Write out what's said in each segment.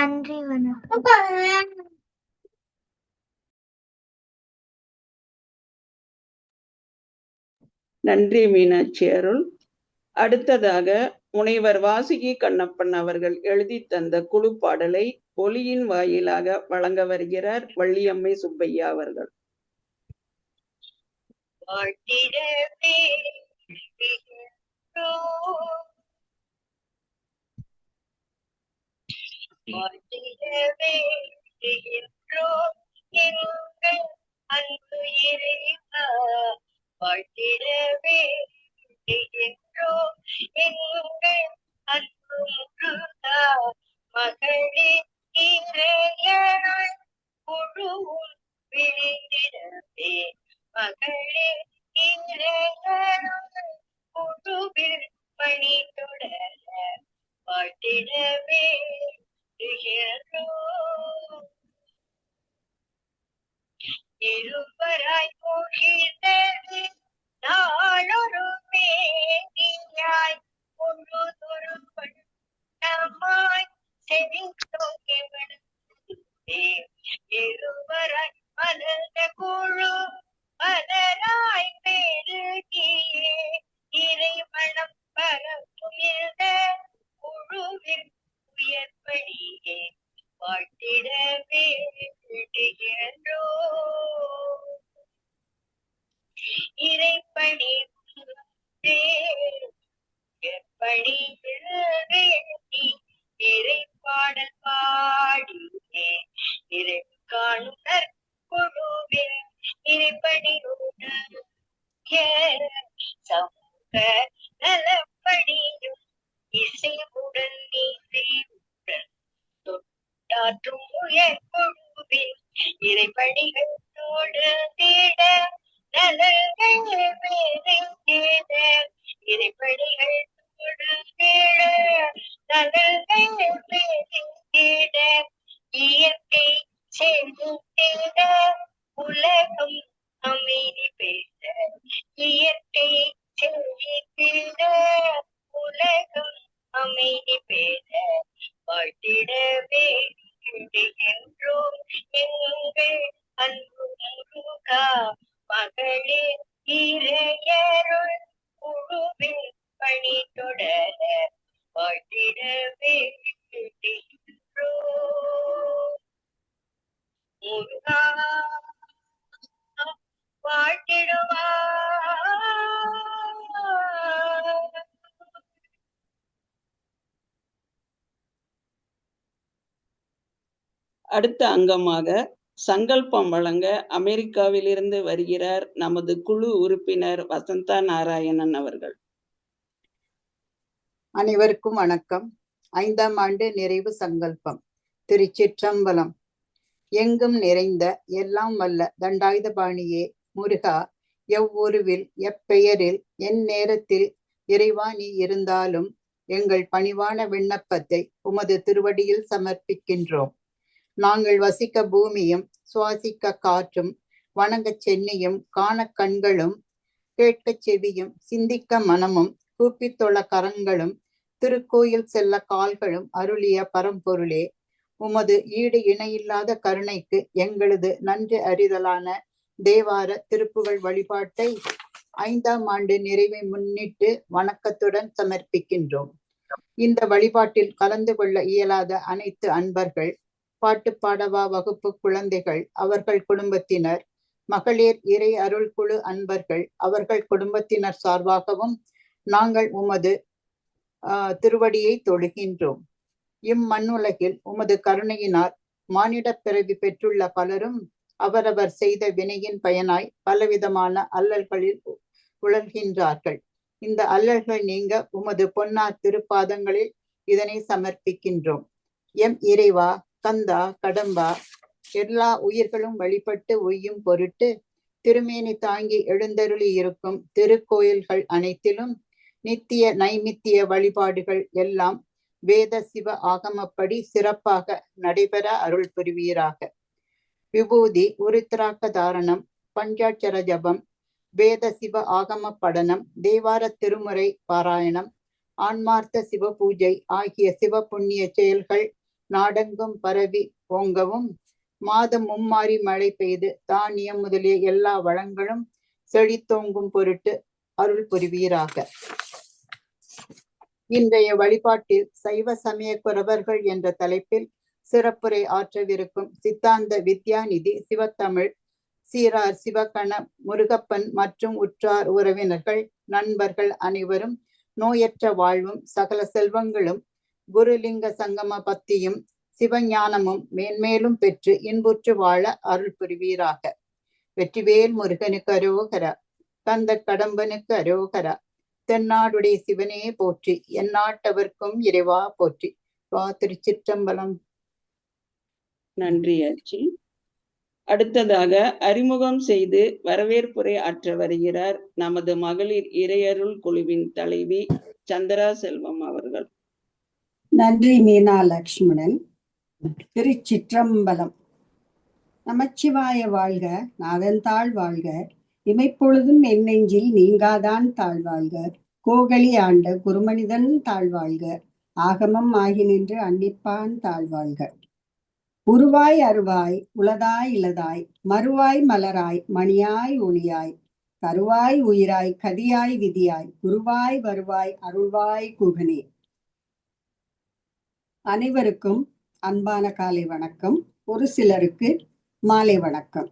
நன்றி வணக்கம். நன்றி மீனாட்சி அருள். அடுத்ததாக முனைவர் வாசுகி கண்ணப்பன் அவர்கள் எழுதி தந்த குழு பாடலை ஒலியின் வாயிலாக வழங்க வருகிறார் வள்ளியம்மை சுப்பையா அவர்கள். அன்பு இறைவா வாழ்த்திடவே என்றோம் எங்கள் அன்பு முருகா மகளே இறையருள் குழுவும் விழித்திடவே மகளே இறையருள் குழுவில் பணி தொடர வாழ்த்திடவே இருவராய் போகின்றது நாளொரு மேனியாய் ஒன்றுதொரு வண்ணமாய் செவித்தோக்கி இருவராய் மலர்ந்த குழு மலராய் பெருகியே இறைவனம் பரப்புகின்ற குழுவில் உயர்படியே வாழ்த்திடவே இறைப்படி எப்படி இறைப்பாடல் பாடியே இறை காணுனர் குழுவில் இறைப்படி சமூக நலப்படியும் இசைவுடன் நீசைவுடன் தொட்டாற்றும் உயர் குழுவில் இறைப்படிகள் தொடர்ந்திட நலங்கள் பெருகிட இறைப்படிகள் தொடர்ந்திட நலங்கள் பெருகிட இயற்கை செலுத்திட உலகம் அமைதி பேச இயற்கை செலுத்திட உலகம் அமைதி பேச வாழ்த்திடவே என்றோம் எங்கள் அன்பு முருகா மகளே இறையருள் குழுவில் பணி தொடர வாழ்த்திடவே முருகா வாழ்த்திடுவா. அடுத்த அங்கமாக சங்கல்பம் வழங்க அமெரிக்காவிலிருந்து வருகிறார் நமது குழு உறுப்பினர் வசந்தா நாராயணன் அவர்கள். அனைவருக்கும் வணக்கம். 5ஆம் ஆண்டு நிறைவு சங்கல்பம். திருச்சிற்றம்பலம். எங்கும் நிறைந்த எல்லாம் வல்ல தண்டாயுதபாணியே முருகா, எவ்வுருவில் எப்பெயரில் என் நேரத்தில் இறைவா நீ இருந்தாலும் எங்கள் பணிவான விண்ணப்பத்தை உமது திருவடியில் சமர்ப்பிக்கின்றோம். நாங்கள் வசிக்க பூமியும் சுவாசிக்க காற்றும் வணங்கச் சென்னியும் காண கண்களும் கேட்கச் செவியும் சிந்திக்க மனமும் கூப்பித்தொழ கரங்களும் திருக்கோயில் செல்ல கால்களும் அருளிய பரம்பொருளே, உமது ஈடு இணையில்லாத கருணைக்கு எங்களது நன்றி அறிதலான தேவார திருப்புகழ் வழிபாட்டை 5ஆம் ஆண்டு நிறைவை முன்னிட்டு வணக்கத்துடன் சமர்ப்பிக்கின்றோம். இந்த வழிபாட்டில் கலந்து கொள்ள இயலாத அனைத்து அன்பர்கள், பாட்டு பாடவா வகுப்பு குழந்தைகள், அவர்கள் குடும்பத்தினர், மகளிர் இறை அருள் குழு அன்பர்கள், அவர்கள் குடும்பத்தினர் சார்பாகவும் நாங்கள் உமது திருவடியை தொழுகின்றோம். இம்மண்ணுலகில் உமது கருணையினால் மானிட பிறவி பெற்றுள்ள பலரும் அவரவர் செய்த வினையின் பயனாய் பலவிதமான அல்லல்களில் உழல்கின்றார்கள். இந்த அல்லல்கள் நீங்க உமது பொன்னார் திருப்பாதங்களில் இதனை சமர்ப்பிக்கின்றோம். எம் இறைவா, கந்தா, கடம்பா, எல்லா உயிர்களும் வழிபட்டு உய்யும் பொருட்டு திருமேனி தாங்கி எழுந்தருளி இருக்கும் திருக்கோயில்கள் அனைத்திலும் நித்திய நைமித்திய வழிபாடுகள் எல்லாம் வேத சிவ ஆகமப்படி சிறப்பாக நடைபெற அருள் புரிவீராக. விபூதி, உருத்திராக்க தாரணம், பஞ்சாட்சர ஜபம், வேத சிவ ஆகம படனம், தேவார திருமுறை பாராயணம், ஆன்மார்த்த சிவ பூஜை ஆகிய சிவ புண்ணிய செயல்கள் நாடெங்கும் பரவி ஓங்கவும், மாதம் மும்மாறி மழை பெய்து தானியம் முதலிய எல்லா வளங்களும் செழித்தோங்கும் பொருட்டு அருள் புரிவீராக. இன்றைய வழிபாட்டில் சைவ சமய குரவர்கள் என்ற தலைப்பில் சிறப்புரை ஆற்றவிருக்கும் சித்தாந்த வித்யாநிதி சிவத்தமிழ் சீரார் சிவகண முருகப்பன் மற்றும் உற்றார் உறவினர்கள் நண்பர்கள் அனைவரும் நோயற்ற வாழ்வும் சகல செல்வங்களும் குருலிங்க சங்கம பக்தியும் சிவஞானமும் மேன்மேலும் பெற்று இன்புற்று வாழ அருள் புரிவீராக. வெற்றிவேல் முருகனுக்கு அரோகரா, கந்த கடம்பனுக்கு அரோகரா, தென்னாடுடைய சிவனே போற்றி, எந்நாட்டவர்க்கும் இறைவா போற்றி. திருச்சிற்றம்பலம். நன்றி ஆச்சி. அடுத்ததாக அறிமுகம் செய்து வரவேற்புரை ஆற்ற வருகிறார் நமது மகளிர் இறையருள் குழுவின் தலைவி சந்திரா செல்வம் அவர்கள். நன்றி மீனா லக்ஷ்மணன். திருச்சிற்றம்பலம். நமச்சிவாய வாழ்க, நாதன்தாள் வாழ்க, இமைப்பொழுதும் என் நெஞ்சில் நீங்காதான் தாழ்வாழ்க, கோகலி ஆண்ட குருமனிதன் தாழ்வாழ்க, ஆகமம் ஆகி நின்று அன்னிப்பான் தாழ்வாழ்க. உருவாய் அருவாய் உளதாய் இலதாய் மறுவாய் மலராய் மணியாய் ஒளியாய் கருவாய் உயிராய் கதியாய் விதியாய் குருவாய் வருவாய் அருள்வாய் குகனே. அனைவருக்கும் அன்பான காலை வணக்கம். ஒரு சிலருக்கு மாலை வணக்கம்.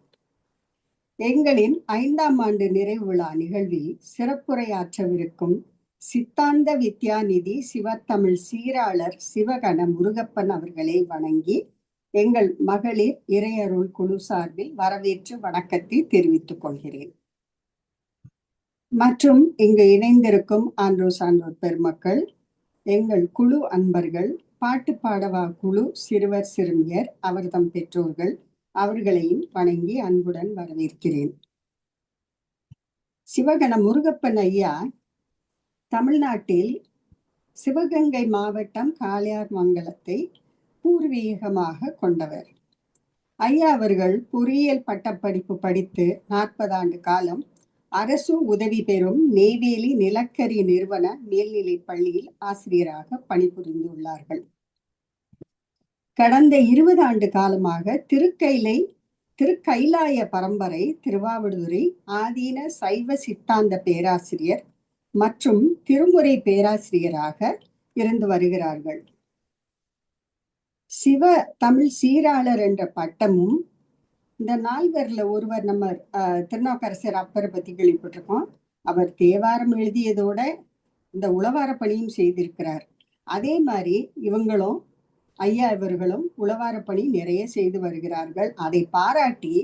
எங்களின் 5ஆம் ஆண்டு நிறைவு விழா நிகழ்வில் சிறப்புரையாற்றவிருக்கும் சித்தாந்த வித்யாநிதி சிவத்தமிழ் சீராளர் சிவகண முருகப்பன் அவர்களை வணங்கி எங்கள் மகளிர் இறையருள் குழு சார்பில் வரவேற்று வணக்கத்தை தெரிவித்துக் கொள்கிறேன். மற்றும் இங்கு இணைந்திருக்கும் ஆன்றோர் சான்றோர் பெருமக்கள், எங்கள் குழு அன்பர்கள், பாட்டு பாடவா குழு சிறுவர் சிறுமியர், அவர்தம் பெற்றோர்கள், அவர்களையும் வணங்கி அன்புடன் வரவேற்கிறேன். சிவகண முருகப்பன் ஐயா தமிழ்நாட்டில் சிவகங்கை மாவட்டம் காளையார்மங்கலத்தை பூர்வீகமாக கொண்டவர். ஐயா அவர்கள் பொறியியல் பட்டப்படிப்பு படித்து 40 ஆண்டு காலம் அரசு உதவி பெறும் நெய்வேலி நிலக்கரி நிறுவன மேல்நிலை பள்ளியில் ஆசிரியராக பணிபுரிந்துள்ளார்கள். கடந்த 20 ஆண்டு காலமாக திருக்கைலாய பரம்பரை திருவாவடுதுறை ஆதீன சைவ சித்தாந்த பேராசிரியர் மற்றும் திருமுறை பேராசிரியராக இருந்து வருகிறார்கள். சிவ தமிழ் சீராளர் என்ற பட்டமும், இந்த நால்வர்ல ஒருவர் நம்ம திருநாவுக்கரசர் அப்பரை பத்தி கேள்விப்பட்டிருக்கோம். அவர் தேவாரம் எழுதியதோட இந்த உளவார பணியும் செய்திருக்கிறார். அதே மாதிரி இவங்களும் ஐயா இவர்களும் உளவார பணி நிறைய செய்து வருகிறார்கள். அதை பாராட்டி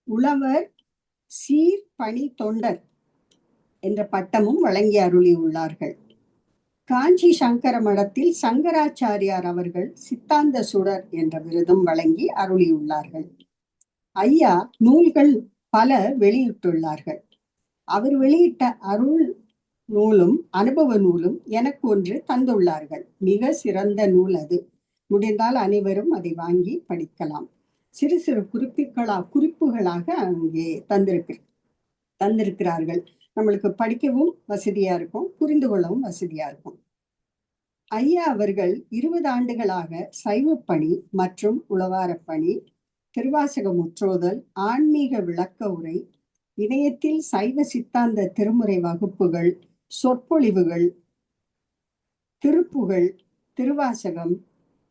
உழவர் சீர் பணி தொண்டர் என்ற பட்டமும் வழங்கி அருளியுள்ளார்கள். காஞ்சி சங்கர மடத்தில் சங்கராச்சாரியார் அவர்கள் சித்தாந்த சுடர் என்ற விருதும் வழங்கி அருளியுள்ளார்கள். ஐயா நூல்கள் பல வெளியிட்டுள்ளார்கள். அவர் வெளியிட்ட அருள் நூலும் அனுபவ நூலும் எனக்கு ஒன்று தந்துள்ளார்கள். மிக சிறந்த நூல் அது. முடிந்தால் அனைவரும் அதை வாங்கி படிக்கலாம். சிறு சிறு குறிப்புகளாக அங்கே தந்திருக்கிறார்கள். நம்மளுக்கு படிக்கவும் வசதியா இருக்கும், புரிந்து கொள்ளவும் வசதியா இருக்கும். ஐயா அவர்கள் 20 ஆண்டுகளாக சைவப்பணி மற்றும் உளவாரப்பணி, திருவாசக முற்றோதல், ஆன்மீக விளக்க உரை, இணையத்தில் சைவ சித்தாந்த திருமுறை வகுப்புகள், சொற்பொழிவுகள், திருப்புகழ், திருவாசகம்,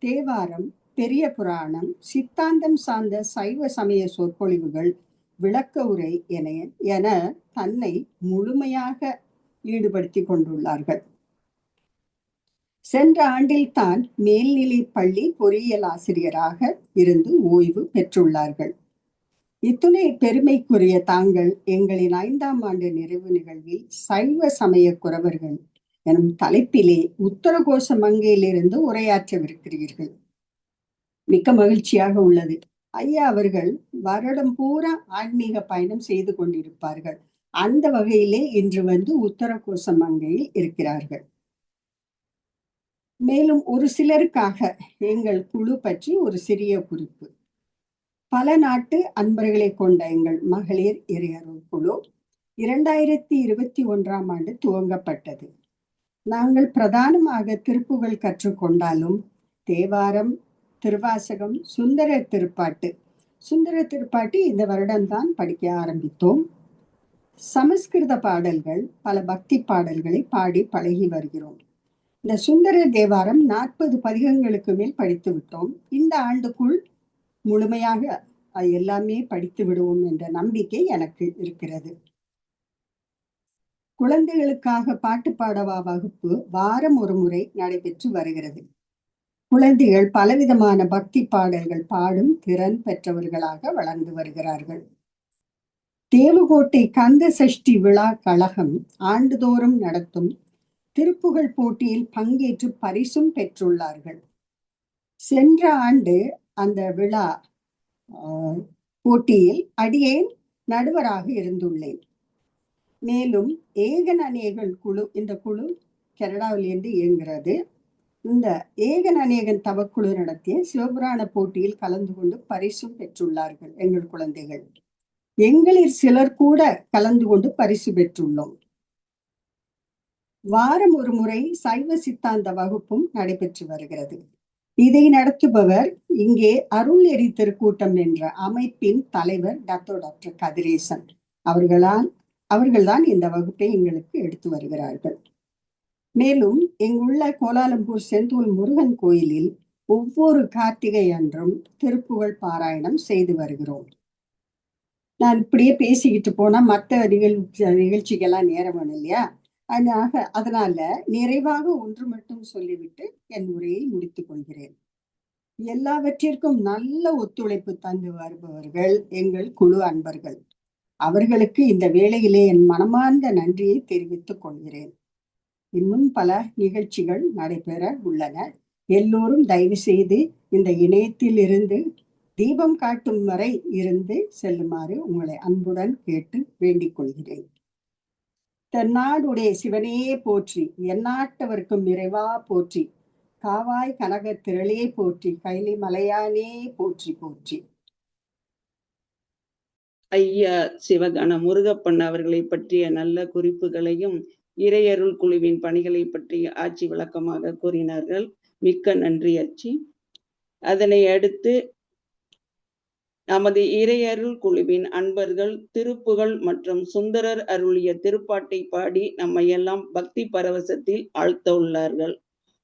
தேவாரம், பெரிய புராணம், சித்தாந்தம் சார்ந்த சைவ சமய சொற்பொழிவுகள், விளக்க உரை என தன்னை முழுமையாக ஈடுபடுத்தி கொண்டுள்ளார்கள். சென்ற ஆண்டில் தான் மேல்நிலை பள்ளி பொறியியல் ஆசிரியராக இருந்து ஓய்வு பெற்றுள்ளார்கள். இத்துணை பெருமைக்குரிய தாங்கள் எங்களின் 5ஆம் ஆண்டு நிறைவு நிகழ்வில் சைவ சமய குரவர்கள் எனும் தலைப்பிலே உத்தரகோச மங்கையிலிருந்து உரையாற்றவிருக்கிறீர்கள். மிக்க மகிழ்ச்சியாக உள்ளது. ஐயா அவர்கள் வருடம் பூரா ஆன்மீக பயணம் செய்து கொண்டிருப்பார்கள். அந்த வகையிலே இன்று வந்து உத்தரகோச மங்கையில் இருக்கிறார்கள். மேலும் ஒரு சிலருக்காக எங்கள் குழு பற்றி ஒரு சிறிய குறிப்பு. பல நாட்டு அன்பர்களை கொண்ட எங்கள் மகளிர் இறையருள் குழு 2021ஆம் ஆண்டு துவங்கப்பட்டது. நாங்கள் பிரதானமாக திருப்புகழ் கற்றுக்கொண்டாலும் தேவாரம், திருவாசகம், சுந்தர திருப்பாட்டு. சுந்தர திருப்பாட்டு இந்த வருடம்தான் படிக்க ஆரம்பித்தோம். சமஸ்கிருத பாடல்கள், பல பக்தி பாடல்களை பாடி பழகி வருகிறோம். இந்த சுந்தர தேவாரம் 40 பதிகங்களுக்கு மேல் படித்து விட்டோம். இந்த ஆண்டுக்குள் முழுமையாக எல்லாமே படித்து விடுவோம் என்ற நம்பிக்கை எனக்கு இருக்கிறது. குழந்தைகளுக்காக பாட்டு பாடவா வகுப்பு வாரம் ஒரு முறை நடைபெற்று வருகிறது. குழந்தைகள் பலவிதமான பக்தி பாடல்கள் பாடும் திறன் பெற்றவர்களாக வளர்ந்து வருகிறார்கள். தேவகோட்டை கந்த சஷ்டி விழா கழகம் ஆண்டுதோறும் நடத்தும் திருப்புகழ் போட்டியில் பங்கேற்று பரிசும் பெற்றுள்ளார்கள். சென்ற ஆண்டு அந்த விழா போட்டியில் அடியேன் நடுவராக இருந்துள்ளேன். மேலும் ஏகன் அநேகன் குழு, இந்த குழு கனடாவிலிருந்து இயங்குகிறது. இந்த ஏகன் அநேகன் தவக்குழு நடத்திய சிவபுராண போட்டியில் கலந்து கொண்டு பரிசும் பெற்றுள்ளார்கள் எங்கள் குழந்தைகள். எங்களில் சிலர் கூட கலந்து கொண்டு பரிசு பெற்றுள்ளோம். வாரம் ஒரு முறை சைவ சித்தாந்த வகுப்பும் நடைபெற்று வருகிறது. இதை நடத்துபவர் இங்கே அருள் எரி திருக்கூட்டம் என்ற அமைப்பின் தலைவர் டாக்டர் கதிரேசன் அவர்கள்தான் இந்த வகுப்பை எங்களுக்கு எடுத்து வருகிறார்கள். மேலும் இங்குள்ள கோலாலம்பூர் செந்தூர் முருகன் கோயிலில் ஒவ்வொரு கார்த்திகை அன்றும் திருப்புகழ் பாராயணம் செய்து வருகிறோம். நான் இப்படியே பேசிக்கிட்டு போனா மற்ற நிகழ்ச்சிக்கெல்லாம் நேரம் வேணும் இல்லையா? அதனால நிறைவாக ஒன்று மட்டும் சொல்லிவிட்டு என் உரையை முடித்துக் கொள்கிறேன். எல்லாவற்றிற்கும் நல்ல ஒத்துழைப்பு தந்து வருபவர்கள் எங்கள் குழு அன்பர்கள். அவர்களுக்கு இந்த வேளையிலே என் மனமார்ந்த நன்றியை தெரிவித்துக் கொள்கிறேன். இன்னும் பல நிகழ்ச்சிகள் நடைபெற உள்ளன. எல்லோரும் தயவு செய்து இந்த இணையத்தில் இருந்து தீபம் காட்டும் வரை இருந்து செல்லுமாறு உங்களை அன்புடன் கேட்டு வேண்டிக் கொள்கிறேன். தென்னாடுடைய சிவனே போற்றி, எந்நாட்டவர்க்கும் இறைவா போற்றி, காவாய் கனக திரளே போற்றி, கைலி மலையானே போற்றி போற்றி. ஐயா சிவகண முருகப்பன் அவர்களை பற்றிய நல்ல குறிப்புகளையும் இறையருள் குழுவின் பணிகளை பற்றி ஆட்சி விளக்கமாக கூறினார்கள். மிக்க நன்றி ஆட்சி. அதனை அடுத்து நமது இறையருள் குழுவின் அன்பர்கள் திருப்புகழ் மற்றும் சுந்தரர் அருளிய திருப்பாட்டை பாடி நம்மையெல்லாம் பக்தி பரவசத்தில் ஆழ்த்த உள்ளார்கள்.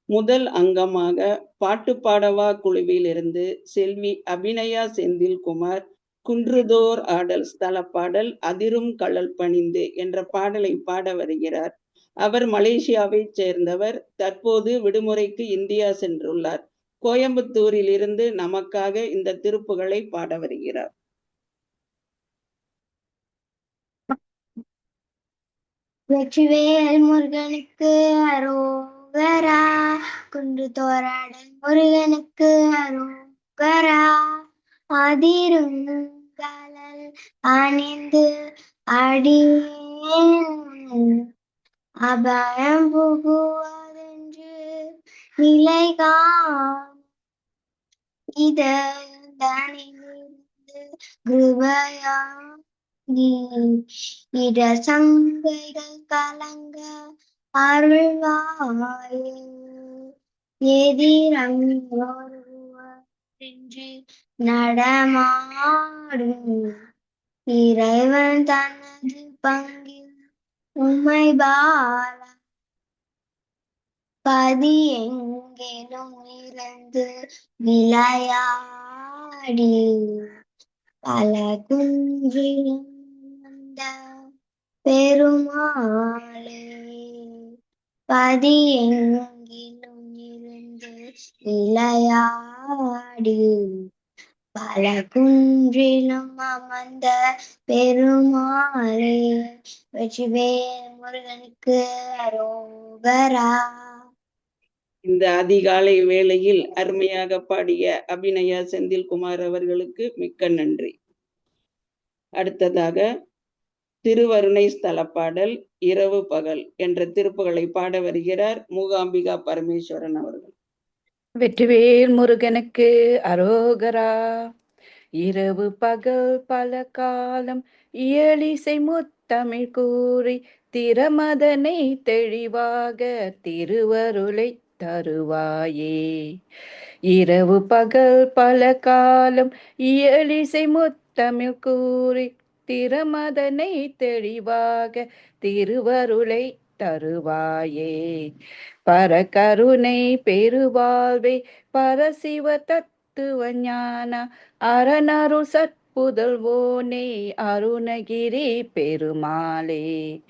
முதல் அங்கமாக பாட்டு பாடவா குழுவில் இருந்து செல்வி அபிநயா செந்தில்குமார் குன்றுதோர் ஆடல் ஸ்தல பாடல் அதிரும் கழல் பணிந்து என்ற பாடலை பாட வருகிறார். அவர் மலேசியாவை சேர்ந்தவர். தற்போது விடுமுறைக்கு இந்தியா சென்றுள்ளார். கோயம்புத்தூரில் இருந்து நமக்காக இந்த திருப்புகளை பாட வருகிறார். வெற்றிவேல் முருகனுக்கு அரோகரா, குன்று தோராடல் முருகனுக்கு அரோகரா, அதிரும் கழல் அணிந்து அடியேன் அபயம் புகுவதென்று நிலைகா இதனிலிருந்து கிருபையா இட சங்கைகள் கலங்க அருள்வாயே, எதிரம் ஒருவரின்றி நடமாடும் இறைவன் தனது பங்கில் உம்மை பால பதி எங்கேனும் இறந்து விளையாடி பல குன்றிலும் வந்த பெருமாளே, பதி எங்கிலும் இருந்து விளையாடி பல குன்றிலும் அமர்ந்த பெருமாளே, வெற்றிவேல் முருகனுக்கு அரோகரா. இந்த அதிகாலை வேளையில் அருமையாக பாடிய அபிநயா செந்தில்குமார் அவர்களுக்கு மிக்க நன்றி. அடுத்ததாக திருவருணை ஸ்தல பாடல் இரவு பகல் என்ற திருப்புகளை பாட வருகிறார் மூகாம்பிகா பரமேஸ்வரன் அவர்கள். வெற்றிவேல் முருகனுக்கு அரோகரா. இரவு பகல் பல காலம் இயலிசை முத்தமிழ் கூறி திறமதனை தெளிவாக திருவருளை தருவாயே. இரவு பகல் பல காலம் இயலிசை முத்தமிழ் கூறி திறமதனை தெளிவாக திருவருளை தருவாயே. பரகருணை பெருவாழ்வை பரசிவ தத்துவ ஞான அரணருள் சற்புதல்வோனே அருணகிரி பெருமாளே.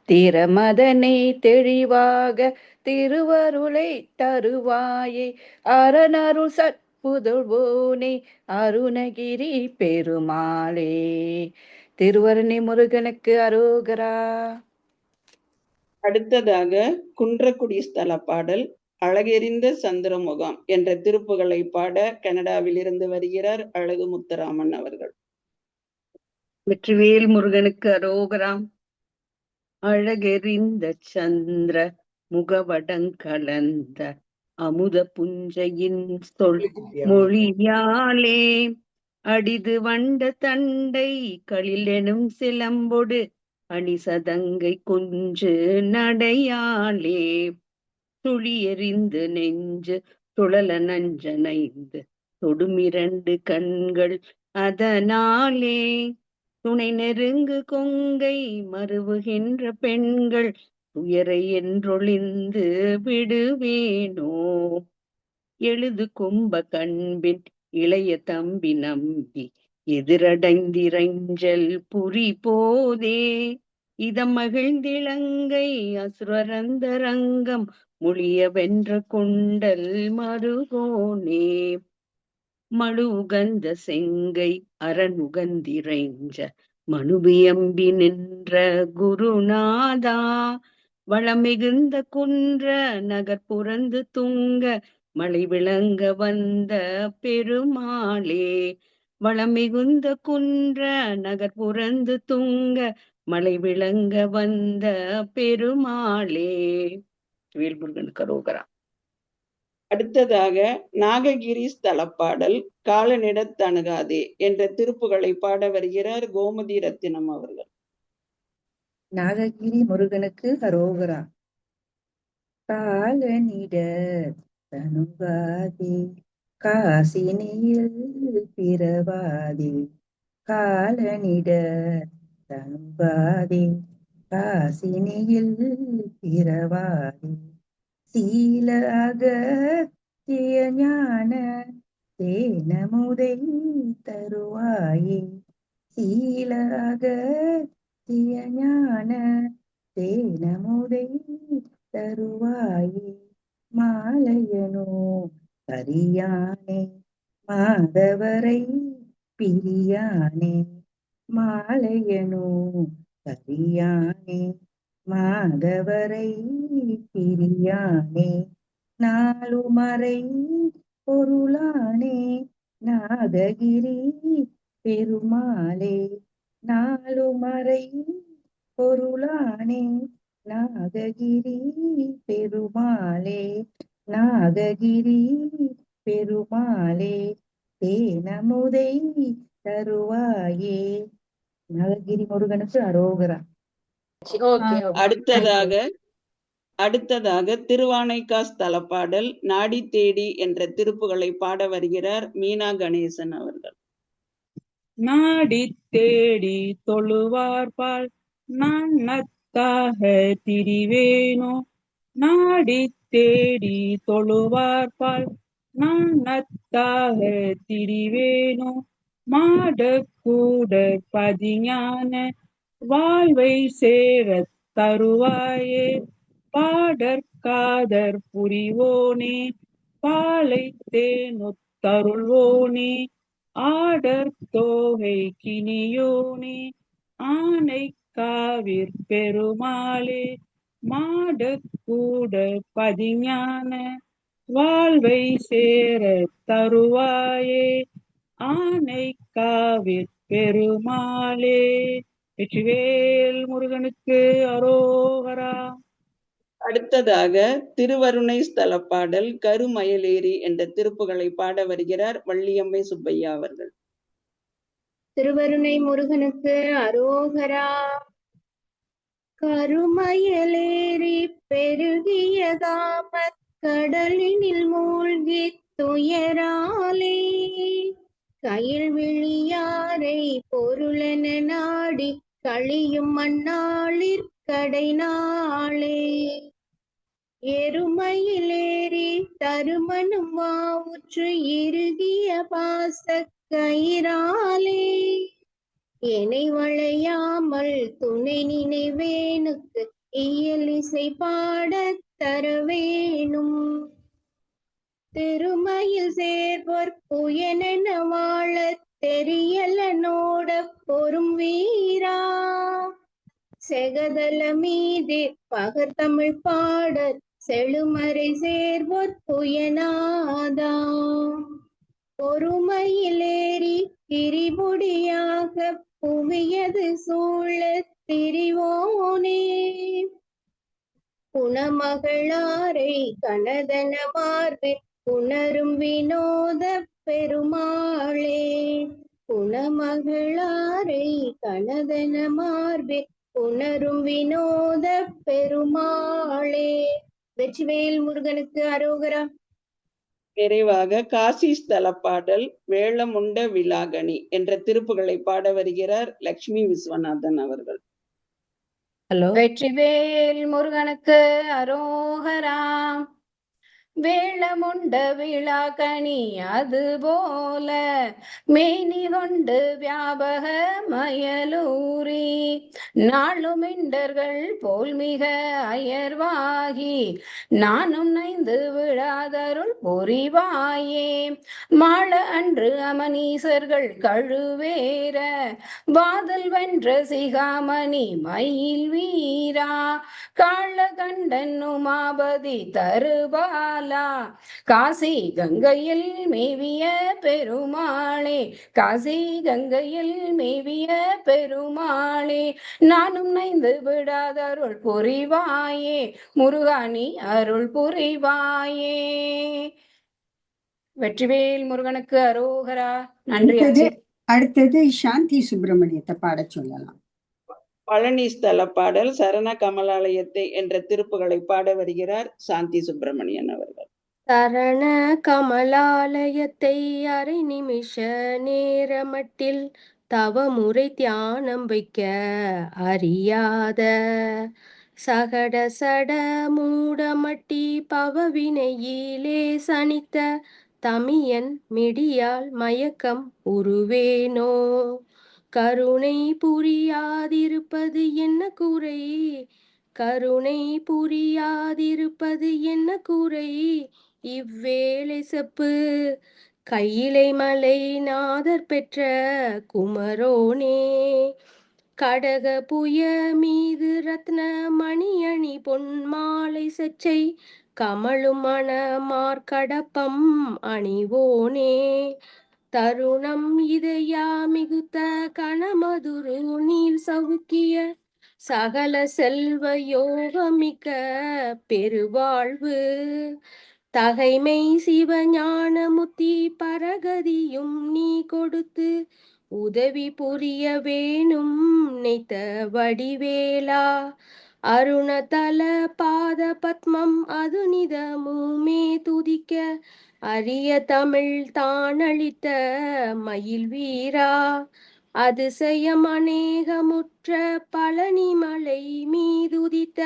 திறமதனை தெளிவாக திருவருளை தருவாயே. அரணருள் சற்புதல்வோனே அருணகிரி பெருமாளே. திருவருணை முருகனுக்கு அரோகரா. அடுத்ததாக குன்றக்குடி ஸ்தல பாடல் அழகெறிந்த சந்திரமுகாம் என்ற திருப்புகளை பாட கனடாவிலிருந்து வருகிறார் அழகு முத்துராமன் அவர்கள். வெற்றிவேல் முருகனுக்கு அரோகராம். அழகெறிந்த சந்திர முகவடங்கலந்த அமுத புஞ்சையின் சொல் மொழியாலே அடிது வண்ட தண்டை களிலெனும் சிலம்பொடு அணிசதங்கை கொஞ்சு நடையாலே துளியெறிந்து நெஞ்சு துழல நஞ்சனைந்து தொடுமிரண்டு கண்கள் அதனாலே துணை நெருங்கு கொங்கை மருவுகின்ற பெண்கள் துயரை என்றொழிந்து விடுவேனோ. எழுது கும்ப கண்பின் இளைய தம்பி நம்பி எதிரடைந்திரஞ்சல் புரி போதே இதம் மகிழ்ந்திளங்கை அசுரந்தரங்கம் மொழிய வென்ற கொண்டல் மருகோனே. மழு உகந்த செங்கை அரண் உகந்திரைஞ்ச மனுவியம்பி நின்ற குருநாதா வளமிகுந்த குன்ற நகர்புறந்து துங்க மலை விளங்க வந்த பெருமாளே. வளமிகுந்த குன்ற நகர்புறந்து துங்க மலை விளங்க வந்த பெருமாளே. வேல்முருகனுக்கு அரோகரா. அடுத்ததாக நாககிரி ஸ்தல பாடல் காலனிடத்தணுகாதே என்ற திருப்புகளை பாட வருகிறார் கோமதி ரத்தினம் அவர்கள். நாககிரி முருகனுக்கு அரோகரா. காலனிட தணுகாதே காசினியில் பிறவாதே. காலனிட தணுகாதே காசினியில் பிறவாதே. சீல அகத்திய ஞான தேனமுதை தருவாயே. சீல அகத்திய ஞான தேனமுதை தருவாயே. மாலையனோ பரியானே மாதவரை பிரியானே. மாலையனோ பரியானே மாதவரை பிரியானே. நாலுமறை பொருளானே நாககிரி பெருமாளே. நாலுமறை பொருளானே நாககிரி பெருமாளே. நாககிரி பெருமாளே தேனமுதை தருவாயே. நாககிரி முருகனுக்கு அரோகரா. அடுத்ததாக திருவானைக்கா ஸ்தல பாடல் நாடி தேடி என்ற திருப்புகளை பாட வருகிறார் மீனா கணேசன் அவர்கள். நாடி தேடி தொழுவார்பால் நான் நத்தாக திரிவேனோ. நாடி தேடி தொழுவார்பால் நான் நத்தாக திரிவேனோ. மாட கூட பதிஞான வாழ்வை சேர தருவாயே. பாடற்காதர் புரிவோனே பாலை தேனொத்தருள்வோனே. ஆடர் தோகை கினியோனே ஆனை காவிற் பெருமாளே. மாட கூட பதிஞான வாழ்வை சேர தருவாயே. ஆனை காவிற் பெருமாளே. வெற்றிவேல் முருகனுக்கு அரோகரா. அடுத்ததாக திருவருணை ஸ்தல பாடல் கருமயலேரி என்ற திருப்புகளை பாட வருகிறார் வள்ளியம்மை சுப்பையா அவர்கள். திருவருணை முருகனுக்கு அரோகரா. கருமயலேறி பெருகிய காமத் கடலினில் மூழ்கி துயராலே கயில் விழியாரை பொருளென நாடி கழியும் மண்ணாளிற் கடை நாளே எருமையிலேறி தருமனும் வாவுற்று இறுகிய பாச கயிறாலே என்னை வளையாமல் துணை நினைவேனுக்கு இயலிசை பாடத் தரவேணும் திருமையில் சேர்வோர் புயனென வாழத் தெரியலனோட பொறும் வீரா செகதல மீது பகர்தமிழ் பாடற் செழுமறை சேர்வோர் புயனாதா பொறுமையிலேறி திரிபுடியாக புவியது சூழத் திரிவோனே குணமகளாரை கனதன மார்பில் புணரும் வினோத பெருமாளே குணமகளாரை கனதன மார்பில் புணரும் வினோத பெருமாளே. வெற்றிவேல் முருகனுக்கு அரோகரா. நிறைவாக காசி ஸ்தல பாடல் வேளமுண்ட விலாகணி என்ற திருப்புகளை பாட வருகிறார் லக்ஷ்மி விஸ்வநாதன் அவர்கள். ஹலோ, வெற்றிவேல் முருகனுக்கு அரோகரா. வேளமுண்ட விழாகணி அதுபோல மேனி கொண்டு வியாபக மயலூரி நாளுமிண்டர்கள் போல் மிக அயர்வாகி நானும் நைந்து விழாதருள் பொறிவாயே மாள அன்று அமனீசர்கள் கழுவேற வாதல் வென்ற சிகாமணி மயில் வீரா காள கண்டன் உமாபதி தருபாலா காசி கங்கையில் மேவிய பெருமாளே காசி கங்கையில் மேவிய பெருமாளே நானும் நைந்து விடாதருள் புரிவாயே முருகானி அருள் புரிவாயே. வெற்றிவேல் முருகனுக்கு அரோகரா. நன்றி ஆச்சி. அடுத்தது சாந்தி சுப்பிரமணியத்தை பாடச் சொல்லலாம். பழனி ஸ்தல பாடல் சரண கமலாலயத்தை என்ற திருப்புகளை பாட வருகிறார் சாந்தி சுப்பிரமணியன் அவர்கள். சரண கமலாலயத்தை அரை நிமிஷ நேரமட்டில் தவமுறை தியானம் வைக்க அறியாத சகட சட மூடமட்டி பவவினையிலே சனித்த தமியன் மிடியால் மயக்கம் உருவேனோ கருணை புரியாதிருப்பது என்ன குறை கருணை புரியாதிருப்பது என்ன குறை இவ்வேளை செப்பு கையிலை மலை நாதர் பெற்ற குமரோனே கடக புய மீது ரத்ன மணியணி பொன்மாலை சச்சை கமழும் மணமார்கடப்பம் அணிவோனே தருணம் இதயா மிகுத்த கணமதுரு நீல் சவுக்கிய சகல செல்வ யோகமிக்க பெருவாழ்வு தகைமை சிவஞான முத்தி பரகதியும் நீ கொடுத்து உதவி புரிய வேணும் நெய்த்த வடிவேலா அருணதல பாத பத்மம் அதுனிதமுமே துதிக்க அரிய தமிழ் தானளித்த மயில் வீரா அதிசயம் அநேகமுற்ற பழனிமலை மீதுதித்த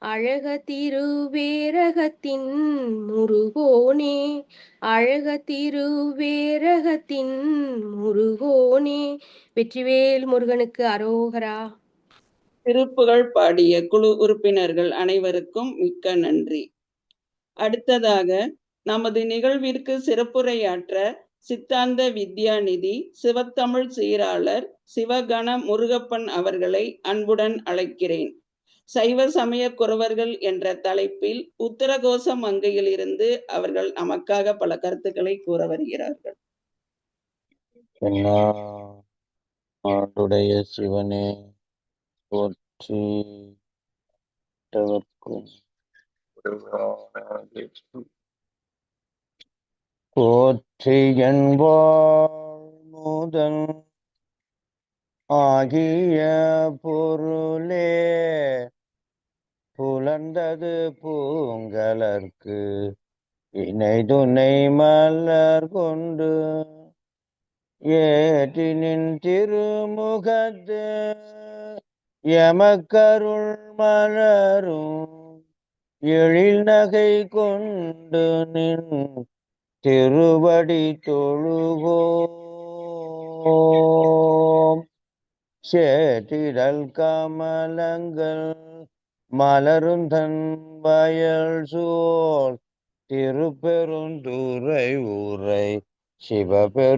அழக திருவேரகத்தின் முருகோனே அழக திருவேரகத்தின் முருகோனே. வெற்றிவேல் முருகனுக்கு அரோகரா. திருப்புகள் பாடிய குழு உறுப்பினர்கள் அனைவருக்கும் மிக்க நன்றி. அடுத்ததாக நமது நிகழ்விற்கு சிறப்புரையாற்ற சித்தாந்த வித்யாநிதி சிவத்தமிழ் சீராளர் சிவகண முருகப்பன் அவர்களை அன்புடன் அழைக்கிறேன். சைவ சமய குறவர்கள் என்ற தலைப்பில் உத்தரகோச மங்கையிலிருந்து அவர்கள் நமக்காக பல கருத்துக்களை கூற வருகிறார்கள். நாடுடைய சிவனே போற்றி போற்றி என்பார் முதன் ஆகிய பொருளே புலர்ந்தது பூங்கலர்க்கு இணை துணை மலர் கொண்டு ஏற்றினின் திருமுகத்து எமக்கருள் மலரும் எழில் நகை கொண்டு நின் திருவடி தொழுகோம். சேற்றிடல் கமலங்கள் மலருந்தன் வயல் சூழ் திருப்பெருந்துறை ஊரை சிவபெருமானே.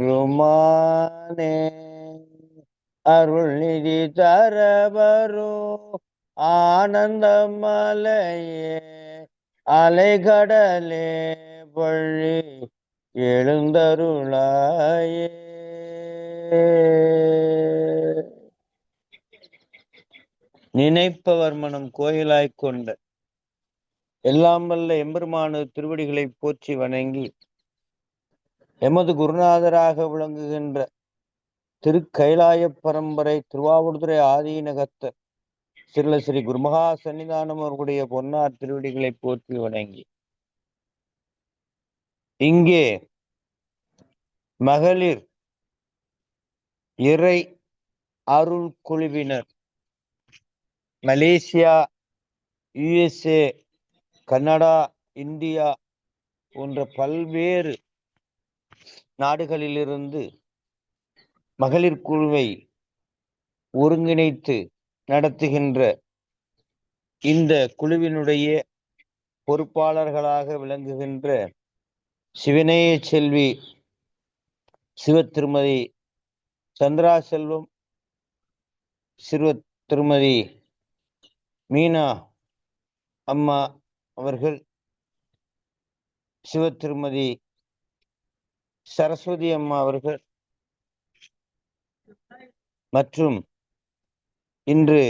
அருள் நிதி தரவரும் ஆனந்த மலையே அலைகடலே பள்ளி எழுந்தருளாயே. நினைப்பவர் மனம் கோயிலாய்க் கொண்ட எல்லாம் வல்ல எம்பெருமானு திருவடிகளை போற்றி வணங்கி எமது குருநாதராக விளங்குகின்ற திருக்கைலாய பரம்பரை திருவாவூர்துறை ஆதீனகத்தர் ஸ்ரீ குருமகா சன்னிதானம் அவர்களுடைய பொன்னார் திருவடிகளை போற்றி வணங்கி இங்கே மகளிர் இறை அருள் குழுவினர் மலேசியா, USA, கனடா, இந்தியா போன்ற பல்வேறு நாடுகளிலிருந்து மகளிர் குழுவை ஒருங்கிணைத்து நடத்துகின்ற இந்த குழுவினுடைய பொறுப்பாளர்களாக விளங்குகின்ற சிவனேய செல்வி சிவ திருமதி சந்திரா செல்வம், சிறுவ திருமதி மீனா அம்மா அவர்கள், சிவ திருமதி சரஸ்வதி அம்மா அவர்கள் மற்றும் இன்று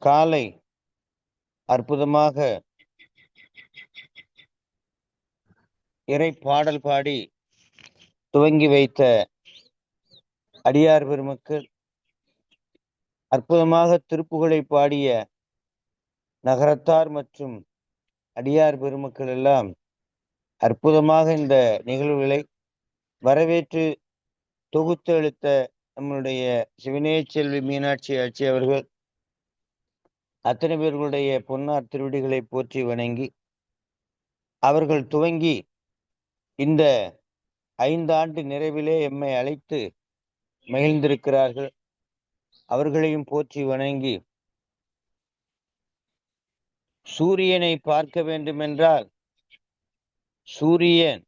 காலை அற்புதமாக இறை பாடல் பாடி துவங்கி வைத்த அடியார் பெருமக்கள், அற்புதமாக திருப்புகழை பாடிய நகரத்தார் மற்றும் அடியார் பெருமக்கள் எல்லாம் அற்புதமாக இந்த நிகழ்வுகளை வரவேற்று தொகுத்து அளித்த நம்மளுடைய சிவனேய செல்வி மீனாட்சி ஆட்சி அவர்கள் அத்தனை பேர்களுடைய பொன்னார் திருவடிகளை போற்றி வணங்கி அவர்கள் துவங்கி இந்த 5 ஆண்டு நிறைவிலே எம்மை அழைத்து மகிழ்ந்திருக்கிறார்கள். அவர்களையும் போற்றி வணங்கி சூரியனை பார்க்க வேண்டுமென்றால் சூரியன்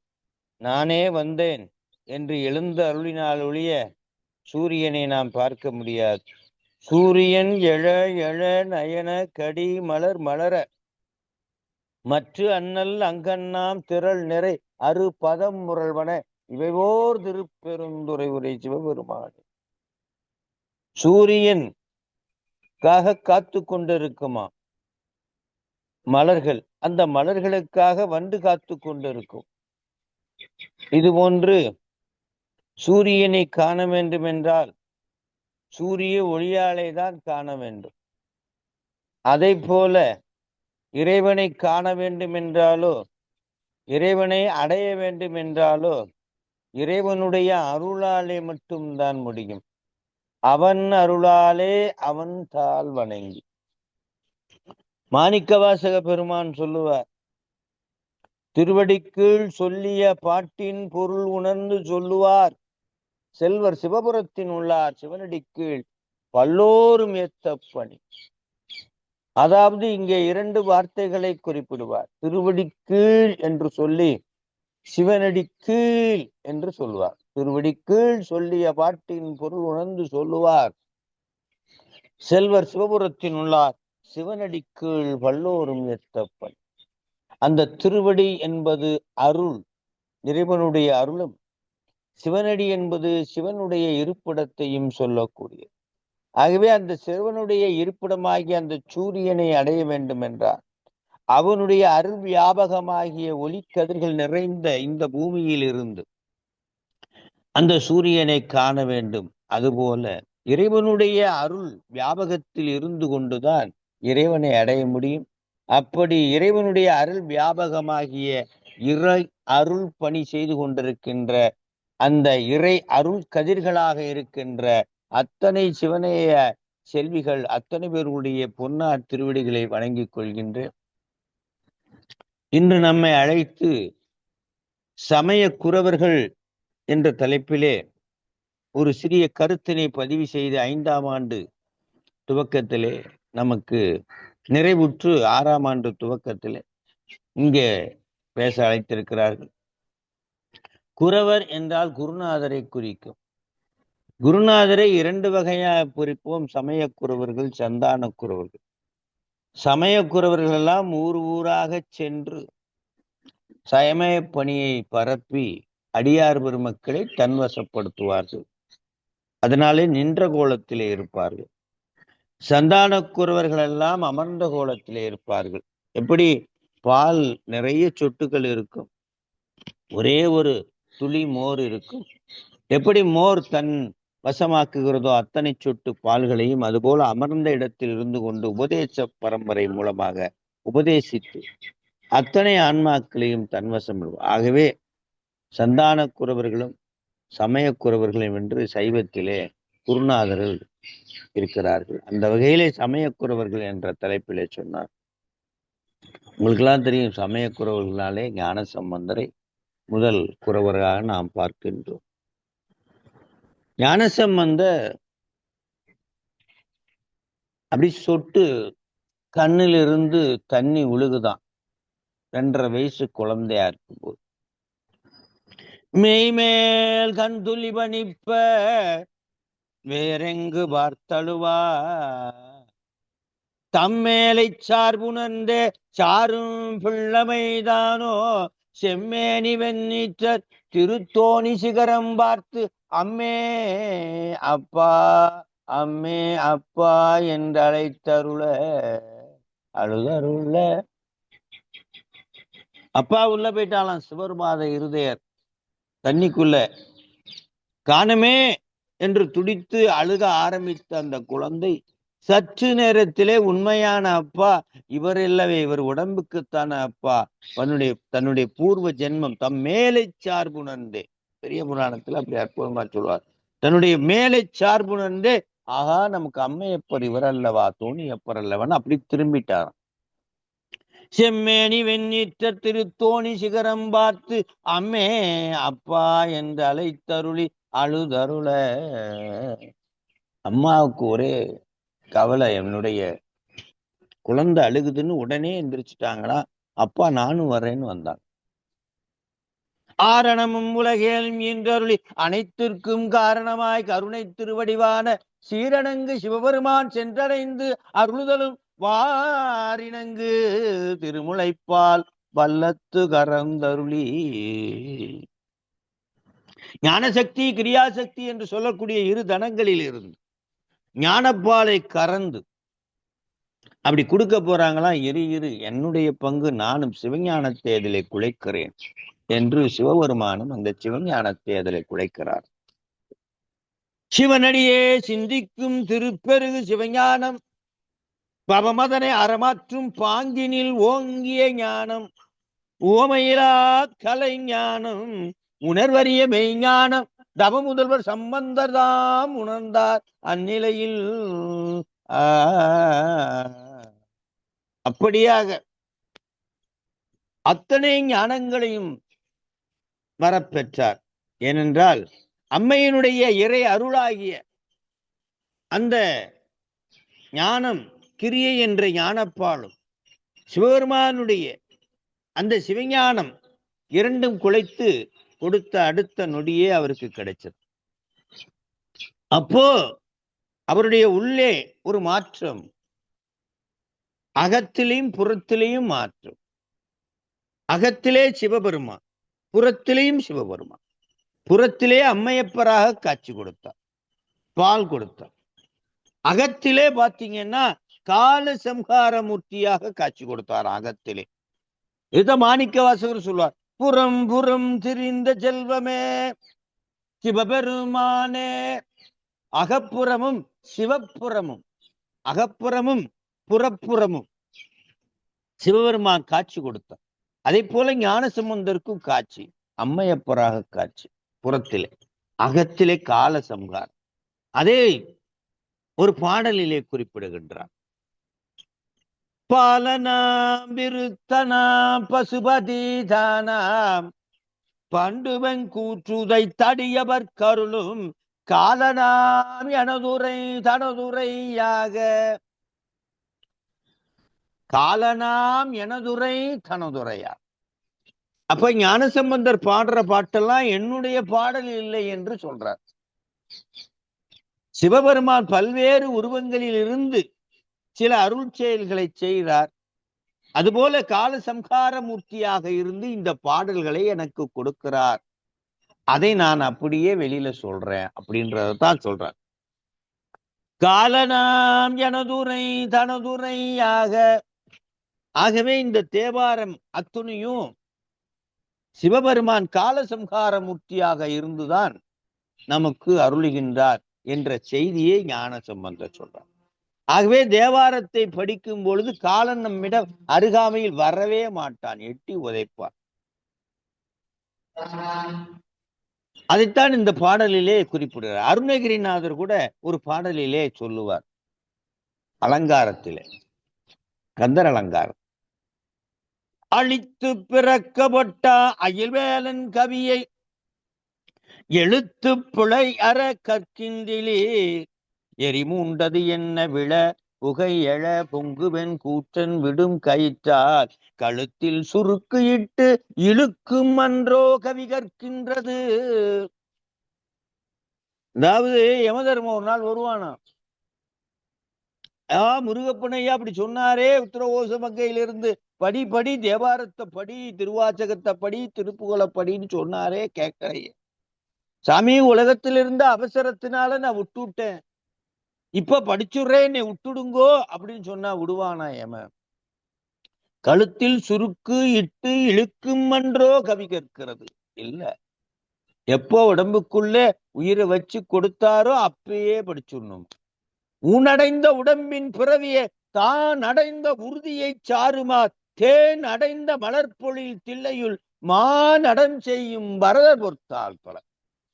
நானே வந்தேன் என்று எழுந்து அருளினால் ஒழிய சூரியனை நாம் பார்க்க முடியாது. சூரியன் எழ எழ நயன கடி மலர் மலர மற்ற அண்ணல் அங்கண்ணாம் திரள் நிறை அரு பதம் முரள்வன இவைவோர் திருப்பெருந்துறை உரை சிவபெருமான். சூரியனுக்காக காத்து கொண்டிருக்குமா மலர்கள், அந்த மலர்களுக்காக வண்டு காத்து கொண்டிருக்கும். இதுபோன்று சூரியனை காண வேண்டும் என்றால் சூரிய ஒளியாலே தான் காண வேண்டும். அதை போல இறைவனை காண வேண்டும் என்றாலோ இறைவனை அடைய வேண்டும் என்றாலோ இறைவனுடைய அருளாலே மட்டும்தான் முடியும். அவன் அருளாலே அவன் தாள் வணங்கி. மாணிக்கவாசக பெருமான் சொல்லுவார், திருவடிக்கீழ் சொல்லிய பாட்டின் பொருள் உணர்ந்து சொல்லுவார் செல்வர் சிவபுரத்தின் உள்ளார் சிவனடிக்கீழ் பல்லோரும் ஏத்த பணி. அதாவது இங்கே 2 வார்த்தைகளை குறிப்பிடுவார். திருவடி கீழ் என்று சொல்லி சிவனடி கீழ் என்று சொல்வார். திருவடி கீழ் சொல்லிய பாட்டின் பொருள் உணர்ந்து சொல்லுவார் செல்வர் சிவபுரத்தின் உள்ளார் சிவனடி கீழ் பல்லோரும் ஏத்தப்பன். அந்த திருவடி என்பது அருள், இறைவனுடைய அருளும், சிவனடி என்பது சிவனுடைய இருப்பிடத்தையும் சொல்லக்கூடியது. ஆகவே அந்த சிவனுடைய இருப்பிடமாகிய அந்த சூரியனை அடைய வேண்டும் என்றார் அவனுடைய அருள் வியாபகமாகிய ஒளிக்கதிர்கள் நிறைந்த இந்த பூமியில் இருந்து அந்த சூரியனை காண வேண்டும். அதுபோல இறைவனுடைய அருள் வியாபகத்தில் இருந்து கொண்டுதான் இறைவனை அடைய முடியும். அப்படி இறைவனுடைய அருள் வியாபகமாகிய இறை அருள் பணி செய்து கொண்டிருக்கின்ற அந்த இறை அருள் கதிர்களாக இருக்கின்ற அத்தனை சிவனைய செல்விகள் அத்தனை பேருடைய பொன்னார் திருவடிகளை வணங்கிக் கொள்கின்றேன். இன்று நம்மை அழைத்து சமய குரவர்கள் என்ற தலைப்பிலே ஒரு சிறிய கருத்தினை பதிவு செய்து 5ஆம் ஆண்டு துவக்கத்திலே நமக்கு நிறைவுற்று 6ஆம் ஆண்டு துவக்கத்திலே இங்கே பேச அழைத்திருக்கிறார்கள். குரவர் என்றால் குருநாதரை குறிக்கும். குருநாதரை 2 வகையாக குறிப்போம். சமய குரவர்கள், சந்தான குரவர்கள். சமய குரவர்கள் எல்லாம் ஊர் ஊராக சென்று சமய பணியை பரப்பி அடியார் பெருமக்களை தன்வசப்படுத்துவார்கள். அதனாலே நின்ற கோலத்திலே இருப்பார்கள். சந்தான குரவர்கள் எல்லாம் அமர்ந்த கோலத்திலே இருப்பார்கள். எப்படி பால் நிறைய சொட்டுகள் இருக்கும், ஒரே ஒரு துளி மோர் இருக்கும். எப்படி மோர் தன் வசமாக்குகிறதோ அத்தனை சொட்டு பால்களையும் அதுபோல அமர்ந்த இடத்தில் இருந்து கொண்டு உபதேச பரம்பரை மூலமாக உபதேசித்து அத்தனை ஆன்மாக்களையும் தன்வசம். ஆகவே சந்தான குரவர்களும் சமய குரவர்களும் என்று சைவத்திலே குருநாதர்கள் இருக்கிறார்கள். அந்த வகையிலே சமய குரவர்கள் என்ற தலைப்பிலே சொன்னார். உங்களுக்கெல்லாம் தெரியும், சமய குரவர்களாலே ஞான சம்பந்தரை முதல் குரவராக நாம் பார்க்கின்றோம். ஞானசம்பந்தர் அப்படி சொட்டு கண்ணிலிருந்து தண்ணி உழுகுதான் 2.5 வயசு குழந்தையா இருக்கும்போது. மெய்மேல் கண் துளி பணிப்ப வேறெங்கு பார்த்தழுவா தம்மேலை சார்புணர்ந்தே சாரும் பிள்ளமைதானோ செம்மேனி வெண்ணீற்றர் திருத்தோணி சிகரம் பார்த்து அம்மே அப்பா அம்மே அப்பா என்று அழைத்தருள அழுதருள. அப்பா உள்ள போயிட்டாலாம் சிவருமாத இருதயர் தண்ணிக்குள்ள. காணுமே என்று துடித்து அழுக ஆரம்பித்த அந்த குழந்தை சற்று நேரத்திலே உண்மையான அப்பா இவர் இல்லவே, இவர் உடம்புக்குத்தான அப்பா, தன்னுடைய பூர்வ ஜென்மம் தம் மேலை சார்புணர்ந்தே, பெரிய புராணத்துல அப்படி அற்புதமா சொல்வார், தன்னுடைய மேலை சார்புணர்ந்தே ஆகா நமக்கு அம்மையப்பர் இவர் அல்லவா, தோணியப்பர் அல்லவன் அப்படி திரும்பிட்டாராம். செம்மேனி வெண்ணீற்ற திருத்தோணி சிகரம் பார்த்து அம்மே அப்பா என்று அழைத்தருளி அழுதருள. அம்மாவுக்கு ஒரே கவலை, என்னுடைய குழந்தை அழுகுதுன்னு உடனே எந்திரிச்சிட்டாங்களா, அப்பா நானும் வர்றேன்னு வந்தாங்க. ஆரணமும் உலகேல் மீன்றருளி அனைத்திற்கும் காரணமாய் கருணை திருவடிவான சீரணங்கு சிவபெருமான் சென்றடைந்து அருளுதலும் வாரினங்கு திருமுலைப்பால் வல்லத்து கரந்தருளி. ஞானசக்தி கிரியாசக்தி என்று சொல்லக்கூடிய 2 தனங்களில் இருந்து ஞானப்பாலை கறந்து அப்படி கொடுக்க போறாங்களாம். இரு என்னுடைய பங்கு, நானும் சிவஞானத்தை அதிலே குழைக்கிறேன் என்று சிவபெருமானும் அந்த சிவஞானத்தை அதிலே குழைக்கிறார். சிவனடியே சிந்திக்கும் திருப்பெருகு சிவஞானம் பவமதனை அறமாற்றும் பாங்கினில் ஓங்கிய ஞானம் ஓமையிலா கலை ஞானம் உணர்வறிய மெய்ஞானம் தவ முதல்வர் சம்பந்தர் தாம் உணர்ந்தார் அந்நிலையில். அப்படியாக அத்தனை ஞானங்களையும் வரப்பெற்றார். ஏனென்றால் அம்மையினுடைய இறை அருளாகிய அந்த ஞானம் கிரியை என்ற ஞானப்பாலும் சிவபெருமானுடைய அந்த சிவஞானம் 2ம் குழைத்து கொடுத்த அடுத்த நொடியே அவருக்கு கிடைச்சது. அப்போ அவருடைய உள்ளே ஒரு மாற்றம், அகத்திலையும் புறத்திலையும் மாற்றம். அகத்திலே சிவபெருமான், புறத்திலேயும் சிவபெருமான். புறத்திலே அம்மையப்பராக காட்சி கொடுத்தார், பால் கொடுத்தார். அகத்திலே பாத்தீங்கன்னா கால சம்ஹார மூர்த்தியாக காட்சி கொடுத்தார். அகத்திலே இத மாணிக்க வாசகர் சொல்வார், புறம் புறம் திரிந்த செல்வமே சிவபெருமானே. அகப்புறமும் சிவப்புறமும், அகப்புறமும் புறப்புறமும் சிவபெருமான் காட்சி கொடுத்தார். அதே போல ஞானசம்பந்தருக்கும் காட்சி அம்மையப்பராக காட்சி. புறத்திலே, அகத்திலே கால சம்ஹாரம். அதே ஒரு பாடலிலே குறிப்பிடுகின்றார். பாலனாம் விருத்தனாம் பசுபதி தானாம் பண்டுவன் கூற்றுதை தடியவர் கருளும் காலனாம் எனதுரை தனதுரையாக. காலனாம் எனதுரை தனதுரையா. அப்ப ஞானசம்பந்தர் பாடுற பாட்டெல்லாம் என்னுடைய பாடல் இல்லை என்று சொல்றார். சிவபெருமான் பல்வேறு உருவங்களில் இருந்து சில அருள் செயல்களை செய்கிறார். அதுபோல கால சம்ஹார மூர்த்தியாக இருந்து இந்த பாடல்களை எனக்கு கொடுக்கிறார். அதை நான் அப்படியே வெளியில சொல்றேன் அப்படின்றதான் சொல்றார். காலனாம் எனதுரை தனதுரையாக. ஆகவே இந்த தேவாரம் அத்துணையும் சிவபெருமான் கால சம்ஹார மூர்த்தியாக இருந்துதான் நமக்கு அருளுகின்றார் என்ற செய்தியை ஞானசம்பந்தர் சொல்றார். ஆகவே தேவாரத்தை படிக்கும் பொழுது காலன் நம்மிடம் அருகாமையில் வரவே மாட்டான், எட்டி உதைப்பான். அதைத்தான் இந்த பாடலிலே குறிப்பிடுகிறார். அருணகிரிநாதர் கூட ஒரு பாடலிலே சொல்லுவார், அலங்காரத்திலே, கந்தர் அலங்காரம். அழித்து பிறக்கப்பட்ட அயில்வேலன் கவியை எழுத்து பிழை அற கற்கின்றிலே எரிமூண்டது என்ன விழ புகை எழ பொங்குவென் கூற்றன் விடும் கயிற்றால் கழுத்தில் சுருக்கு இட்டு இழுக்கும் அன்றோ கவி கற்கின்றது. அதாவது யமதர்மன் ஒரு நாள் வருவானா, முருகப்பனையா அப்படி சொன்னாரே, உத்தரகோச மங்கையிலிருந்து படி படி தேவாரத்தை படி, திருவாச்சகத்தை படி, திருப்புகழை படின்னு சொன்னாரே, கேட்கலையே. சாமி, உலகத்திலிருந்து அவசரத்தினால நான் விட்டுட்டேன், இப்ப படிச்சுடுறேன், என்னை விட்டுடுங்கோ அப்படின்னு சொன்னா விடுவானா யம? கழுத்தில் சுருக்கு இட்டு இழுக்கும் அன்றோ கவி கற்கிறது. இல்ல, எப்போ உடம்புக்குள்ளே உயிரை வச்சு கொடுத்தாரோ அப்பயே படிச்சுடணும். ஊனடைந்த உடம்பின் பிறவியே தான் அடைந்த உறுதியை சாருமார் தேன் அடைந்த மலர்பொழில் தில்லையுள் மானடம் செய்யும் பரதர் பொறுத்தால் பல.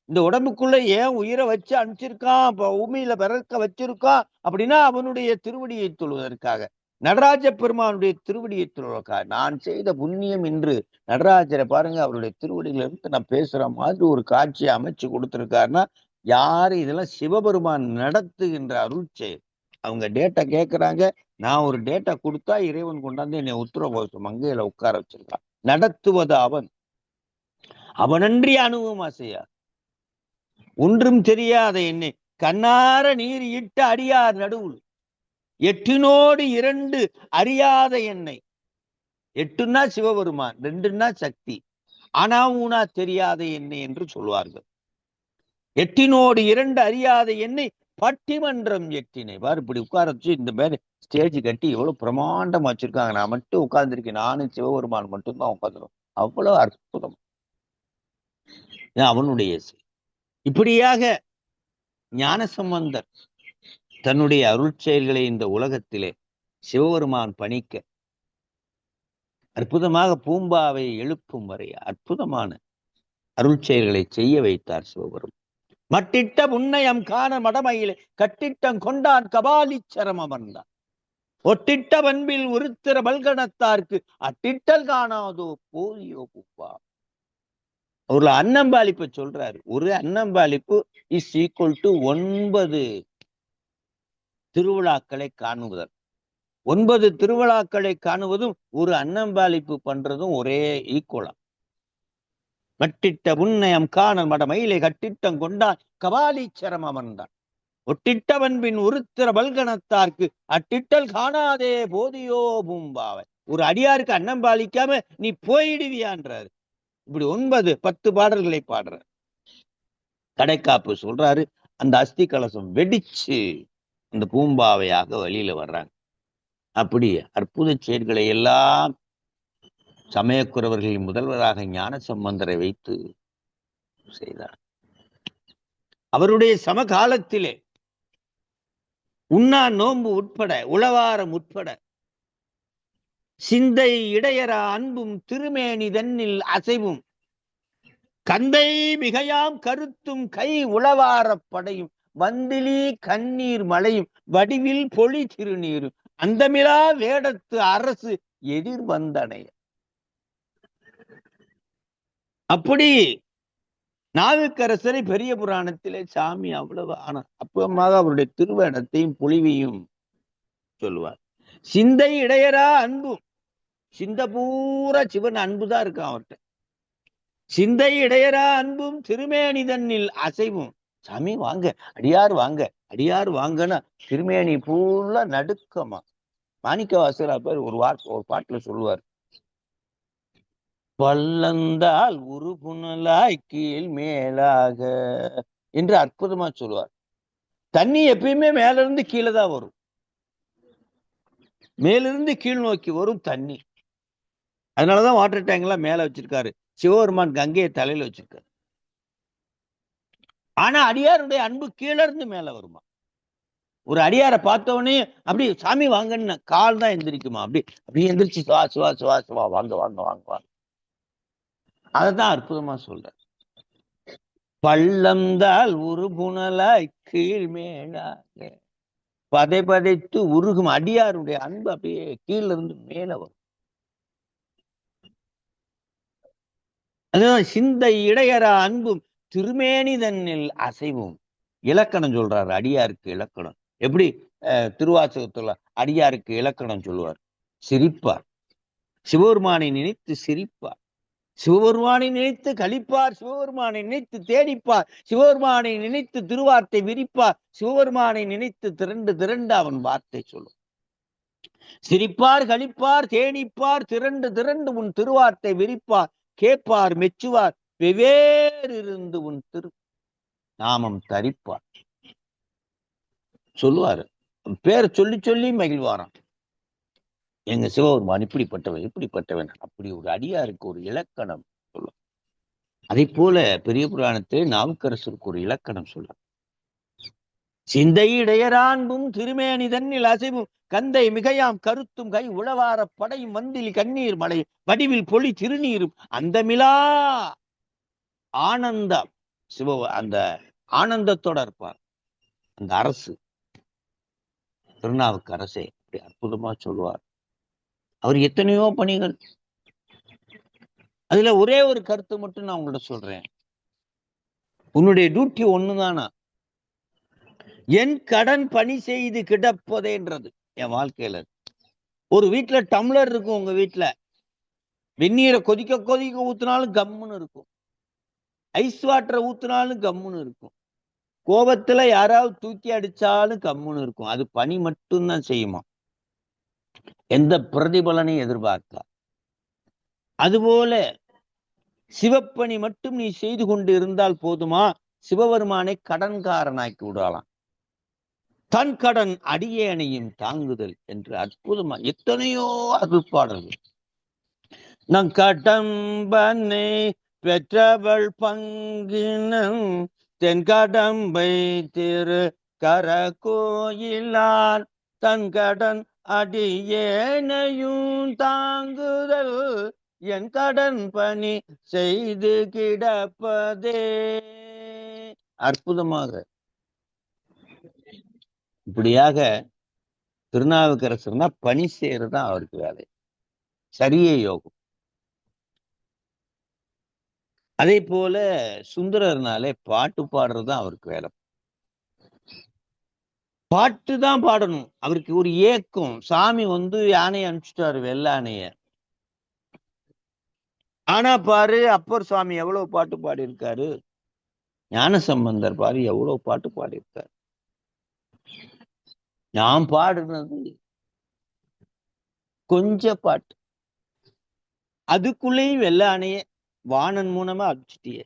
இந்த உடம்புக்குள்ள ஏன் உயிரை வச்சு அனுப்பிச்சிருக்கான், பூமியில பிறக்க வச்சிருக்கான் அப்படின்னா அவனுடைய திருவடியை தொழுவதற்காக, நடராஜ பெருமானுடைய திருவடியை தொழுவதற்காக. நான் செய்த புண்ணியம் என்று நடராஜரை பாருங்க, அவருடைய திருவடியில இருந்து நான் பேசுற மாதிரி ஒரு காட்சியை அமைச்சு கொடுத்திருக்காருன்னா யாரு? இதெல்லாம் சிவபெருமான் நடத்துகின்ற அருள் செயல். அவங்க டேட்டா கேட்கிறாங்க, நான் ஒரு டேட்டா கொடுத்தா இறைவன் கொண்டாந்து என்னை உத்தரகோச மங்கையில உட்கார வச்சிருக்கான். நடத்துவது அவன், அவனன்றி அணுவும் அசையா. ஒன்றும் தெரியாத என்னை கண்ணார நீர் இட்டு அறியார் நடுவுள் எட்டினோடு 2 அறியாத என்னை. 8ன்னா சிவபெருமான், 2ன்னா சக்தி, ஆனா ஊனா தெரியாத என்னை என்று சொல்வார்கள். 8னோடு 2 அறியாத என்னை பட்டிமன்றம் எட்டினை. பாரு, இப்படி உட்கார வச்சு இந்த மாதிரி ஸ்டேஜ் கட்டி எவ்வளவு பிரமாண்டமா வச்சிருக்காங்க. நான் மட்டும் உட்கார்ந்துருக்கேன், நானும் சிவபெருமான் மட்டும்தான் உட்காந்துரும். அவ்வளவு அற்புதம் அவனுடைய. இப்படியாக ஞானசம்பந்தர் தன்னுடைய அருள் செயல்களை இந்த உலகத்திலே சிவபெருமான் பணிக்க அற்புதமாக பூம்பாவை எழுப்பும் வரை அற்புதமான அருள் செயல்களை செய்ய வைத்தார் சிவபெருமான். மட்டிட்ட புன்னையம் காண மடமையிலே கட்டிட்டம் கொண்டான் கபாலீச்சரம் அமர்ந்தான். ஒட்டிட்ட பண்பில் உருத்திர பல்கணத்தார்க்கு அட்டிட்டல் காணாதோ போதியோ பூப்பா. ஒரு அன்னம்பாளிப்பை சொல்றாரு. ஒரு அன்னம்பாளிப்பு இஸ் ஈக்குவல் டு 9 திருவிழாக்களை காணுவதல். 9 திருவிழாக்களை காணுவதும் ஒரு அன்னம்பாளிப்பு பண்றதும் ஒரே ஈக்குவலா. மட்டிட்ட புன்னயம் காணல் மடமயிலை கட்டிட்டம் கொண்டான் கபாலீச்சரம் அமர்ந்தான். ஒட்டிட்ட பண்பின் உருத்திர பல்கணத்தார்க்கு அட்டிட்டல் காணாதே போதியோ பூம்பாவை. ஒரு அடியாருக்கு அன்னம்பாளிக்காம நீ போயிடுவியான்றாரு. இப்படி 9 10 பாடல்களை பாடுற. கடைக்காப்பு சொல்றாரு, அந்த அஸ்தி கலசம் வெடிச்சு அந்த பூம்பாவையாக வெளியில வர்றாங்க. அப்படி அற்புத செயல்களை எல்லாம் சமயக்குறவர்களின் முதல்வராக ஞானசம்பந்தரை வைத்து செய்தார். அவருடைய சமகாலத்திலே உண்ணா நோன்பு உட்பட உளவாரம் உட்பட சிந்தை இடையரா அன்பும் திருமேனி தன்னில் அசைவும் கந்தை மிகையாம் கருத்தும் கை உளவாரப் படையும் வந்திலி கண்ணீர் மழையும் வடிவில் பொழி திருநீரும் அந்தமிலா வேடத்து அரசு எதிர் வந்தனைய. அப்படி நாவுக்கரசரை பெரிய புராணத்திலே சாமி அவ்வளவு அப்புறமாக அவருடைய திருவேடத்தையும் பொலிவையும் சொல்லுவார். சிந்தை இடையரா அன்பும், சிந்த பூரா சிவன் அன்புதான் இருக்கான் அவர்கிட்ட. சிந்தை இடையரா அன்பும் திருமேனி தன்னில் அசைவும். சாமி வாங்க, அடியார் வாங்க, அடியார் வாங்கன்னா திருமேனி பூரா நடுக்கமா. மாணிக்க வாசகர் பேர் ஒரு பாட்டுல சொல்லுவார், பள்ளந்தால் உருபுணலாய் கீழ் மேலாக என்று அற்புதமா சொல்லுவார். தண்ணி எப்பயுமே மேல இருந்து கீழே தான் வரும், மேலிருந்து கீழ் நோக்கி வரும் தண்ணி. அதனாலதான் வாட்டர் டேங்க் எல்லாம் மேல வச்சிருக்காரு. சிவபெருமான் கங்கையை தலையில வச்சிருக்காரு. ஆனா அடியாருடைய அன்பு கீழே இருந்து மேல வருமா. ஒரு அடியாரை பார்த்தவொடனே அப்படி சாமி வாங்கன்னு கால் தான் எந்திரிக்குமா. அப்படி எந்திரிச்சு சுவா சுவா சுவா சுவா வாங்க வாங்க வாங்க வாங்க. அததான் அற்புதமா சொல்ற. பள்ளம்தால் உருபுணலாய் கீழ் மேலாக பதை பதைத்து உருகும் அடியாருடைய அன்பு அப்படியே கீழ இருந்து மேல வரும். அதுதான் சிந்தை இடையரா அன்பும் திருமேனி தன்னில் அசைவும். இலக்கணம் சொல்றாரு அடியாருக்கு இலக்கணம். எப்படி திருவாசகத்துல அடியாருக்கு இலக்கணம் சொல்லுவார்? சிரிப்பார், சிவபெருமானை நினைத்து சிரிப்பார், சிவபெருமானை நினைத்து கழிப்பார், சிவபெருமானை நினைத்து தேடிப்பார், சிவபெருமானை நினைத்து திருவார்த்தை விரிப்பார், சிவபெருமானை நினைத்து திரண்டு திரண்டு அவன் வார்த்தை சொல்லும். சிரிப்பார், கழிப்பார், தேடிப்பார், திரண்டு திரண்டு உன் திருவார்த்தை விரிப்பார், கேட்பார், மெச்சுவார், வெவ்வேறு இருந்து உன் திரு நாமம் தரிப்பார் சொல்லுவாரு. பேரை சொல்லி சொல்லி மகிழ்வாராம். எங்க சிவபெருமான் இப்படிப்பட்டவன் இப்படிப்பட்டவன். அப்படி ஒரு அடியாருக்கு ஒரு இலக்கணம் சொல்ல. அதை போல பெரிய புராணத்தில் நாவுக்கரசருக்கு ஒரு இலக்கணம் சொல்ல. சிந்தை இடையரான்பும் திருமேனி தன்னில் அசைவும் கந்தை மிகையாம் கருத்தும் கை உளவார படையும் வந்தில் கண்ணீர் மலை வடிவில் பொழி திருநீரும் அந்த மிலா ஆனந்தம். அந்த ஆனந்தத்தோட இருப்பார் அந்த அரசு. திருநாவுக்கரசே அப்படி அற்புதமா சொல்லுவார். அவர் எத்தனையோ பணிகள். அதுல ஒரே ஒரு கருத்து மட்டும் நான் உங்கள்ட்ட சொல்றேன். உன்னுடைய டியூட்டி ஒண்ணுதானா? என் கடன் பணி செய்து கிடப்பதேன்றது என் வாழ்க்கையில. ஒரு வீட்டுல டம்ளர் இருக்கும், உங்க வீட்டுல வெந்நீரை கொதிக்க கொதிக்க ஊத்தினாலும் கம்முன்னு இருக்கும், ஐஸ் வாட்டரை ஊத்தினாலும் கம்முன்னு இருக்கும், கோபத்துல யாராவது தூக்கி அடிச்சாலும் கம்முன்னு இருக்கும். அது பணி மட்டும்தான் செய்யுமா, எந்த பிரதிபலனையும் எதிர்பார்க்க. அதுபோல சிவப்பணி மட்டும் நீ செய்து கொண்டு இருந்தால் போதுமா? சிவபெருமானை கடன்காரனாக்கி விடலாம். தன் கடன் அடியேனையும் தாங்குதல் என்று அற்புதமா எத்தனையோ அருள்பாடல்கள். நம் கடம்பனை பெற்றவள் பங்கினம் தென்கடம்பை திரு கர கோயிலான் தன் கடன் அடியேனையும் தாங்குதல் என் கடன் பணி செய்து கிடப்பதே. அற்புதமாக இப்படியாக திருநாவுக்கரசர்னா பணி செய்யறதுதான் அவருக்கு வேலை. சரியே யோகம். அதே போல சுந்தரர்னாலே பாட்டு பாடுறதுதான் அவருக்கு வேலை. பாட்டு தான் பாடணும். அவருக்கு ஒரு ஏக்கம். சாமி யானையை அனுப்பிச்சிட்டாரு, வெள்ளானைய. ஆனா பாரு அப்பர் சுவாமி எவ்வளவு பாட்டு பாடியிருக்காரு. ஞானசம்பந்தர் பாரு எவ்வளவு பாட்டு பாடியிருக்காரு. நான் பாடுறது கொஞ்ச பாட்டு. அதுக்குள்ளேயும் வெள்ளானைய வாணன் மூலமா அனுப்பிச்சிட்டிய.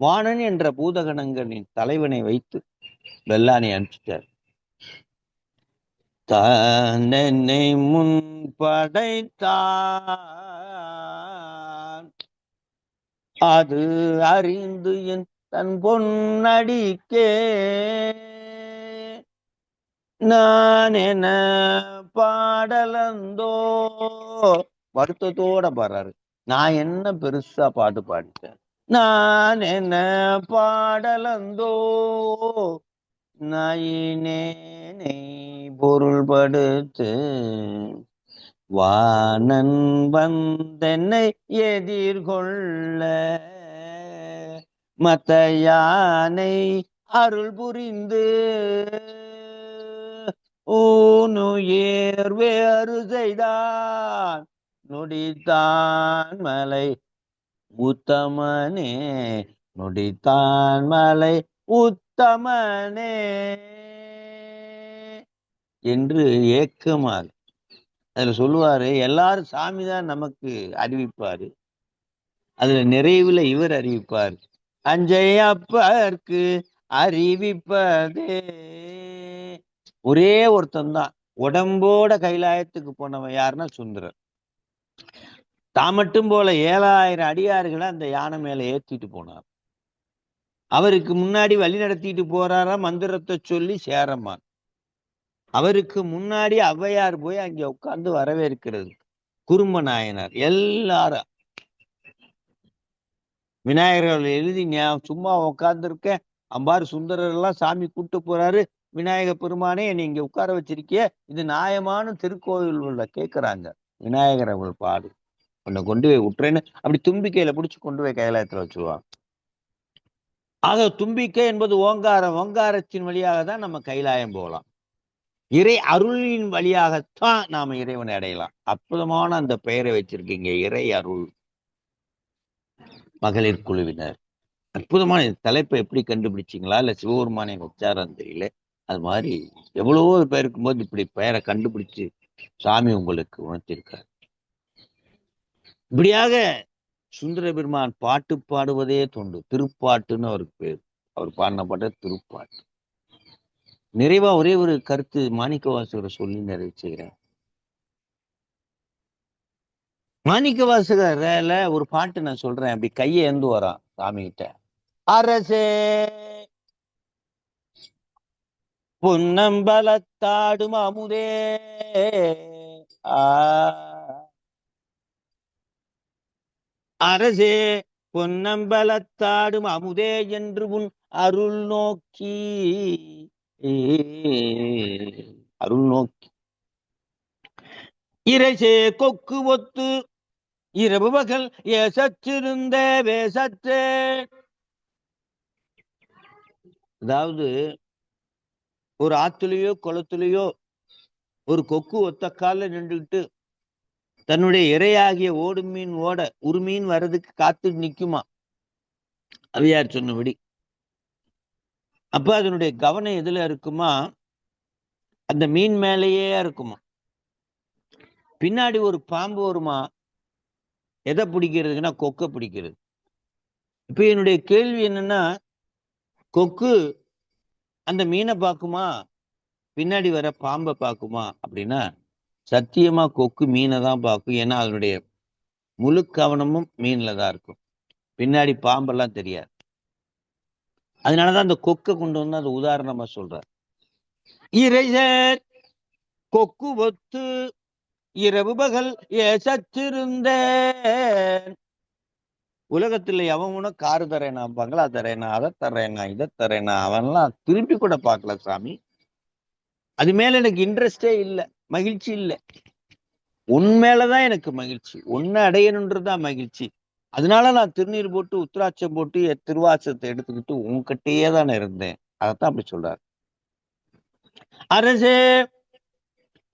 வாணன் என்ற பூதகணங்களின் தலைவனை வைத்து வெள்ளானை அனுப்பிச்சிட்டார். தன்னை முன் படைத்தான் அது அறிந்து என் தன் பொன்னடிக்கே நான் என்ன பாடலந்தோ, வருத்தத்தோட பாடுறாரு. நான் என்ன பெருசா பாட்டு பாடிட்டேன், நான் என்ன பாடலந்தோ, நாயினேனை பொருள்படுத்து வானன் வந்தென்னை எதிர்கொள்ள மத்த யானை அருள் புரிந்து ஊனுயர் வேறு செய்தான் நொடித்தான் மலை உத்தமனே, நொடித்தான் மலை உத்தமனே என்று ஏக்கமாக அதுல சொல்லுவாரு. எல்லாரும் சாமி தான் நமக்கு அறிவிப்பாரு, அதுல நிறைவுல இவர் அறிவிப்பார். அஞ்சை அப்பருக்கு அறிவிப்பதே ஒரே ஒருத்தன் தான். உடம்போட கைலாயத்துக்கு போனவன் யாருன்னா சுந்தரர். தான் மட்டும் போல 7000 அடியார்களை அந்த யானை மேல ஏத்திட்டு போனார். அவருக்கு முன்னாடி வழி நடத்திட்டு போறாரா மந்திரத்தை சொல்லி சேரமான். அவருக்கு முன்னாடி ஔவையார் போய் அங்க உட்கார்ந்து வரவேற்கிறது. குறும்ப நாயனார் எல்லாரும் விநாயகர்கள் எழுதி சும்மா உட்கார்ந்துருக்கேன், அம்பாறு சுந்தரர் எல்லாம் சாமி கூட்டு போறாரு, விநாயக பெருமானே என்னை இங்க உட்கார வச்சிருக்கிய, இது நியாயமான திருக்கோயில் உள்ள கேட்கிறாங்க. விநாயகர் அவள் பாடு உன்னை கொண்டு போய் விட்டுறேன்னு அப்படி தும்பிக்கையில பிடிச்சு கொண்டு போய் கைலாயத்துல வச்சுருவாங்க. ஆக தும்பிக்கை என்பது ஓங்காரம், ஓங்காரத்தின் வழியாக தான் நம்ம கைலாயம் போகலாம். இறை அருளின் வழியாகத்தான் நாம இறைவனை அடையலாம். அற்புதமான அந்த பெயரை வச்சிருக்கீங்க, இறை அருள். மகளிர் குழுவினர் அற்புதமான தலைப்பை எப்படி கண்டுபிடிச்சிங்களா இல்ல சிவபெருமானை வச்சாரான்னு தெரியல. அது மாதிரி எவ்வளவோ பேர் இருக்கும்போது இப்படி பெயரை கண்டுபிடிச்சு சாமி உங்களுக்கு உணர்த்திருக்கார். இப்படியாக சுந்தர பெருமான் பாட்டு பாடுவதே தொண்டு. திருப்பாட்டுன்னு அவருக்கு பேர். அவர் பாடின பாட்ட திருப்பாட்டு. நிறைவா ஒரே ஒரு கருத்து மாணிக்கவாசகரை சொல்லி நிறைவு செய்கிறேன். மாணிக்கவாசகர்ல ஒரு பாட்டு நான் சொல்றேன். அப்படி கையை ஏந்து வரான் சாமி கிட்ட. அரசே பொன்னம்பலத்தாடும் அமுதே, அரசே பொன்னம்பலத்தாடும் அமுதே என்று உன் அருள் நோக்கி, அருள் நோக்கி இறைசே கொக்கு ஒத்து இரவு பகல் ஏசற்றிருந்த வேசற்றே. அதாவது ஒரு ஆத்துலயோ குளத்துலயோ ஒரு கொக்கு ஒத்த கால நின்றுகிட்டு தன்னுடைய இரையாகிய ஓடும் மீன் ஓட உருமீன் வர்றதுக்கு காத்து நிக்குமா அவையார் சொன்னபடி. அப்ப அதனுடைய கவனம் எதுல இருக்குமா, அந்த மீன் மேலேயே இருக்குமா. பின்னாடி ஒரு பாம்பு வருமா, எதை பிடிக்கிறதுக்குன்னா கொக்கை பிடிக்கிறது. இப்ப என்னுடைய கேள்வி என்னன்னா, கொக்கு அந்த மீனை பார்க்குமா, பின்னாடி வர பாம்பை பார்க்குமா அப்படின்னா சத்தியமா கொக்கு மீனை தான் பார்க்கும். ஏன்னா அதனுடைய முழு கவனமும் மீன்ல தான் இருக்கும், பின்னாடி பாம்பெல்லாம் தெரியாது. அதனாலதான் அந்த கொக்கை கொண்டு வந்து அது உதாரணமா சொல்றார். இறைசர் கொக்கு ஒத்து இரவு பகல் ஏசற்றிருந்தேன். உலகத்துல எவனும் காரு தரேனா, பங்களா தரேனா, அதை தரேனா, இதை தரேனா, அவன்லாம் திருப்பி கூட பார்க்கல சாமி. அது மேல எனக்கு இன்ட்ரெஸ்டே இல்லை, மகிழ்ச்சி இல்லை. உண்மையிலதான் எனக்கு மகிழ்ச்சி, உன்னை அடையணுன்றதுதான் மகிழ்ச்சி. அதனால நான் திருநீர் போட்டு உத்திராட்சம் போட்டு திருவாசத்தை எடுத்துக்கிட்டு உங்ககிட்டயே தானே இருந்தேன். அதைத்தான் அப்படி சொல்றாரு. அரசே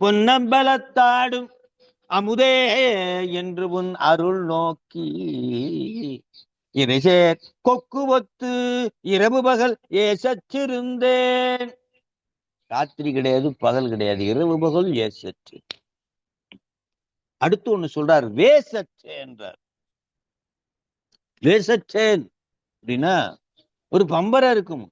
பொன்னம்பலத்தாடும் அமுதே என்று உன் அருள் நோக்கி இறைசே கொக்கு ஒத்து இரவு பகல் ஏசற்றிருந்தேன். ராத்திரி கிடையாது, பகல் கிடையாது, இரவு பகல் ஏசற்று. அடுத்து ஒண்ணு சொல்றார், வேசற்றேன் என்றார். வேசற்றேன் அப்படின்னா ஒரு பம்பரம் இருக்கும்.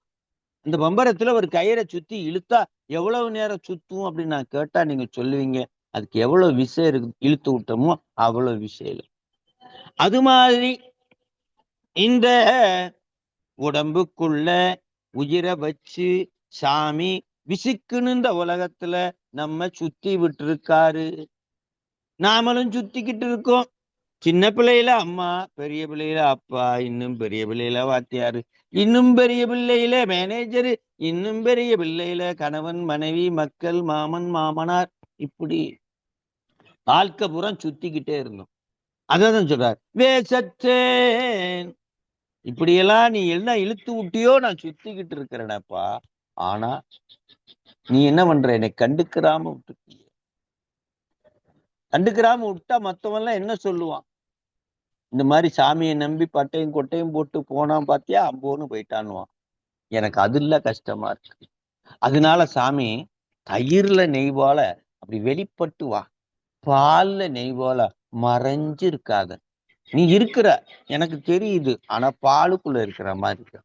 அந்த பம்பரத்துல ஒரு கயிறை சுத்தி இழுத்தா எவ்வளவு நேரம் சுத்தும் அப்படின்னு நான் கேட்டா நீங்க சொல்லுவீங்க, அதுக்கு எவ்வளவு விஷயம் இருக்கு, இழுத்து விட்டோமோ அவ்வளவு விஷயம் இல்லை. அது மாதிரி இந்த உடம்புக்குள்ள உயிரை வச்சு சாமி விசுக்குன்னு இந்த உலகத்துல நம்ம சுத்தி விட்டு இருக்காரு. நாமளும் சுத்திக்கிட்டு இருக்கோம். சின்ன பிள்ளையில அம்மா, பெரிய பிள்ளையில அப்பா, இன்னும் பெரிய பிள்ளையில வாத்தியாரு, இன்னும் பெரிய பிள்ளையில மேனேஜரு, இன்னும் பெரிய பிள்ளையில கணவன், மனைவி, மக்கள், மாமன், மாமனார், இப்படி வாழ்க்கை பூரா சுத்திக்கிட்டே இருந்தோம். அதான் சொல்றார், வேசற்றேன். இப்படியெல்லாம் நீ எல்லாம் இழுத்து விட்டியோ, நான் சுத்திக்கிட்டு இருக்கிறேனப்பா. ஆனா நீ என்ன பண்ற, என்னை கண்டுக்கிறாம விட்டு, கண்டுக்கிறாம விட்டா மத்தவன் எல்லாம் என்ன சொல்லுவான்? இந்த மாதிரி சாமியை நம்பி பட்டையும் கொட்டையும் போட்டு போனான் பாத்தியா, அம்போன்னு போயிட்டான்னுவான். எனக்கு அதுல கஷ்டமா இருக்கு. அதனால சாமி, தயிர்ல நெய் போல அப்படி வெளிப்பட்டு வா, பால்ல நெய் போல மறைஞ்சு இருக்காத. நீ இருக்கிற, எனக்கு தெரியுது, ஆனா பாலுக்குள்ள இருக்கிற மாதிரி இருக்க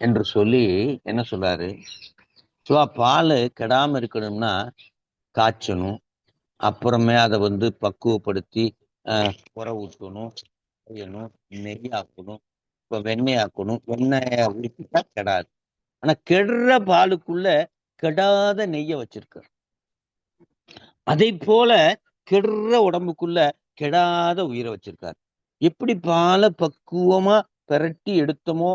என்று சொல்லி என்ன சொல்றாரு, பால் கெடாம இருக்கணும்னா காய்ச்சணும், அப்புறமே அதை பக்குவப்படுத்தி உர ஊற்றணும், செய்யணும், நெய்யாக்கணும், இப்ப வெண்ணெயாக்கணும். வெண்ணெய ஊற்றிட்டா கெடாது. ஆனா கெடுற பாலுக்குள்ள கெடாத நெய்ய வச்சிருக்க. அதை போல கெடுற உடம்புக்குள்ள கெடாத உயிரை வச்சிருக்காரு. எப்படி பாலை பக்குவமா பெரட்டி எடுத்தோமோ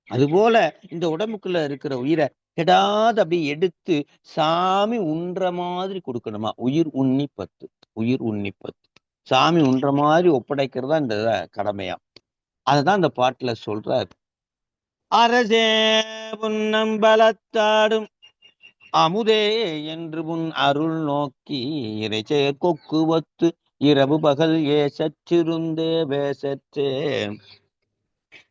அதுபோல இந்த உடம்புக்குள்ள இருக்கிற உயிரை கெடாத அப்படியே எடுத்து சாமி உண்ற மாதிரி கொடுக்கணுமா. உயிர் உண்ணி பத்து, உயிர் உண்ணி பத்து, சாமி உண்ற மாதிரி ஒப்படைக்கிறதா இந்த கடமையா. அததான் இந்த பாட்டுல சொல்றாரு. அரசே புன்னம்பலத்தாடும் அமுதே என்று உன் அருள் நோக்கி இறைச்செயற் கொக்கு ஒத்து இரவு பகல் ஏசற்றிருந்தே பேசற்றேன்.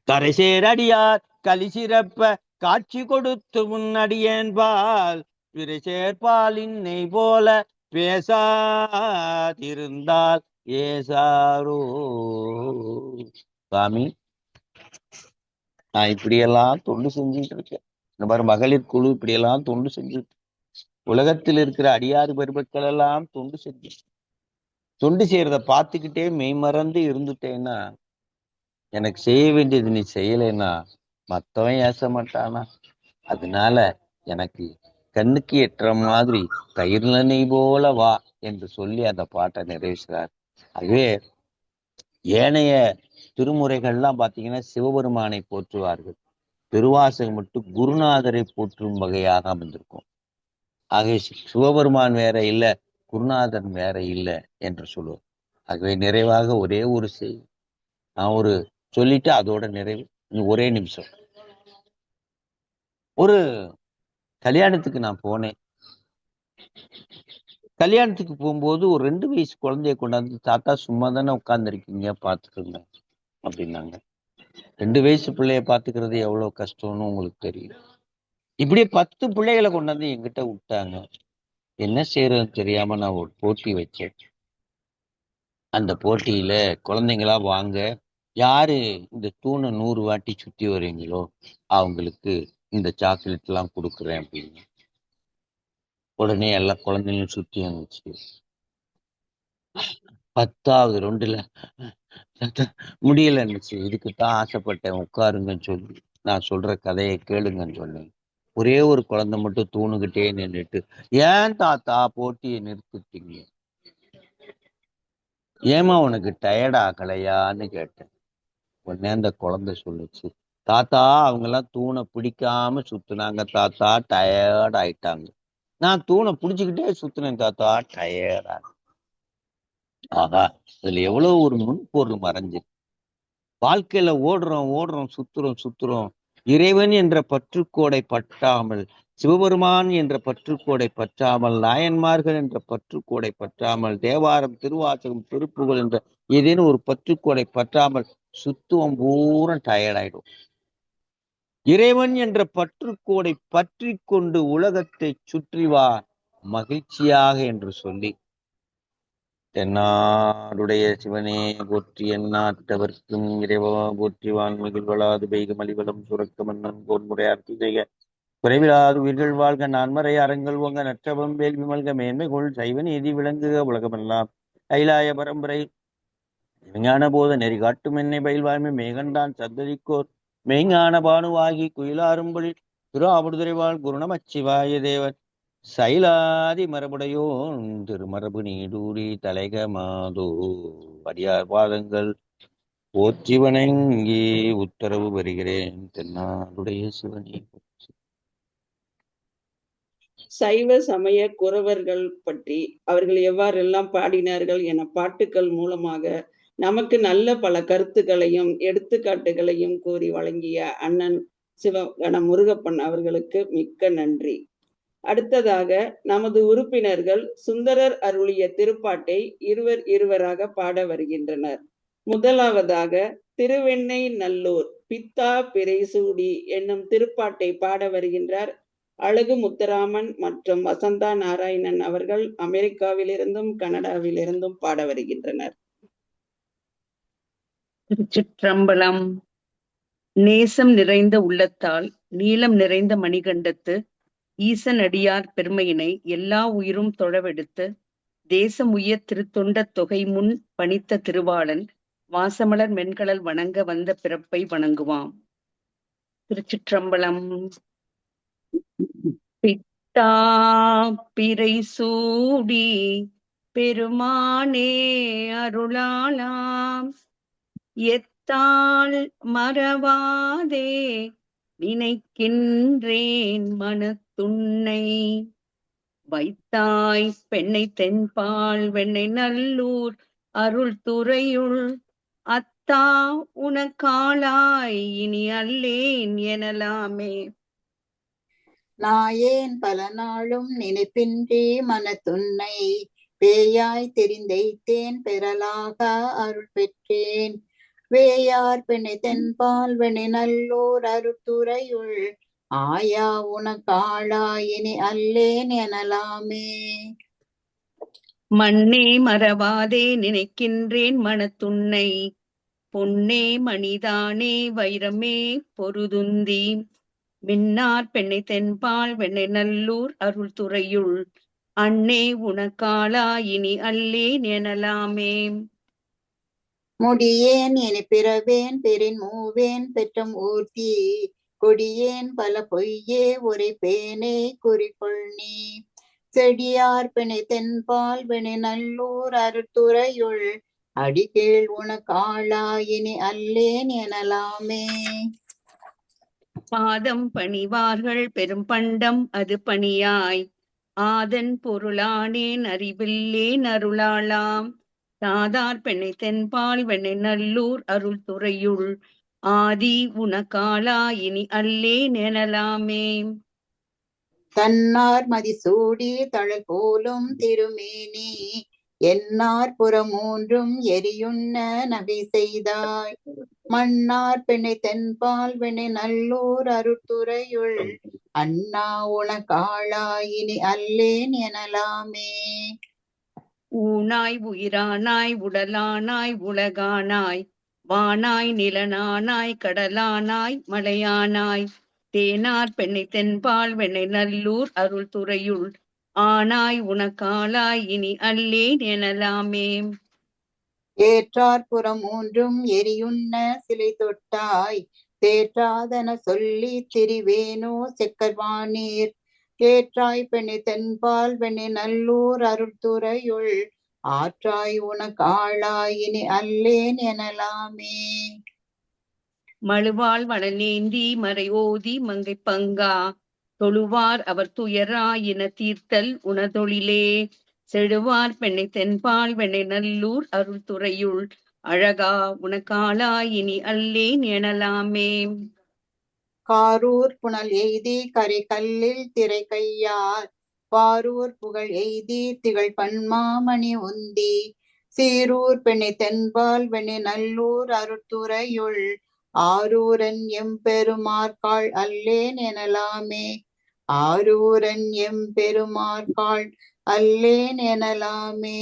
கரைசேரடியார் கலிசிறப்ப காட்சி கொடுத்து முன்னடியேன்பால் விரைசேர்பாலின் நெய் போல பேசாதிருந்தால் ஏசாரோ. சாமி, நான் இப்படியெல்லாம் தொண்டு செஞ்சுட்டு இருக்கேன். இந்த மாதிரி மகளிர் குழு இப்படியெல்லாம் தொண்டு செஞ்சுட்டு, உலகத்தில் இருக்கிற அடியாறு பெருமக்கள் எல்லாம் தொண்டு செஞ்சு, தொண்டு செய்யறத பார்த்துக்கிட்டே மெய்மறந்து இருந்துட்டேன்னா, எனக்கு செய்ய வேண்டியது நீ செய்யலைன்னா மத்தவன் ஏச மாட்டானா. அதனால எனக்கு கண்ணுக்கு எட்டுற மாதிரி தயிர்ல நெய் போல வா என்று சொல்லி அந்த பாட்டை நிறைவேற்றார். அதுவே ஏனைய திருமுறைகள்லாம் பார்த்தீங்கன்னா சிவபெருமானை போற்றுவார்கள். திருவாசகம் மட்டும் குருநாதரை போற்றும் வகையாக அமைந்திருக்கும். ஆகவே சிவபெருமான் வேற இல்லை, குருநாதன் வேற இல்லை என்று சொல்லுவோம். ஆகவே நிறைவாக ஒரே ஒரு செய்தி நான் சொல்லிட்டு அதோட நிறைவு. ஒரே நிமிஷம். ஒரு கல்யாணத்துக்கு நான் போனேன். கல்யாணத்துக்கு போகும்போது ஒரு 2 வயசு குழந்தைய கொண்டாந்து, தாத்தா சும்மா தானே உட்கார்ந்துருக்கீங்க, பார்த்துக்கோங்க அப்படின்னாங்க. 2 வயசு பிள்ளைய பார்த்துக்கிறது எவ்வளவு கஷ்டம்னு உங்களுக்கு தெரியும். இப்படியே 10 பிள்ளைகளை கொண்டாந்து என்கிட்ட விட்டாங்க. என்ன செய்யறதுன்னு தெரியாம நான் ஒரு போட்டி வச்சேன். அந்த போட்டியில குழந்தைங்களா வாங்க, யாரு இந்த தூணை 100 வாட்டி சுத்தி வரீங்களோ அவங்களுக்கு இந்த சாக்லேட் எல்லாம் கொடுக்குறேன் அப்படின்னு. உடனே எல்லா குழந்தைங்களும் சுத்தி வந்துச்சு. 10வது ரவுண்டுல முடியல இருந்துச்சு. இதுக்குத்தான் ஆசைப்பட்டேன், உட்காருங்கன்னு சொல்லி நான் சொல்ற கதையை கேளுங்கன்னு சொன்னேன். ஒரே ஒரு குழந்தை மட்டும் தூணுகிட்டே நின்றுட்டு, ஏன் தாத்தா போட்டியை நிறுத்திட்டீங்க, ஏமா உனக்கு டயர்ட் ஆகலையான்னு கேட்டேன். உடனே அந்த குழந்தை சொல்லுச்சு, தாத்தா அவங்க எல்லாம் தூணை பிடிக்காம சுத்துனாங்க தாத்தா, டயர்ட் ஆயிட்டாங்க. நான் தூணை பிடிச்சுக்கிட்டே சுத்துனேன் தாத்தா, டயர்டா. ஆகா, இதுல எவ்வளவு ஒரு முன்பொருள் மறைஞ்சு. வாழ்க்கையில ஓடுறோம் சுத்துறோம். இறைவன் என்ற பற்றுக்கோடை பற்றாமல், சிவபெருமான் என்ற பற்றுக்கோடை பற்றாமல், நாயன்மார்கள் என்ற பற்றுக்கோடை பற்றாமல், தேவாரம், திருவாசகம், திருப்புகழ் என்ற ஏதேனும் ஒரு பற்றுக்கோடை பற்றாமல் சுத்துவம் பூரா டயர்ட் ஆயிடும். இறைவன் என்ற பற்றுக்கோடை பற்றி கொண்டு உலகத்தை சுற்றி வா மகிழ்ச்சியாக என்று சொல்லி, தென்னாடுடைய சிவனே போற்றி, எந்நாட்டவர்க்கும் இறைவா போற்றி, வான்மிகில் வளாது பெய்க மலிவளம் சுரக்க மன்னன் கோன்முறையாட்சி செய்க, குறைவிலாது உயிர்கள் வாழ்க, நான்மறை அறங்கள் ஓங்க, நற்றவம் வேள்வி மல்க, மேன்மை கொள் சைவ நீதி விளங்குக உலகமெல்லாம். கைலாய பரம்பரை விஞ்ஞான போத நெறி காட்டும் என்னை பயில்வாய்மை மேகண்டான் சந்ததிக்கோர் மெய்ஞான பானுவாகி குயிலாரும்பொழி திருஆவடுதுறைவாழ் குருநமச்சிவாய தேவர் சைலாதி மரபுடையோன் திருமரபு நீடூரி தலைக மாதோ அடியார் பாதங்கள் போற்றி வணங்கி உத்தரவு வருகிறேன். தென்னாடுடைய சிவனே. சைவ சமய குரவர்கள் பற்றி அவர்கள் எவ்வாறெல்லாம் பாடினார்கள் என பாட்டுக்கள் மூலமாக நமக்கு நல்ல பல கருத்துக்களையும் எடுத்துக்காட்டுகளையும் கூறி வழங்கிய அண்ணன் சிவகண முருகப்பன் அவர்களுக்கு மிக்க நன்றி. அடுத்ததாக நமது உறுப்பினர்கள் சுந்தரர் அருளிய திருப்பாட்டை இருவராக பாட வருகின்றனர். முதலாவதாக திருவெண்ணை நல்லூர் பித்தா பிறைசூடி என்னும் திருப்பாட்டை பாட வருகின்றார் அழகு முத்துராமன் மற்றும் வசந்தா நாராயணன் அவர்கள். அமெரிக்காவிலிருந்தும் கனடாவிலிருந்தும் பாட வருகின்றனர். திருச்சிற்றம்பலம். நேசம் நிறைந்த உள்ளத்தால் நீளம் நிறைந்த மணிகண்டத்து ஈசன் அடியார் பெருமையினை எல்லா உயிரும் தொழவெடுத்து தேசம் உயர் திருத்தொண்ட தொகை முன் பணித்த திருவாளன் வாசமலர் மென்கடல் வணங்க வந்த பிறப்பை வணங்குவாம். திருச்சிற்றம்பலம். பித்தா பிறை சூடி பெருமானே அருளாலாம் எத்தால் மறவாதே நினைக்கின்றேன் மனத்துன்னை வைத்தாய் பெண்ணை தென்பால் வெண்ணை நல்லூர் அருள் துறையுள் அத்தா உனக்காளாய் இனி அல்லேன் எனலாமே. நாயேன் பல நாளும் நினைப்பின்றே மனத்துன்னை பேயாய் தெரிந்தைத்தேன் பெறலாக அருள் பெற்றேன் வேயார் பெண்ணை தென்பால் வெண்ணை நல்லோர் அருத்துறையுள் ஆயா உனக்காளாயினி அல்லேன் எனலாமே. மண்ணே மறவாதே நினைக்கின்றேன் மனத்துன்னை பொன்னே மணிதானே வைரமே பொருதுந்தி மின்னார் பெண்ணை தென்பால் வெண்ணை நல்லூர் அருள் துறையுள் அண்ணே உனக்காளாயினி அல்லேன் எனலாமே. முடியேன் இனி பிறவேன் பெரின் மூவேன் பெற்றம் ஊர்த்தி கொடியேன் பல பொய்யே உரைப்பேனே குறிக்கொள் நீ செடியார் பெண்ணை தென்பால் வெண்ணை நல்லூர் அருத்துறையுள் அடிகீழ் உனக்காளாயினி அல்லேன் எனலாமே. பாதம் பணிவார்கள் பெரும் பண்டம் அது பணியாய் ஆதன் பொருளானேன் அறிவில்லேன் அருளாளாம் தாதார் பெண்ணை தென்பால் வெண்ணை நல்லூர் அருள் துறையுள் ஆதி உனக்காளாயினி அல்லேன் எனலாமே. தன்னார் மதிசூடி தழல் போலும் திருமேனி என்னார் புறமூன்றும் எரியுண்ண நகை செய்தாய் மன்னார் பெண்ணை தென்பால் வெண்ணை நல்லூர் அருத்துறையுள் அண்ணா உனக்காளாயினி அல்லேன் எனலாமே. ஊனாய் உயிரானாய் உடலானாய் உலகானாய் வானாய் நிலனானாய் கடலானாய் மலையானாய் தேனார் பெண்ணை தென்பால் வெண்ணை நல்லூர் அருள் துறையுள் ஆனாய் உனக்காளாய் இனி அல்லேன் எனலாமே. ஏற்றார் புறமூன்றும் எரியுண்ண சிலை தொட்டாய் தேற்றாதன சொல்லி திரிவேனோ செக்கர்வானீர் ஏற்றாய் பெண்ணை தென்பால் வெண்ணை நல்லூர் அருள்துறையுள் ஆற்றாய் உனக்காளாயினி அல்லேன் எனலாமே. மழுவாள் வளநேந்தி மறை ஓதி மங்கை பங்கா தொழுவார் அவர் துயராயின தீர்த்தல் உணதொழிலே செழுவார் பெண்ணை தென்பால் வெண்ணை நல்லூர் அருள் துறையுள் அழகா உனக்காளாயினி அல்லேன் எனலாமே. காரூர் புனல் எய்தி கரை கல்லில் திரை கையார் பாரூர் புகழ் எய்தி திகழ் பன்மாமணி உந்தி சீரூர் பெண்ணை தென்பால் வெண்ணை நல்லூர் அருட்துறையுள் ஆரூரன் எம்பெருமார்காள் அல்லேன் எனலாமே. ஆரூரன் எம்பெருமார்காள் அல்லேன் எனலாமே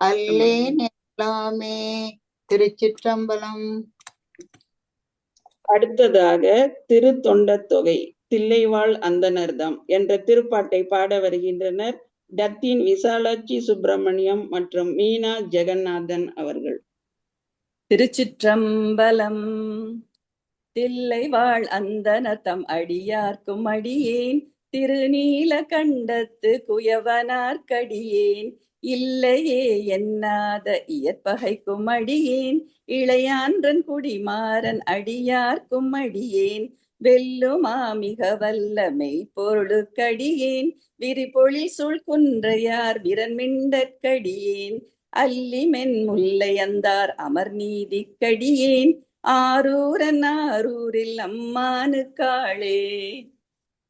அல்லேன் எனலாமே. திருச்சிற்றம்பலம். அடுத்ததாக திருத்தொண்டத்தொகை தில்லைவாழ் அந்தணர்தம் என்ற திருப்பாட்டை பாட வருகின்றனர் டத்தின் விசாலாட்சி சுப்பிரமணியம் மற்றும் மீனா ஜெகநாதன் அவர்கள். திருச்சிற்றம்பலம். தில்லை வாழ் அந்தனத்தம் அடியார்க்கும் அடியேன் திருநீல கண்டத்து குயவனார்க்கடியேன் இல்லையே என்னாத இயற்பகைக்கும் அடியேன் இளையான்றன் குடிமாறன் அடியார்க்கும் அடியேன் வெல்லுமா மிக வல்ல மெய்ப்பொருளுக்கடியேன் விரிபொழில் சூழ் குன்றையார் விரன்மிண்டற்கடியேன் அல்லிமென் முல்லை அந்தார் அமர் நீதிக்கடியேன் ஆரூரன் ஆரூரில் அம்மானுக்காளே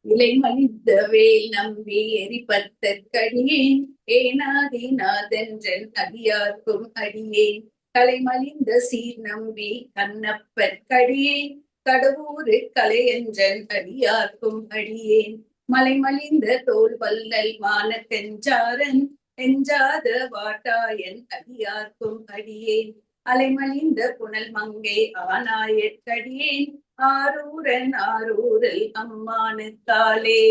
இலை மலிந்த வேல் நம்பி எரிபத்தற்கடியேன் ஏனாதிநாதென்றன் அடியார்க்கும் அடியேன் கலைமலிந்த சீர் நம்பி கண்ணப்பற்கடியேன் கடவுரு கலையென்றன் அடியார்க்கும் அடியேன் மலைமலிந்த தோல் வல்லல் வானத்தெஞ்சாரன் எஞ்சாத வாட்டாயன் அடியார்க்கும் அடியேன் அலைமலிந்த புனல் மங்கை ஆனாயற்கடியேன் ஆரூரன் ஆரூரில் அம்மானுக்காலே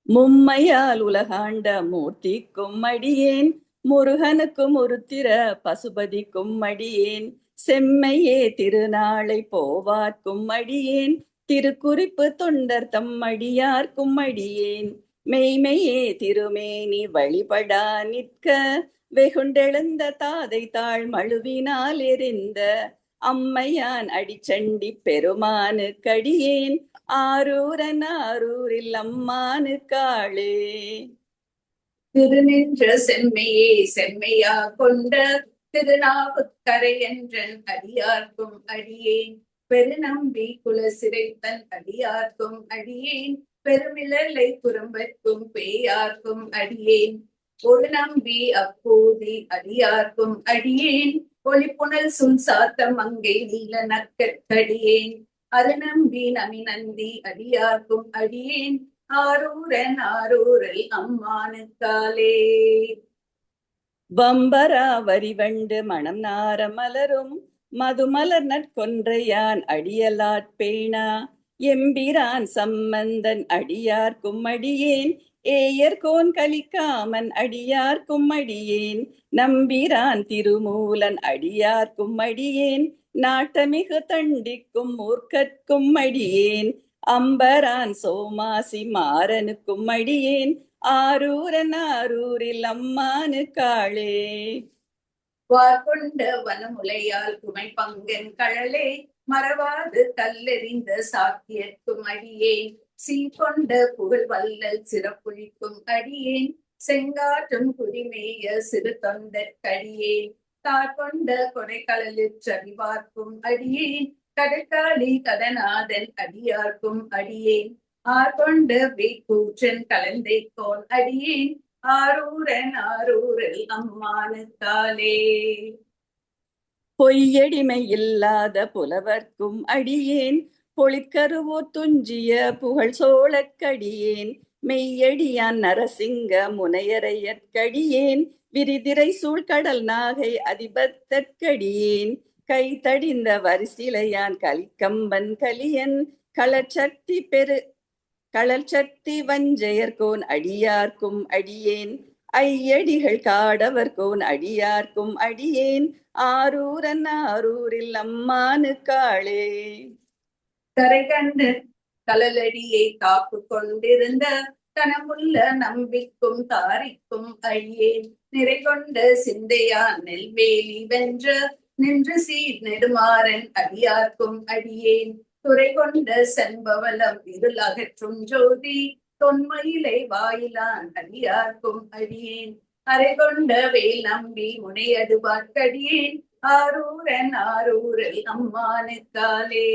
மும்மையால் உலகாண்ட மூர்த்திக்கும் அடியேன் முருகனுக்கும் ஒருத்திர பசுபதிக்கும் அடியேன் செம்மையே திருநாளை போவார்க்கும் அடியேன் திருக்குறிப்பு தொண்டர் தம் அடியார்க்கும் அடியேன் மெய்மையே திருமேனி வழிபடா நிற்க வெகுண்டெழுந்த தாதை தாழ் மழுவினால் எரிந்த அம்மையான் அடிச்சண்டி பெருமானுக்கடியேன் ஆரூரன் ஆரூரில் அம்மானுக்காளே திருநின்ற செம்மையே செம்மையா கொண்ட திருநாவுக்கரை என்றன் அடியார்க்கும் அடியேன் பெருநம்பி குலசிறைத்தன் அடியார்க்கும் அடியேன் பெருமிழலை குறும்பற்கும் பேயார்க்கும் அடியேன் ஒரு நம்பி அப்போதி அடியார்க்கும் அடியேன் ஒளிப்புணல் சுல் சாத்த மங்கை நீல நக்கடியேன் அருநம்பி நமிநந்தி அடியார்க்கும் அடியேன் ஆரூரன் ஆரூரில் அம்மானுக்காலே வம்பரா வரிவண்டு மணம் நார மலரும் மதுமலர் நற்கொன்றையான் அடியலாட்பேணா எம்பிரான் சம்பந்தன் அடியார்க்கும் அடியேன் ஏயர்கோன் கலிக்காமன் அடியார்க்கும் அடியேன் நம்பிரான் திருமூலன் அடியார்க்கும் அடியேன் நாட்டமிகு தண்டிக்கும் மூர்க்கற்கும் அடியேன் அம்பரான் சோமாசி மாறனுக்கும் அடியேன் ஆரூரன் ஆரூரில் அம்மானுக்காளே வார்கொண்ட வனமுலையால் குமை பங்கன் கழலே மறவாது கல்லெறிந்த சாக்கியற்கும் அடியேன் சீர்கொண்ட புகழ் வல்லல் சிறப்புழிக்கும் அடியேன் செங்காற்றும் குடிமேய சிறு தொண்டற்கடியேன் தார்கொண்ட கொடைக்கடலிற் சரிவார்க்கும் அடியேன் கடற்காளி கதநாதன் அடியார்க்கும் அடியேன் ஆர்கொண்ட வேக்கூற்றன் கலந்தைக்கோன் அடியேன் ஆரூரன் ஆரூரில் அம்மானுக்காலே பொய்யடிமை இல்லாத புலவர்க்கும் அடியேன் பொழிற்கருவூர் துஞ்சிய புகழ் சோழற்கடியேன் மெய்யடியான் நரசிங்க முனையரையற்கடியேன் விரிதிரை சூழ்கடல் நாகை அதிபத்தற்கடியேன் கை தடிந்த வரிசிலையான் கலிக்கம்பன் கலியன் களற்சக்தி வஞ்சையர்கோன் அடியார்க்கும் அடியேன் ஐயடிகள் காடவர்கோன் அடியார்க்கும் அடியேன் ஆரூரன் ஆரூரில் அம்மானுக்காளே கரை கண்டு கலலடியை காப்பு கொண்டிருந்த கனமுள்ள நம்பிக்கும் தாரிக்கும் அழியேன் நிறை கொண்ட சிந்தையான் நெல்வேலி வென்ற நின்று சீர் நெடுமாறன் அடியார்க்கும் அடியேன் துறை கொண்ட செம்பவலம் இருள் அகற்றும் ஜோதி தொன்மையிலை வாயிலான் அடியார்க்கும் அடியேன் அரை கொண்ட வேல் நம்பி முனையடுவார்க்கடியேன் ஆரூரன் ஆரூரில் அம்மானுக்காலே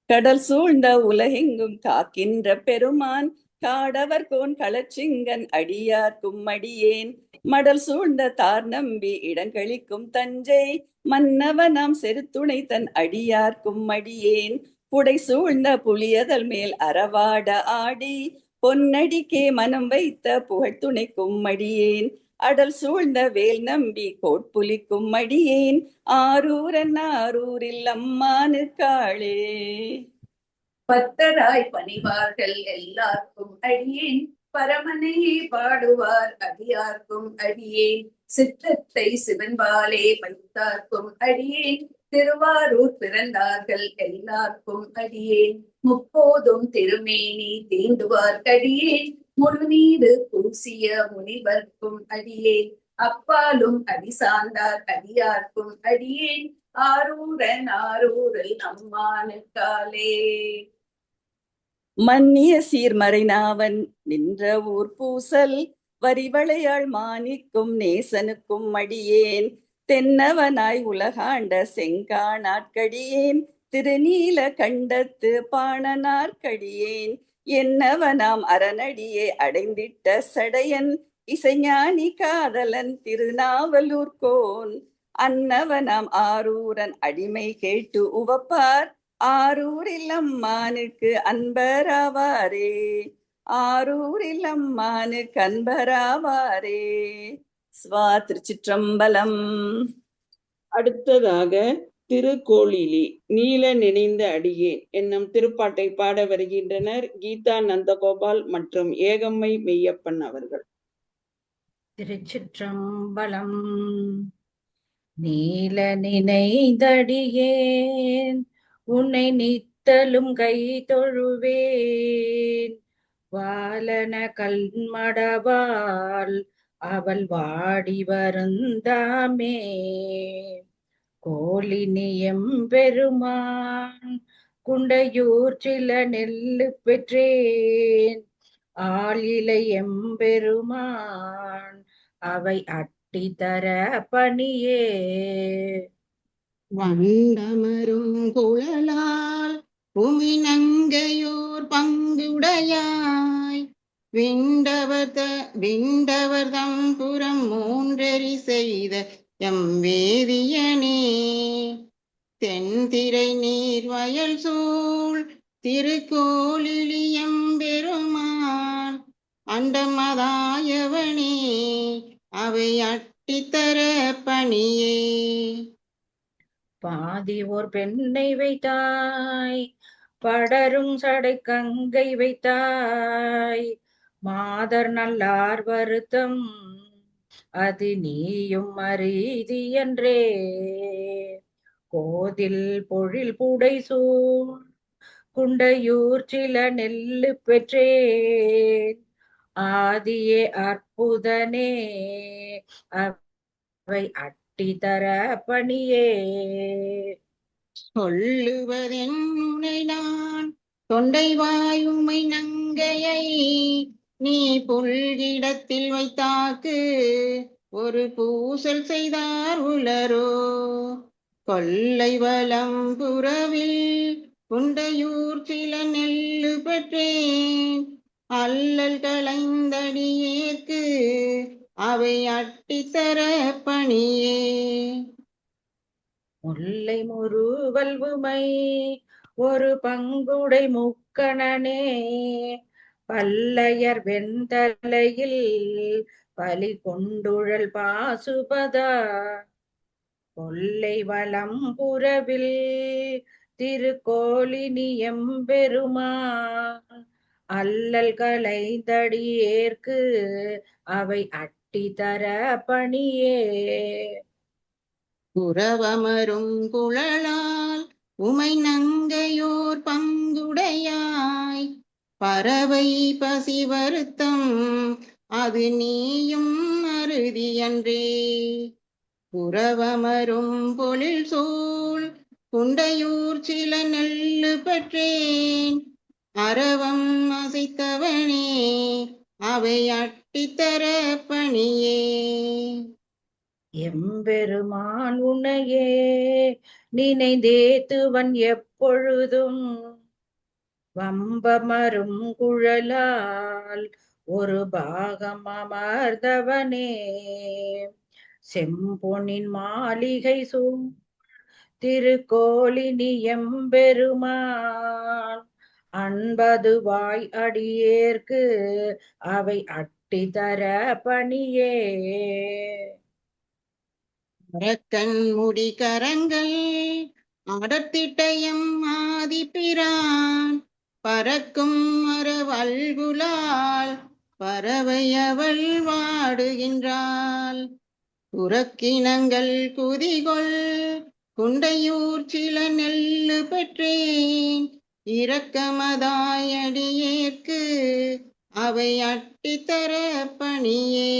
கடல் சூழ்ந்த உலகெங்கும் காக்கின்ற பெருமான் காடவர்கோன் களச்சிங்கன் அடியார்க்கும் அடியேன் மடல் சூழ்ந்த தார் நம்பி இடங்களிக்கும் தஞ்சை மன்னவனாம் செருத்துணை தன் அடியார்க்கும் அடியேன் புடை சூழ்ந்த புலியதல் மேல் அறவாட ஆடி பொன்னடிக்கே மனம் வைத்த புகழ் துணைக்கும் அடியேன் அடல் சூழ்ந்த வேல் நம்பி கோட்புலிக்கும் அடியேன் ஆரூரன் ஆரூரில் அம்மானுக்காளே பத்தராய் பணிவார்கள் எல்லாருக்கும் அடியேன் பரமனையே பாடுவார் அடியார்க்கும் அடியேன் சித்தத்தை சிவன்பாலே வைத்தார்க்கும் அடியேன் திருவாரூர் பிறந்தார்கள் எல்லாருக்கும் அடியேன். முப்போதும் திருமேனி தீண்டுவார் கடியேன். முழுநீரு பூசிய முனிவர்க்கும் அடியேன். அப்பாலும் அடிசார்ந்தார் அடியார்க்கும் அடியேன். ஆரூரன் ஆரூரில் நம்மானுக்காலே. மன்னிய சீர்மறைநாவன் நின்ற ஊர் பூசல் வரிவளையாள் மாணிக்கும் நேசனுக்கும் அடியேன். தென்னவனாய் உலகாண்ட செங்கானாட்கடியேன். திருநீல கண்டத்து பாணனார்க்கடியேன். என்னவனாம் அரணடியே அடைந்திட்ட சடையன். இசைஞானி காதலன் திருநாவலூர்கோன். அன்னவனாம் ஆரூரன் அடிமை கேட்டு உவப்பார். ஆரூரில் அம்மானுக்கு அன்பராவாரே. ஆரூரில் அம்மானுக்கு அன்பராவாரே. ஸ்வா திருச்சிற்றம்பலம். அடுத்ததாக திருக்கோளிலி நீல நினைந்த அடியேன் என்னும் திருப்பாட்டை பாட வருகின்றனர் கீதா நந்தகோபால் மற்றும் ஏகம்மை மெய்யப்பன் அவர்கள். திருச்சிற்றம்பலம். நீல நினைந்தடியேன் உன்னை நித்தலும் கை தொழுவேன். வாலன கல்மடவாள் அவள் வாடி வருந்தாமே. கோலினியம் பெருமான் குண்டையூர் சில நெல்லு பெற்றேன். ஆளிலை எம்பெருமான் அவை அட்டி தர பணியே. வண்டமரும் குழலால் உமினங்கையோர் பங்குடையாய். விண்டவர் தம் புறம் மூன்றெறி செய்த எம் வேதியனே. தென்திரை நீர் வயல் சூழ் திருக்கோளிலியம் பெருமான் அண்டமதாயவனே அவை அட்டித்தர பணியே. பாதி ஓர் பெண்ணை வைத்தாய் படரும் சடை கங்கை வைத்தாய். மாதர் நல்லார் வருத்தம் அது நீயும் அறிதி என்றே. கோதில் பொழில் புடை சூழ் குண்டையூர் சில நெல்லு பெற்றேன். ஆதியே அற்புதனே அவை அட்டி தர பணியே. சொல்லுவதென் உனை நான் தொண்டை வாயுமை நங்கையை. நீ புல்கிடத்தில் வைத்தாக்கு ஒரு பூசல் செய்தார் உலரோ. கொல்லை வலம் புறவில் குண்டையூர் சில நெல்லு பெற்றேன். அல்லல் களைந்தடியேற்கு அவை அட்டித்தர பணியே. முல்லை முருவல்வுமை ஒரு பங்குடை முக்கணனே. பல்லையர் வெண்தலையில் பலி கொண்டுழல் பாசுபதா. கொல்லை வலம் புறவில் திருக்கோளினியம் பெருமான் அல்லல் களைந்தடியேற்கு அவை அட்டி தர பணியே. புறவமரும் குழலால் உமை நங்கையோர் பங்குடையாய். பறவை பசி வருத்தம் அது நீயும் அறுதி அன்றே. புறவமரும் பொழில் சூழ் குண்டையூர் சில நெல்லு பெற்றேன். அரவம் அசைத்தவனே அவை அட்டித்தர பணியே. எம்பெருமான் உன்னையே நினைந்தேத்துவன் எப்பொழுதும். வம்பமரும் குழலால் ஒரு பாகம் அமர்ந்தவனே. செம்பொனின் மாளிகை சூழ் திருக்கோளினியம் பெருமான் அன்பதுவாய் அடியேற்கு அவை அட்டி தர பணியே. அரக்கன் முடிகரங்கள் அடர்த்திட்டயம் ஆதிப்பிரான். பறக்கும் மரவல்குலால் பறவை அவள் வாடுகின்றாள். புறக்கினங்கள் குதிகொள் குண்டையூர் சில நெல்லு பெற்றேன் இரக்கமதாயடியேற்கு அவை அட்டித்தர பணியே.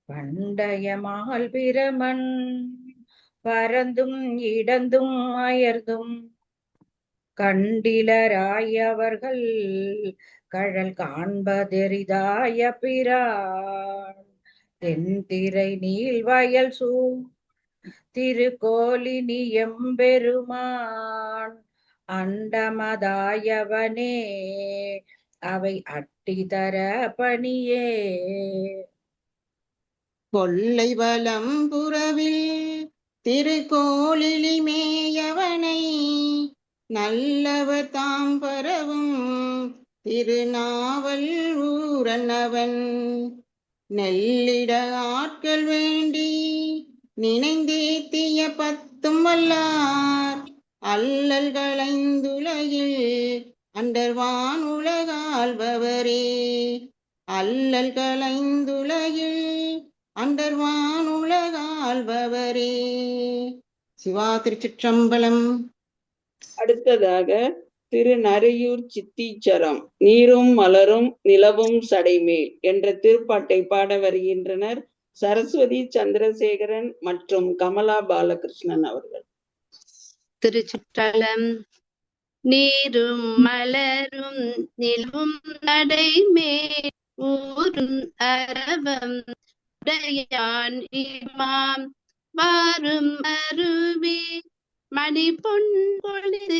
பண்டயமால் பிரமன் பரந்தும் இடந்தும் அயர்ந்தும் கண்டிலராயவர்கள் கழல் காண்பதெரிதாய பிரான் தென்திரை நீள்வயல் திருக்கோலினி எம்பெருமான் அண்டமதாயவனே அவை அட்டிதர பணியே. கொல்லை வலம் புறவில் திருக்கோளிலி மேயவனை நல்லவர் தாம் பரவும் திருநாவல் ஊரனவன் நெல்லிட ஆட்கள் வேண்டி நினைந்தேத்திய பத்தும் வல்லார் அல்லல்களைந்துலகில் அண்டர்வான் உலகாள்பவரே. அல்லல்களைந்துலகில் அண்டர்வான் உலகாள்பவரே. சிவா திருச்சிற்றம்பலம். அடுத்ததாக திரு நரையூர் சித்தீச்சரம் நீரும் மலரும் நிலவும் சடைமேல் என்ற திருப்பாட்டை பாட வருகின்றனர் சரஸ்வதி சந்திரசேகரன் மற்றும் கமலா பாலகிருஷ்ணன் அவர்கள். திருச்சிற்றம்பலம். நீரும் மலரும் நிலவும் சடைமேல் ஊரும் அரவம் உடையான் இமாம் வாரும் அருவி மணி பொன் பொழுது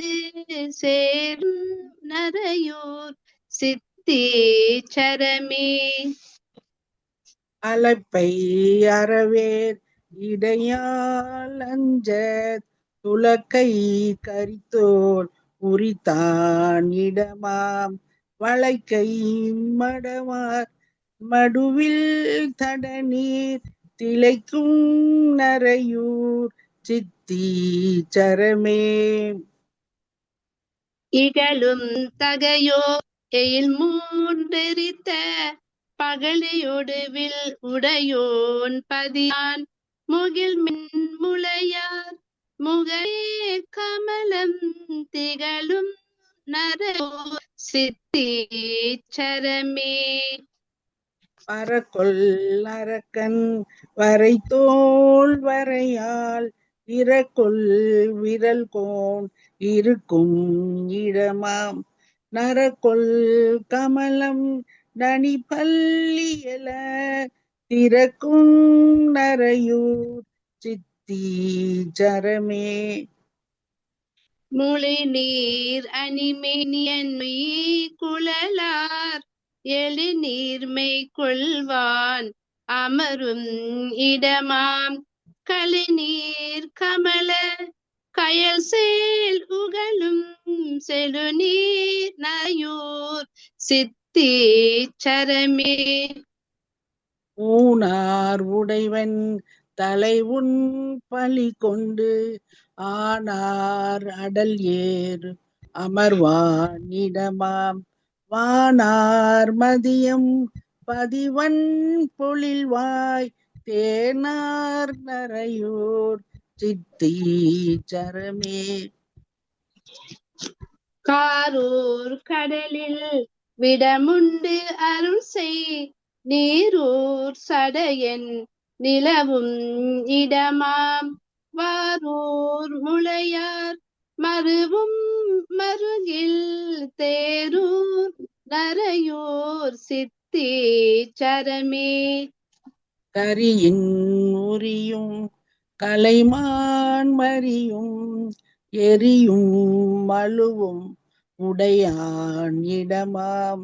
சேரும் நரையூர் சித்தீச்சரமே. அலைப்பை அறவேர் இடையால் அஞ்ச துலக்கை கரித்தோல் உரித்தான் இடமாம் வளைக்கை மடவார் மடுவில் தடநீர் திளைக்கும் நரையூர் சித்தீச்சரமே. இகழும் தகையோ எயில் மூன்றெரித்த பகலையொடுவில் உடையோன் பதியான் முகில் மின் முளையார் முகே கமலம் திகழும் நரையூர் சித்தீச்சரமே. பரக்கொள் அரக்கன் வரைத்தோள் வரையால் இறக்கொள் விரல் கோன் இருக்கும் இடமாம் நரக்கொள் கமலம் நனி பள்ளியல திறக்கும் நரையூர் சித்தீச்சரமே. முளை நீர் அணிமேனியன் குழலார் எழு நீர்மை கொள்வான் அமரும் இடமாம் களி நீர் கமல கயல் சேல் உகழும் செழுநீர் நரையூர் சித்தீச்சரமே. ஊனார் உடைவன் தலை உன் பலி கொண்டு ஆனார் அடல் ஏறு அமர்வான் இடமாம் வானார் மதியம் பதிவன் பொழில்வாய் தேனார் நரையூர் சித்தீச்சரமே. காரூர் கடலில் விடமுண்டு அருள் செய் நீரூர் சடையன் நிலவும் இடமாம் வாரூர் முளையார் மருவும் மருகில் தேரூர் நரையூர் சித்தீச்சரமே. கரியின் உரியும் கலைமான் மறியும் எரியும் மழுவும் உடையான் இடமாம்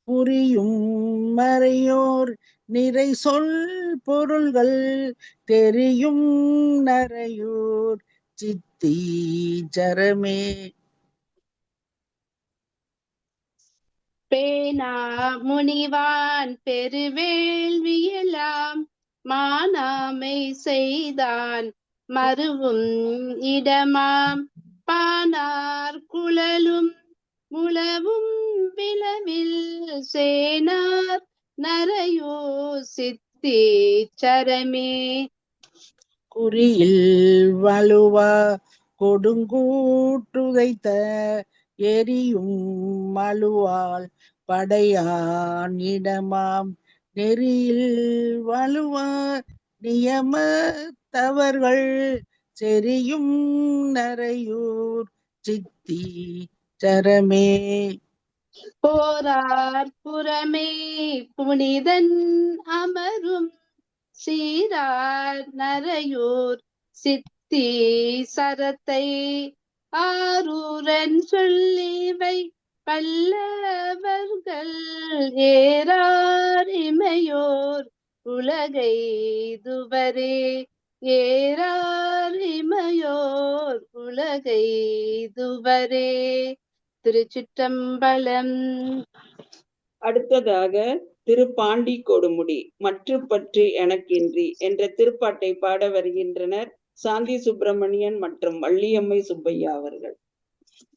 புரியும் மறையோர் நிறை சொல் பொருள்கள் தெரியும் நரையூர் சித்தீச்சரமே. பேனா முனிவான் பெருவேள்வியெல்லாம் மானாமை செய்தான் மருவும் இடமாம் பானார் குழலும் முழவும் விளவில் சேனார் நரையூர் சித்தீச்சரமே. குறியில் வலுவா கொடுங்கூற்றுதைத்த எரியும் மழுவால் படையான் இடமாம் நெறியில் வலுவா நியமத்தவர்கள் செரியும் நரையூர் சித்தி சரமே. போரார் புறமே புனிதன் அமரும் சீரார் நரையூர் சித்தி சரத்தை ஆரூரன் சொல்லிவை பல்லவர்கள் ஏறார் இமையோர் உலகைதுவரே. ஏறார் இமையோர் உலகைதுவரே. திருச்சிற்றம்பலம். அடுத்ததாக திருப்பாண்டி கொடுமுடி மற்றுப்பற்று எனக்கின்றி என்ற திருப்பாட்டை பாட வருகின்றனர் சாந்தி சுப்பிரமணியன் மற்றும் வள்ளியம்மை சுப்பையா அவர்கள்.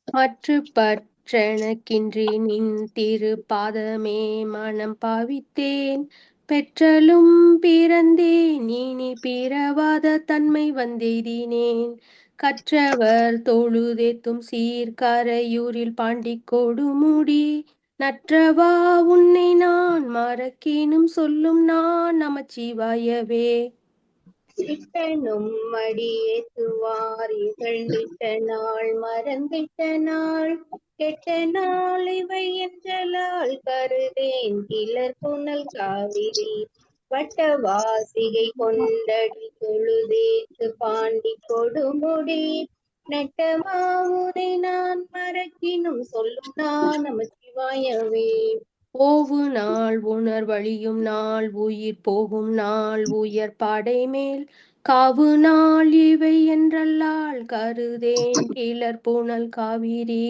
மற்றுப்பற்றெனக்கின்றி நின் திரு பாதமே மனம் பாவித்தேன் பெற்றலும் பிறந்தேன் இனி பிறவாத தன்மை வந்தெய்தினேன். கற்றவர் தொழுதேத்தும் சீர்கரையூரில் பாண்டி கொடுமுடி நற்றவா உன்னை நான் மறக்கினும் சொல்லும் நான் நமச்சிவாயவே. இட்டனும் மடியேத்துவார் இகழ்ந்திட்ட நாள் மறந்திட்ட நாள் கெட்ட நாள் இவை என்றலால் கருதேன் கிளர் புனல் காவிரி வட்டவாசிகை கொண்டடி தொழுதேத்து பாண்டி கொடுமுடி நட்டமாவுதை நான் மறக்கினும் சொல்லும் நான் நமச்சிவாயவே. ஓவு நாள் உணர்வழியும் நாள் உயிர் போகும் நாள் உயர் பாடை மேல் காவு நாள் இவை என்றல்லால் கருதேன் கிளர் புனல் காவிரி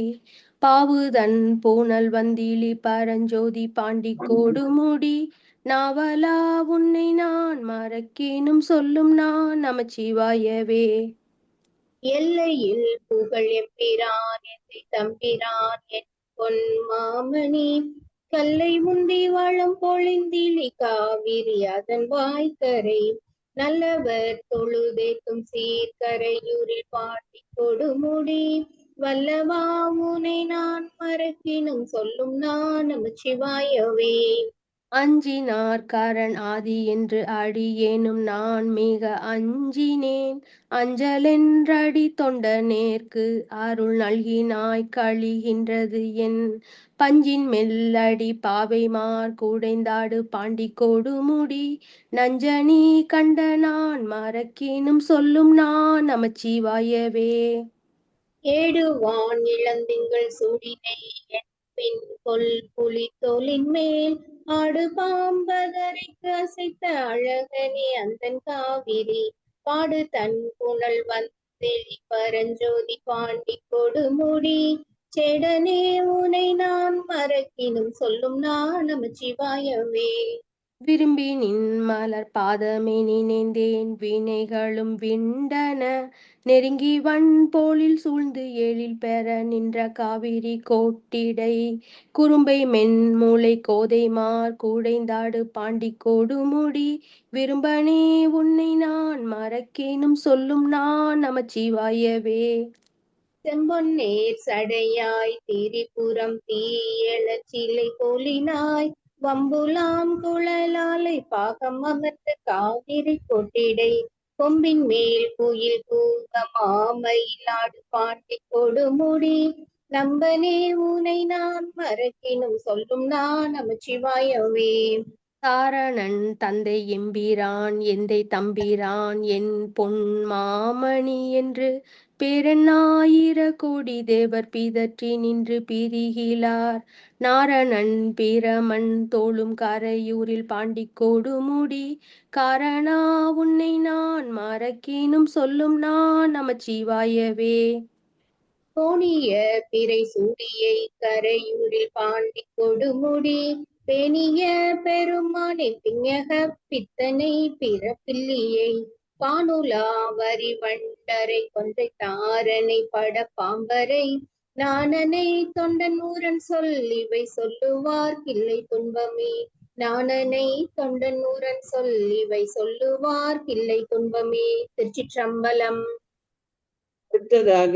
பாவுதன் பூனல் வந்திலி பரஞ்சோதி பாண்டி கொடுமுடி நாவலா உன்னை நான் மறக்கினும் சொல்லும் நான் நமச்சிவாயவே. எல்லையில் புகழ் எம்பிரான் எந்தை தம்பிரான் என் பொன் மாமணி கல்லை உந்தி வளம் பொழிந்திலி காவிரி அதன் வாய்க்கரை நல்லவர் தொழுதேத்தும் சீர்கரையூரில் பாண்டி கொடுமுடி வல்லவா உனை நான் மறக்கினும் சொல்லும் நான் நமச்சிவாயவே. அஞ்சினார் கரண் ஆதி என்று அடியேனும் நான் மிக அஞ்சினேன் அஞ்சலென்றடி தொண்ட நேர்க்கு அருள் நல்கினாய் கழிகின்றது என் பஞ்சின் மெல்லடி பாவைமார் குடைந்தாடு பாண்டி கொடுமுடி நஞ்சனி கண்ட நான் மறக்கினும் சொல்லும் நான் நமச்சிவாயவே. ஏடுவான் இளந்திங்கள் சுடினை என் பின் கொல் புலி தோலின் மேல் ஆடு பாம்பதரைக்கு அசைத்த அழகனே அந்தன் காவிரி பாடு தன் புனல் வந்தெளி பரஞ்சோதி பாண்டி கொடுமுடி செடனே உனை நான் மறக்கினும் சொல்லும் நான் நமச்சிவாயவே. விரும்பி நின் மலர் பாதமே நினைந்தேன் வினைகளும் விண்டன நெருங்கி வன் போலில் சூழ்ந்து எழில் பெற நின்ற காவிரி கோட்டிடை குறும்பை மென்மூளை கோதைமார் கூடைந்தாடு பாண்டி கொடுமுடி விரும்பனே உன்னை நான் மறக்கினும் சொல்லும் நான் நமச்சிவாயவே. செம்பொன்னேர் சடையாய் திரிபுரம் தீயெழ சிலை போலினாய் வம்புலாம் குழலாலை பாகம் அமர்ந்த காவிரி கொட்டிடை கொம்பின் மேல் குயில் கூக மாமயிலாடு பாண்டி கொடுமுடி நம்பனே உனை நான் மறக்கினும் சொல்லும் நான் நமச்சிவாயவே. தாரணன் தந்தை எம்பிரான் எந்தை தம்பிரான் என் பொன் மாமணி என்று பேரனாயிர கோடி தேவர் பிதற்றி நின்று பிரிகிலார் நாரணன் பிரமன் தோளும் கரையூரில் பாண்டி கொடுமுடி காரணா உன்னை நான் மறக்கினும் சொல்லும் நான் நமச்சிவாயவே. கோணிய பிறை சூடியை கரையூரில் பாண்டி கொடுமுடி பேணிய பெருமானை பிஞக பித்தனை பிறப்பில்லியை பானுலா வரி வண்டரை கொன்றை தாரனை பட பாம்பரை நானனை தொண்டன் ஊரன் சொல் இவை சொல்லுவார் கிள்ளை துன்பமே நாணனை தொண்டன் நூறன் சொல் இவை சொல்லுவார் கிள்ளை துன்பமே. திருச்சிற்றம்பலம். அடுத்ததாக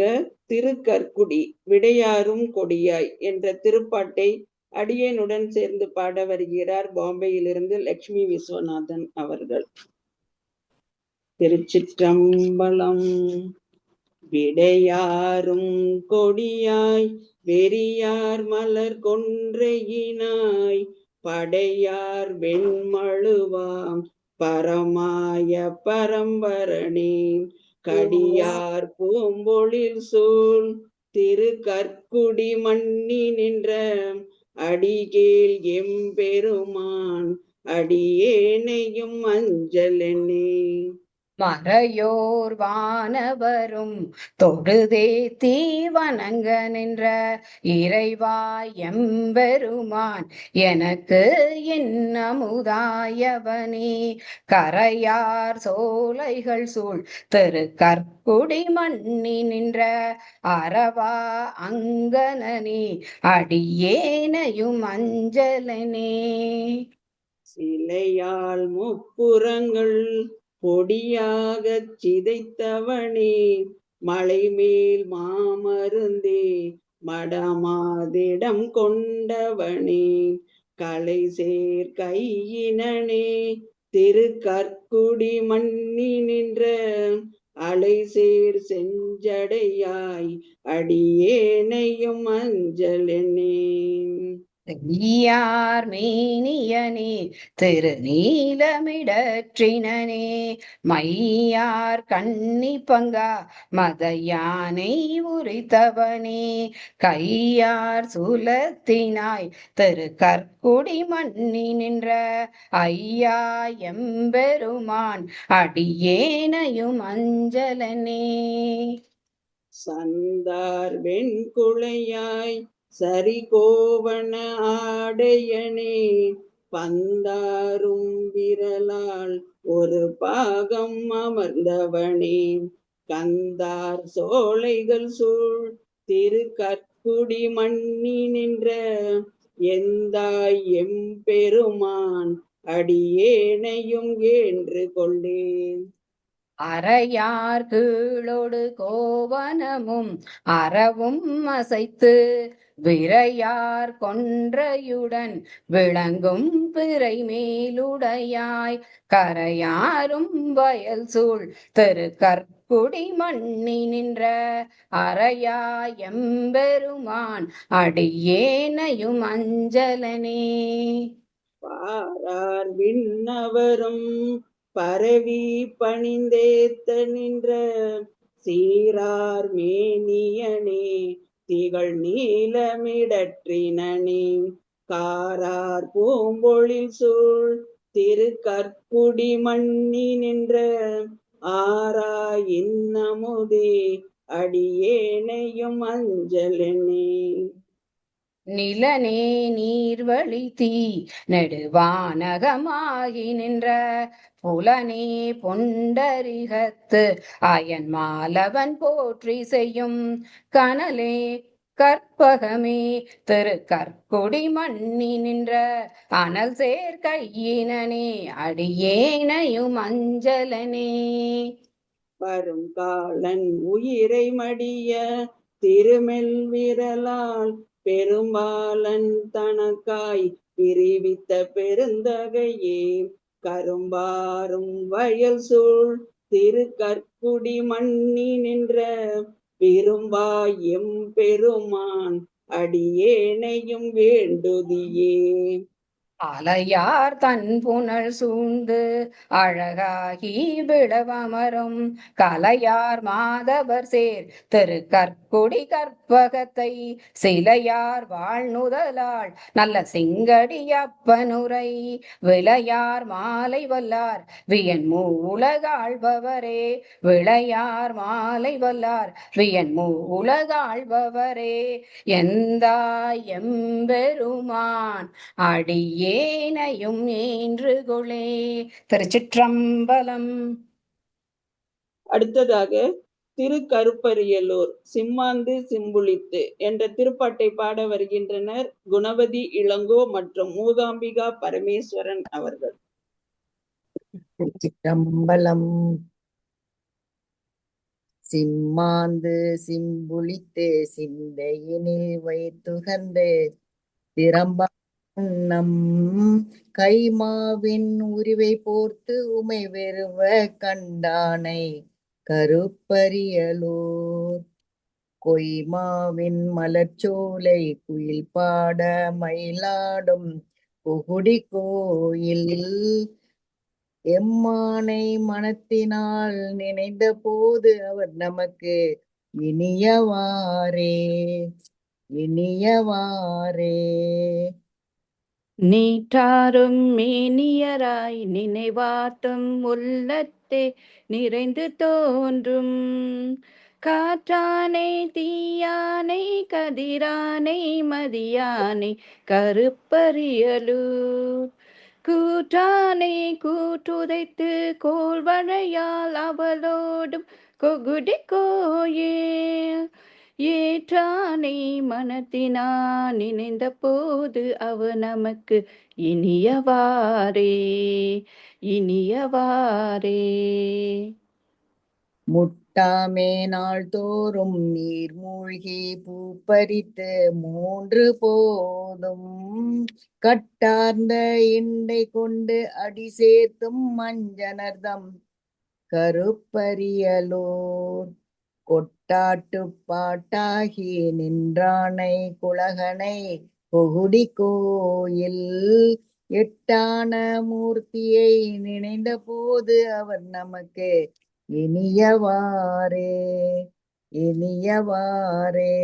திருக்கற்குடி விடையாரும் கொடியாய் என்ற திருப்பாட்டை அடியேனுடன் சேர்ந்து பாட வருகிறார் பாம்பேயிலிருந்து லட்சுமி விஸ்வநாதன் அவர்கள். திருச்சிற்றம்பலம். விடையாரும் கொடியாய் வெறியார் மலர் கொன்றையினாய் படையார் வெண்மழுவாம் பரமாய பரம்பரணே கடியார் பூம்பொழில் சூழ் திரு கற்குடி மண்ணி நின்ற அடிகேல் எம்பெருமான் அடியேனையும் அஞ்சலென்னே. மறையோர் வானவரும் தொழுதே தீவணங்க நின்ற இறைவாய் எம்பெருமான் எனக்கு இன்னமுதாயவனே கரையார் சோலைகள் சூழ் திரு கற்குடி மண்ணி நின்ற அறவா அங்கனனே அடியேனையும் அஞ்சலனே. சிலையால் முப்புறங்கள் பொடியாகச் சிதைத்தவனே மலைமேல் மாமருந்தே மடமாதிடம் கொண்டவனே கலை சேர் கையினனே திரு கற்குடி மண்ணி நின்ற அலை சேர் செஞ்சடையாய் அடியேனையும் அஞ்சலென்னே. தெய்யார் மேனியனே திருநீலமிடற்றினனே மையார் கண்ணி பங்கா மதையானை உரித்தவனே கையார் சுலத்தினாய் திரு கற்குடி மண்ணி நின்ற ஐயா எம்பெருமான் அடியேனையும் அஞ்சலனே. சந்தார் வெண்குளையாய் சரிகோவண ஆடையனே பந்தாரும் விரலால் ஒரு பாகம் அமர்ந்தவனே கந்தார் சோலைகள் சூழ் திரு கற்குடி மண்ணி நின்ற எந்தாய் எம்பெருமான் அடியேனையும் ஏன்று கொண்டேன். அறையார் கீழோடு கோவனமும் அறவும் அசைத்து விரையார் கொன்றையுடன் விளங்கும் பிறை மேலுடையாய் கரையாரும் வயல் சூழ் திரு கற்குடி மண்ணி நின்ற அறையா எம்பெருமான் அடியேனையும் அஞ்சலனே. பாரார் விண்ணவரும் பரவி பணிந்தேத்த நின்ற சீரார் மேனியனே திகழ் நீலமிடற்றினனே காரார் பூம்பொழில் சூழ் திரு கற்குடி மண்ணி நின்ற ஆரா இன்னமுதே அடியேனையும் அஞ்சலென்னே. நிலனே நீர்வழி தீ நெடுவானகமாகி நின்ற புலனே பொண்டரிகத்து அயன் மாலவன் போற்றி செய்யும் கனலே கற்பகமே திரு கற்குடி மண்ணி நின்ற அனல் சேர் கையினனே அடியேனையும் அஞ்சலனே. வரும் காலன் உயிரை மடிய திருமெல் விரலால் பெரும்பாலன் தனக்காய் பிரிவித்த பெருந்தகையே கரும்பாரும் வயல் சூழ் திரு கற்குடி மண்ணி நின்ற விரும்பாய் எம்பெருமான் அடியேனையும் வேண்டுதியே. அலையார் தன் புனல் சூழ்ந்து அழகாகி விளவமரும் கலையார் மாதவர் சேர் திரு கற்குடி கற்பகத்தை சிலையார் வாழ்நுதலாள் நல்ல சிங்கடியப்பனுரை விளையார் மாலை வல்லார் வியன் மூலகாழ்பவரே விளையார் மாலை வல்லார் வியன் மூலகாழ்பவரே எந்தாய் எம்பெருமான் அடியே ஏனையும் ஏன்று கொளே. திருச்சிற்றம்பலம். அடுத்ததாக திருக்கருப்பரியலூர் சிம்மாந்து சிம்புளித்து என்ற திருப்பாட்டை பாட வருகின்றனர் குணவதி இளங்கோ மற்றும் மூகாம்பிகா பரமேஸ்வரன் அவர்கள். சிற்றம்பலம். சிம்மாந்து சிம்புளித்து சிந்தையினில் வைத்துகந்து திறம்பம் கைமாவின் உரிவை போர்த்து உமை வெறுவ கண்டானை கருப்பரியலூர் கொய்மாவின் மலர்ச்சோலை குயில் பாட மயிலாடும் புகுடி கோயில் எம்மானை மனத்தினால் நினைந்த போது அவர் நமக்கு இனியவாரே இனியவாரே. நீற்றாரும் மேனியராய் நினைவாட்டும் உள்ளத்தே நிறைந்து தோன்றும் காற்றானை தீயானை கதிரானை மதியானை கருப்பரியலூர் கூற்றானை கூற்றுதைத்து கோள்வளையால் அவளோடும் கொகுடி கோயில் ஏற்றானை மனத்தினான் நினைந்த போது அவ நமக்கு இனியவாரே இனியவாரே. முட்டாமே நாள் தோறும் நீர் மூழ்கி பூப்பறித்து 3 போதும் கட்டார்ந்த இண்டை கொண்டு அடி சேர்த்தும் மஞ்சனர்தம் கருப்பரியலூர் கொட்டாட்டு பாட்டாகி நின்றானை குலகனை புகுடி கோயில் எட்டான மூர்த்தியை நினைந்த போது அவர் நமக்கு இனியவாரே இனியவாரே.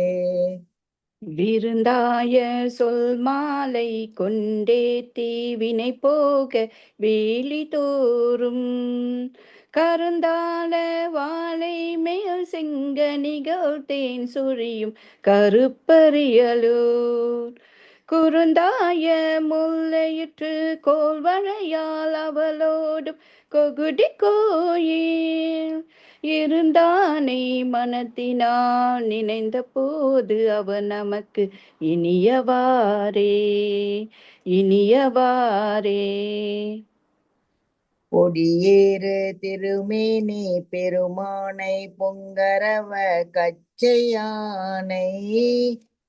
விருந்தாய சொல் மாலை கொண்டேத்தி வினை போக வேலி தோறும் கருந்தாள வாழை மேல் செங்கனிகள் தேன் சுழியும் கருப்பரியலூர் குறுந்தாய முல்லையிற்று கோள்வளையால் அவளோடும் கொகுடி கோயில் இருந்தானை மனத்தினால் நினைந்த போது அவன் நமக்கு இனியவாரே இனியவாரே. கொடியேறு திருமேனி பெருமானை பொங்கரவ கச்சையானை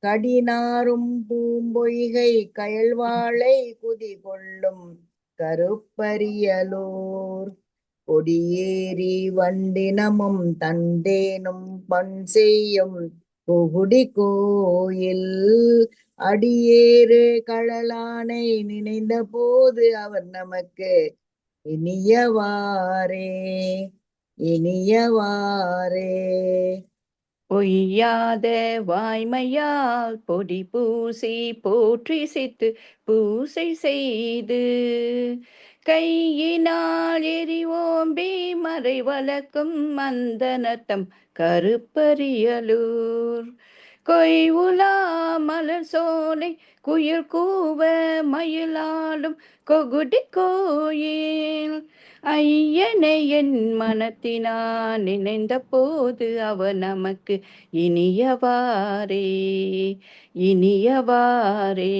கடினாரும் பூம்பொய்கை கயல்வாளை குதி கொள்ளும் கருப்பரியலூர் கொடியேறி வண்டினமும் தண்டேனும் பண் செய்யும் புகுடி கோயில் அடியேறு கழலானை நினைந்த போது அவர் நமக்கு இனியவாரே இனியவாரே. பொய்யாத வாய்மையால் பொடி பூசி போற்றி சித்து பூசை செய்து கையினால் எரிவோம்பி மறை வளர்க்கும் மந்தனத்தம் கருப்பரியலூர் கொய்வுலா மலர் சோலை குயில் கூவ மயிலாலும் கொகுடி கோயில் ஐயனை என் மனத்தினான் நினைந்த போது அவ நமக்கு இனியவாரே இனியவாரே.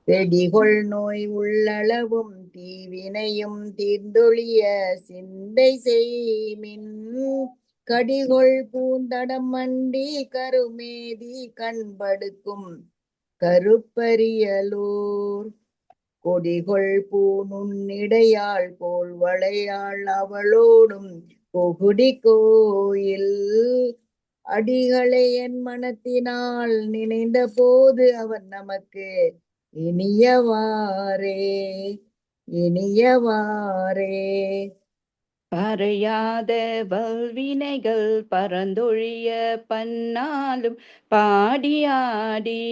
செடிகொள் நோய் உள்ளளவும் தீவினையும் தீர்ந்தொழிய சிந்தை செய்மின் கடிகொள் பூந்தடம் மண்டி கருமேதி கண்படுக்கும் கருப்பரியலூர் கொடிகொள் பூனுன்னிடையாள் கோள் வளையாள் அவளோடும் புகுடி கோயில் அடிகளை என் மனத்தினால் நினைந்த போது அவர் நமக்கு இனியவாரே இனியவாரே. பறையாத வல்வினைகள் பரந்தொழிய பன்னாலும் பாடியாடி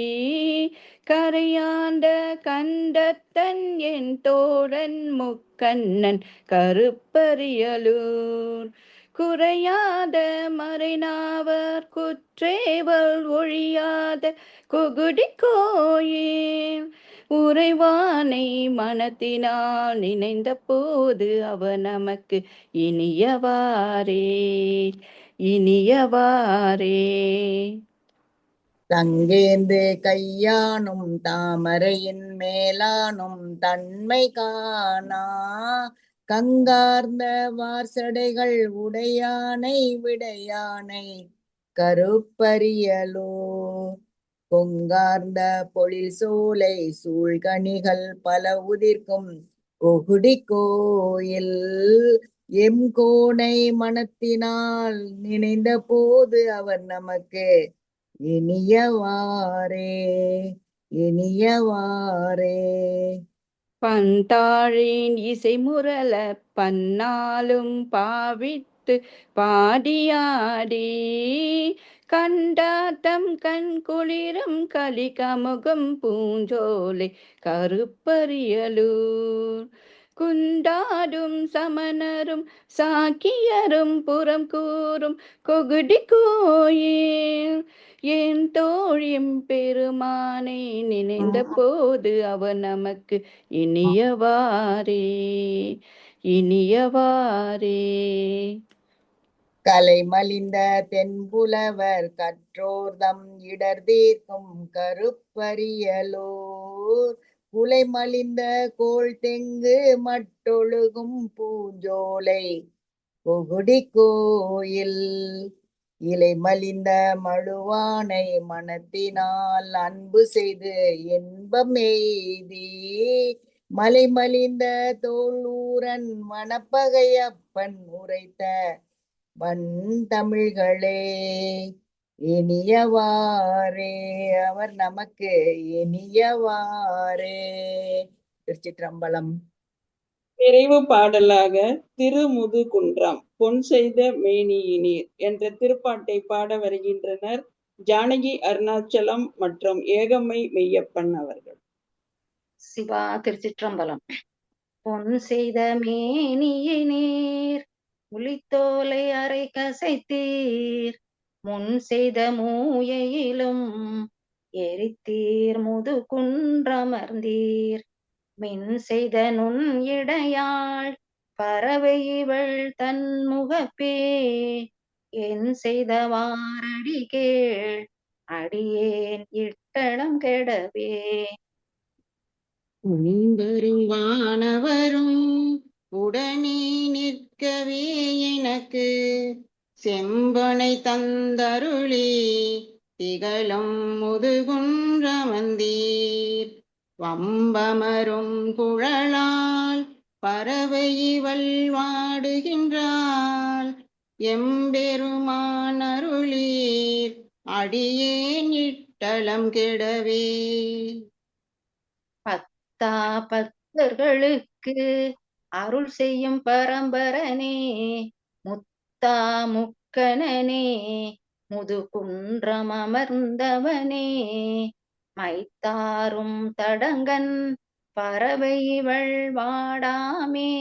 கரையாண்ட கண்டத்தன் என் தோழன் முக்கண்ணன் கருப்பரியலூர் குறையாத மறைநாவர் குற்றேவல் ஒழியாத கொகுடி கோயில் உறைவானை மனத்தினால் நினைந்த போது அவ நமக்கு இனியவாரே இனியவாரே. தங்கேந்து கையானும் தாமரையின் மேலானும் தன்மை காணா கங்கார்ந்த வார்சடைகள் உடையானை விடையானை கருப்பரியலோ பொங்கார்ந்த பொழில் சோலை சூழ்கனிகள் பல உதிர்க்கும் கொகுடி கோயில் எம் கோனை மனத்தினால் நினைந்த போது அவர் நமக்கு இனியவாரே இனியவாரே. பந்தாழின் இசை முரள பன்னாலும் பாவித்து பாடியாடி கண்டாத்தம் கண் குளிரும் கலி கமுகம் பூஞ்சோலை கருப்பரியலூர் குண்டாடும் சமணரும் சாக்கியரும் புறம் கூறும் கொகுடி கோயில் என் தோழியும் பெருமானை நினைந்த போது அவர் நமக்கு இனியவாரே இனியவாரே. கலை மலிந்த தென்புலவர் கற்றோர்தம் இடர் தீர்க்கும் கருப்பரியலூர் குலை மலிந்த கோள் தெங்கு மட்டொழுகும் பூஞ்சோலை கொகுடி கோயில் இலை மலிந்த மழுவானை மனத்தினால் அன்பு செய்து இன்பம் எய்தி மலை மலிந்த தோளூரன் மணப்பகையப்பன் உரைத்த வன் தமிழ்களே இனியவாரே அவர் நமக்கு இனியவாரே. திருச்சிற்றம்பலம். நிறைவு பாடலாக திருமுதுகுன்றம் பொன் செய்த மேனியினீர் என்ற திருப்பாட்டை பாட வருகின்றனர் ஜானகி அருணாச்சலம் மற்றும் ஏகம்மை மெய்யப்பன் அவர்கள். சிவா திருச்சிற்றம்பலம். பொன் செய்த மேனியினீர் புலித்தோலை அரை கசைத்தீர் முன் செய்த மூயையிலும் எரித்தீர் முதுகுன்றமர்ந்தீர் மின் செய்த நுண் இடையாள் பறவை இவள் தன் முகப்பே என் செய்த வாரடி கேள் அடியேன் இட்டளம் கெடவே. உண்பரும் வானவரும் உடனே நிற்கவே எனக்கு செம்பனை தந்தருளி திகழும் முதுகுன்றமர்ந்தீர் வம்பமரும் குழலால் பறவை இவள் வாடுகின்றாள் எம்பெருமான் அருளீர் அடியேன் இட்டளம் கெடவே. பத்தா பத்தர்களுக்கு அருள் செய்யும் பரம்பரனே முத்தா முக்கணனே முதுகுன்றம் அமர்ந்தவனே மைத்தாரும் தடங்கன் பறவை இவள் வாடாமே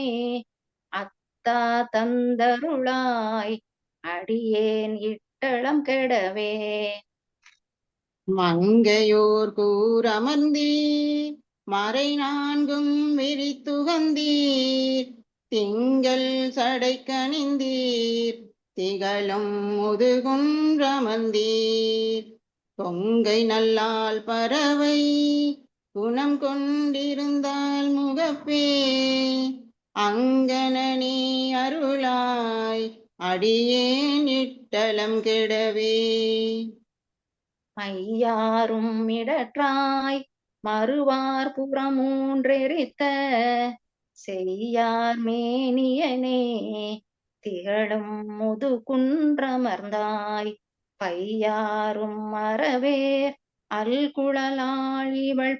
அத்தா தந்தருளாய் அடியேன் இட்டளம் கெடவே. மங்கையோர் கூரமர்ந்தீர் மறை நான்கும் விரித்துகந்தீர் திங்கள் சடை கணிந்தீர் திகழும் முதுகுன்றமர்ந்தீர் பொங்கை நல்லால் பறவை குணம் கொண்டிருந்தால் முகப்பே அங்கனனே அருளாய் அடியேன் இட்டளம் கெடவே. மையாரும் இடற்றாய் மறுவார் புறமூன்றெரித்த செய்யார் மேனியனே திகழும் முதுகுன்றமர்ந்தாய் பையாரும் மறவேர் அல்குழலாள் இவள்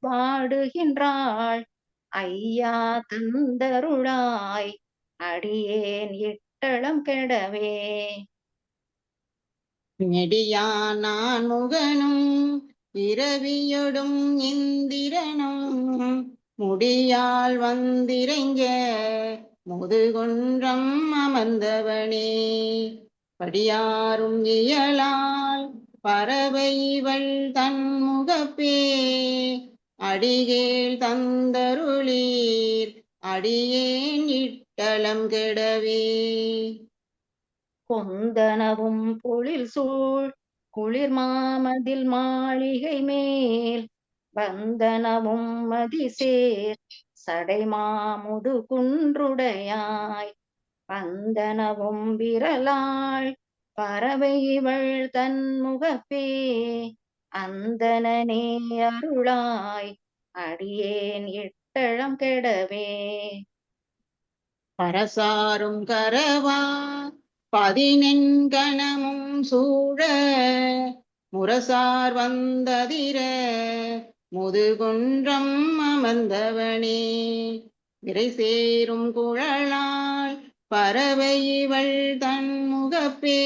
பாடுகின்றாள் ஐயா தந்தருளாய் அடியேன் இட்டளம் கெடவே. நெடியானான் முகனும் இரவியொடும் இந்திரனும் முடியால் வந்திரைஞ்ச முதுகுன்றம் அமர்ந்தவனே படியாரும் இயலால் பறவை இவள் தன் முகப்பே அடிகேள் தந்தருளீர் அடியேன் இட்டளம் கெடவே. கொந்தனவும் பொழில் சூழ் குளிர் மாமதில் மாளிகை மேல் வந்தனவும் மதிசேர் சடைமாமுது குன்றுடையாய் பந்தனவும் விரலாள் பறவை இவள் தன்முகப்பே அந்தனனே அருளாய் அடியேன் இட்டழம் கெடவே. பரசாரும் கரவா பதினெண்கணமும் சூழ முரசார் வந்ததிர முதுகுன்றம் அமர்ந்தவனே விரை சேரும் குழலாள் பறவை இவள் தன்முகப்பே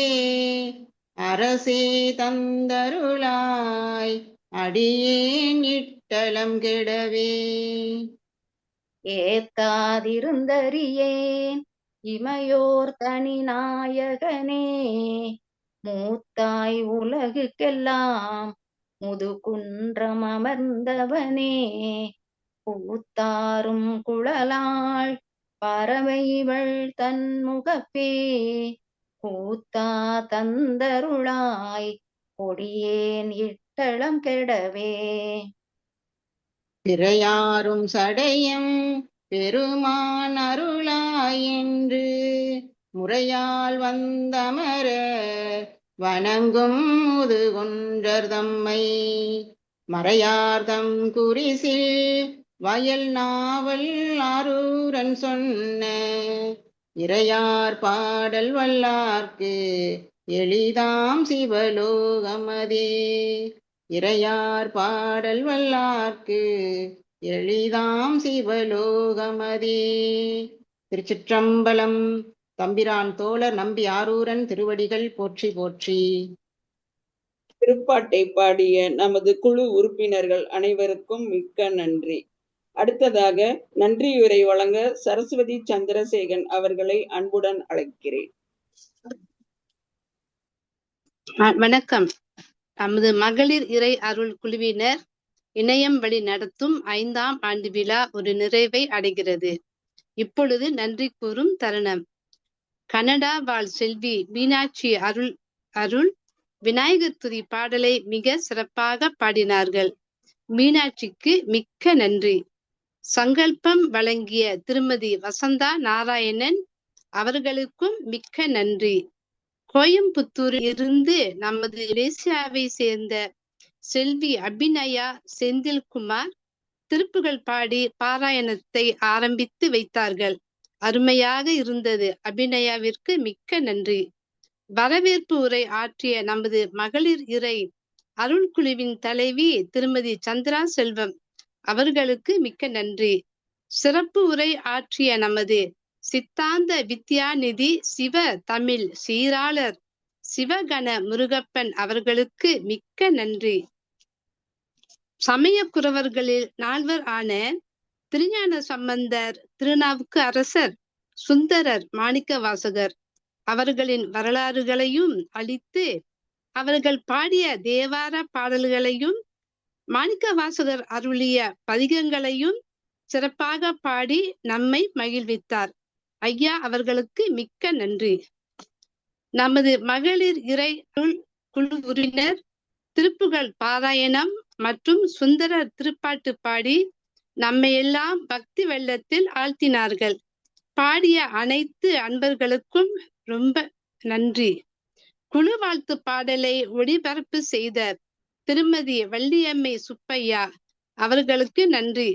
அரசே தந்தருளாய் அடியேன் இட்டலம் கெடவே. ஏத்தாதிருந்தறியேன் இமையோர் தனி நாயகனே மூத்தாய் உலகுக்கெல்லாம் முதுகுன்றம் அமர்ந்தவனே பூத்தாரும் குழலாள் பறவை இவள் தன்முகப்பே கூத்தா தந்தருளாய் கொடியேன் இட்டளம் கெடவே. பிறையாரும் சடையும் பெருமான் அருளாய் என்று முறையால் வந்தமர வணங்கும் முதுகுன்றர் தம்மை மறையார்தம் குறிசில் வயல் நாவல் ஆரூரன் சொன்ன இறையார் பாடல் வல்லார்க்கு எளிதாம் சிவலோகமதே இறையார் பாடல் வல்லார்க்கு எளிதாம் சிவலோகமதே. திருச்சிற்றம்பலம். தம்பிரான் தோழர் நம்பி ஆரூரன் திருவடிகள் போற்றி போற்றி. திருப்பாட்டை பாடிய நமது குழு உறுப்பினர்கள் அனைவருக்கும் மிக்க நன்றி. அடுத்ததாக நன்றியுரை வழங்க சரஸ்வதி சந்திரசேகரன் அவர்களை அன்புடன் அழைக்கிறேன். வணக்கம். நமது மகளிர் இறை அருள் குழுவினர் இணையம் வழி நடத்தும் 5ஆம் ஆண்டு விழா ஒரு நிறைவை அடைகிறது. இப்பொழுது நன்றி கூறும் தருணம். கனடா வாழ் செல்வி மீனாட்சி அருள் விநாயகர் துதி பாடலை மிக சிறப்பாக பாடினார்கள். மீனாட்சிக்கு மிக்க நன்றி. சங்கல்பம் வழங்கிய திருமதி வசந்தா நாராயணன் அவர்களுக்கும் மிக்க நன்றி. கோயம்புத்தூரில் இருந்து நமது மலேசியாவை சேர்ந்த செல்வி அபிநயா செந்தில்குமார் திருப்புகள் பாடி பாராயணத்தை ஆரம்பித்து வைத்தார்கள். அருமையாக இருந்தது. அபிநயாவிற்கு மிக்க நன்றி. வரவேற்பு உரை ஆற்றிய நமது மகளிர் இறை அருள் குழுவின் தலைவி திருமதி சந்திரா செல்வம் அவர்களுக்கு மிக்க நன்றி. சிறப்பு உரை ஆற்றிய நமது சித்தாந்த வித்யாநிதி சிவ தமிழ் சீராளர் சிவகண முருகப்பன் அவர்களுக்கு மிக்க நன்றி. சமயக்குறவர்களில் 4வர் ஆன திருஞான சம்பந்தர், திருநாவுக்கு அரசர், சுந்தரர், மாணிக்க வாசகர் அவர்களின் வரலாறுகளையும் அளித்து அவர்கள் பாடிய தேவார பாடல்களையும் மாணிக்க வாசகர் அருளிய பதிகங்களையும் சிறப்பாக பாடி நம்மை மகிழ்வித்தார். ஐயா அவர்களுக்கு மிக்க நன்றி. நமது மகளிர் இறை குழு உறுப்பினர் திருப்புகள் பாராயணம் மற்றும் சுந்தரர் திருப்பாட்டு பாடி நம்மை எல்லாம் பக்தி வெள்ளத்தில் ஆழ்த்தினார்கள். பாடிய அனைத்து அன்பர்களுக்கும் ரொம்ப நன்றி. குழு வாழ்த்து பாடலை ஒளிபரப்பு செய்த திருமதி வள்ளியம்மை சுப்பையா அவர்களுக்கு நன்றி.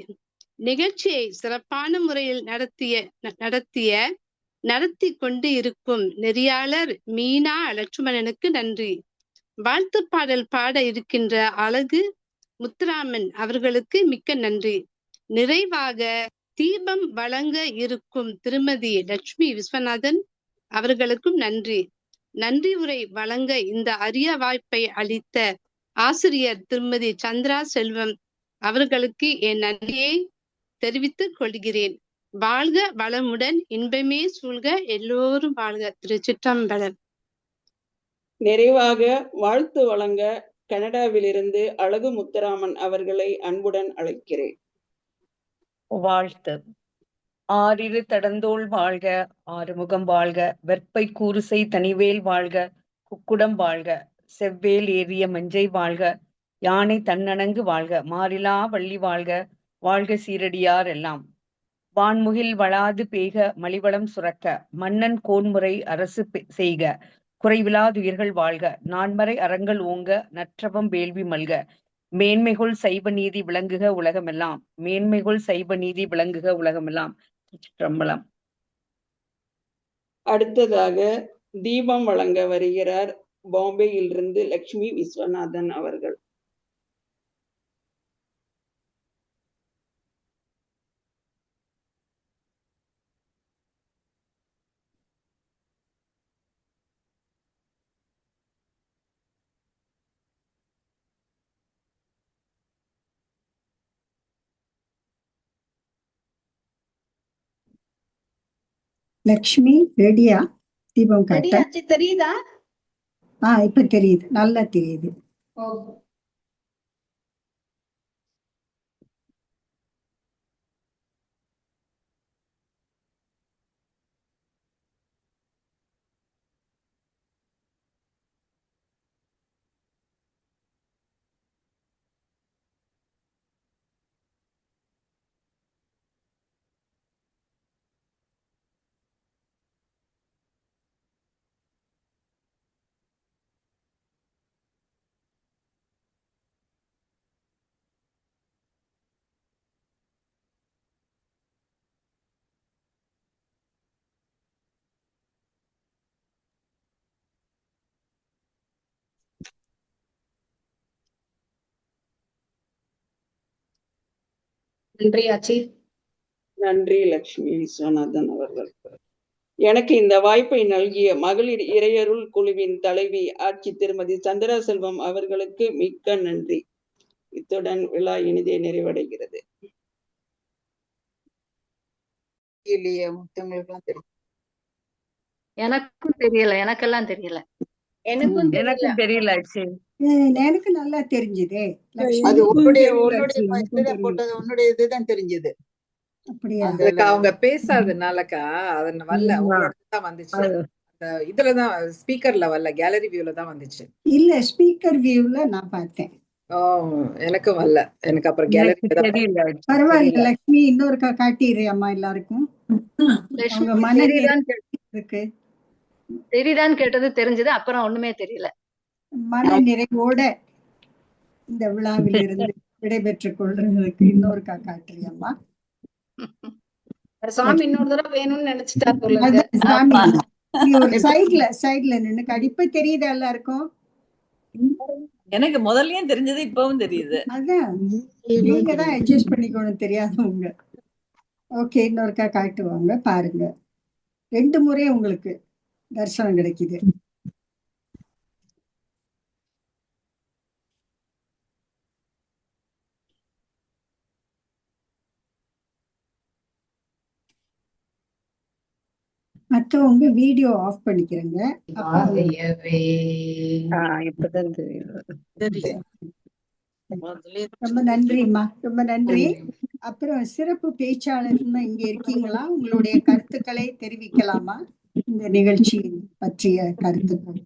நிகழ்ச்சியை சிறப்பான முறையில் நடத்தி கொண்டு இருக்கும் நெறியாளர் மீனா லட்சுமணனுக்கு நன்றி. வாழ்த்து பாடல் பாட இருக்கின்ற அழகு முத்துராமன் அவர்களுக்கு மிக்க நன்றி. நிறைவாக தீபம் வழங்க இருக்கும் திருமதி லட்சுமி விஸ்வநாதன் அவர்களுக்கும் நன்றி. நன்றி உரை வழங்க இந்த அரிய வாய்ப்பை அளித்த ஆசிரியர் திருமதி சந்திரா செல்வம் அவர்களுக்கு என் நன்றியை தெரிவித்துக் கொள்கிறேன். வாழ்க வளமுடன், இன்பமே சூழ்க, எல்லோரும் வாழ்க. திருச்சிற்றம்பலம். நிறைவாக வாழ்த்து வழங்க கனடாவிலிருந்து அழகு முத்துராமன் அவர்களை அன்புடன் அழைக்கிறேன். வாழ்த்து. ஆறிரு தடந்தோள் வாழ்க, ஆறுமுகம் வாழ்க, வெற்பை கூறுசை தனிவேல் வாழ்க, குக்குடம் வாழ்க, செவ்வேல் ஏறிய மஞ்சை வாழ்க, யானை தன்னணங்கு வாழ்க, மாறிலா வள்ளி வாழ்க, வாழ்க சீரடியார் எல்லாம். வான்முகில் வளாது பேக மலிவளம் சுரக்க, மன்னன் கோன்முறை அரசு செய்க, குறைவிலாதுயிர்கள் வாழ்க, நான்மறை அறங்கள் ஓங்க, நற்றவம் வேள்வி மல்க, மேன்மைகொள் சைவ நீதி விளங்குக உலகமெல்லாம், மேன்மைகொள் சைவ நீதி விளங்குக உலகமெல்லாம். திருச்சிற்றம்பலம். அடுத்ததாக தீபம் வழங்க வருகிறார் பாம்பேயிலிருந்து லட்சுமி விஸ்வநாதன் அவர்கள். லக்ஷ்மி ரெடியா? தீபம் காட்ட? ரெடியாச்சு, தெரியுதா? இப்ப தெரியுது, நல்லா தெரியுது. நன்றி ஆச்சி. நன்றி லட்சுமி விஸ்வநாதன் அவர்கள். எனக்கு இந்த வாய்ப்பை நல்கிய மகளிர் இறையருள் குழுவின் தலைவி ஆட்சி திருமதி சந்திரா செல்வம் அவர்களுக்கு மிக்க நன்றி. இத்துடன் விழா இனிதே நிறைவடைகிறது. எனக்கும் தெரியல, எனக்கெல்லாம் தெரியல. எனக்கும் தெரியல. எனக்கு நல்லா தெரிஞ்சுதே. அது உன்னுடைய போட்டது, உன்னுடைய இதுதான் தெரிஞ்சது. அப்படியா? அவங்க பேசாதனாலக்கா அதன் வரல, உங்களோட தான் வந்துச்சு. இதுலதான் ஸ்பீக்கர்ல வரல, கேலரி வியூல தான் வந்துச்சு. இல்ல, ஸ்பீக்கர் வியூல நான் பார்த்தேன். எனக்கும் வரல. எனக்கு அப்புறம் கேலரி பரவாயில்ல லட்சுமி, இன்னொருக்கா காட்டிடுறியம்மா எல்லாருக்கும். அவங்க மன இருக்கு, தெரியுதான்னு கேட்டது தெரிஞ்சது, அப்புறம் ஒண்ணுமே தெரியல. மன நிறைவோட இந்த விழாவில் இருந்து விடைபெற்றுக் கொள்றதுக்கு இன்னொருக்கா காட்டுறியம்மா. சாமி இன்னொரு தடவை வேணும்னு நினைச்சிட்டா போல. சாமி ஒரு சைட்ல நின்னு கடிப்ப தெரியுது எல்லாருக்கும். எனக்கு முதல்லயும் தெரிஞ்சது, இப்பவும் தெரியுது. அதான் நீங்க தான் அட்ஜஸ்ட் பண்ணிக்கணும், தெரியாதவங்க. ஓகே, இன்னொருக்கா காட்டுவாங்க பாருங்க. 2 முறை உங்களுக்கு தரிசனம் கிடைக்குது. மற்றவங்க வீடியோ ஆஃப் பண்ணிக்கிறேங்க. இப்பதான் தெரியுது. ரொம்ப நன்றிம்மா, ரொம்ப நன்றி. அப்புறம் சிறப்பு பேச்சாளர் இங்க இருக்கீங்களா? உங்களுடைய கருத்துக்களை தெரிவிக்கலாமா? இந்த நிகழ்ச்சி பற்றிய கருத்துக்கள்.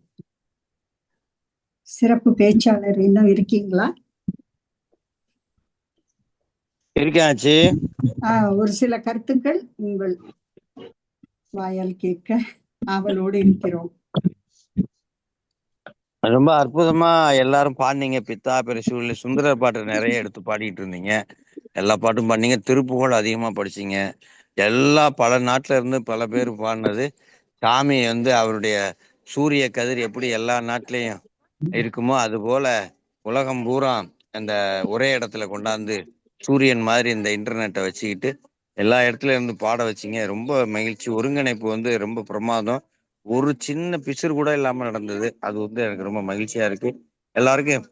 சிறப்பு பேச்சாளர் இன்னும் இருக்கீங்களா? இருக்காச்சு. ஒரு சில கருத்துக்கள் உங்கள் வாயால் கேட்க ஆவலோடு இருக்கிறோம். ரொம்ப அற்புதமா எல்லாரும் பாடினீங்க. பித்தா பெருசூழல் சுந்தரர் பாட்டு நிறைய எடுத்து பாடிட்டு இருந்தீங்க. எல்லா பாட்டும் பாடினீங்க. திருப்புகழ் அதிகமா படிச்சீங்க. பல நாட்டுல இருந்து பல பேர் பாடினது. சாமி அவருடைய சூரிய கதிர் எப்படி எல்லா நாட்டிலையும் இருக்குமோ அது போல உலகம் பூரா அந்த ஒரே இடத்துல கொண்டாந்து சூரியன் மாதிரி இந்த இன்டர்நெட்டை வச்சுக்கிட்டு எல்லா இடத்துல இருந்து பாட வச்சிங்க. ரொம்ப மகிழ்ச்சி. ஒருங்கிணைப்பு ரொம்ப பிரமாதம். ஒரு சின்ன பிசுறு கூட இல்லாம நடந்தது. அது எனக்கு ரொம்ப மகிழ்ச்சியா இருக்கு. எல்லாருக்கும்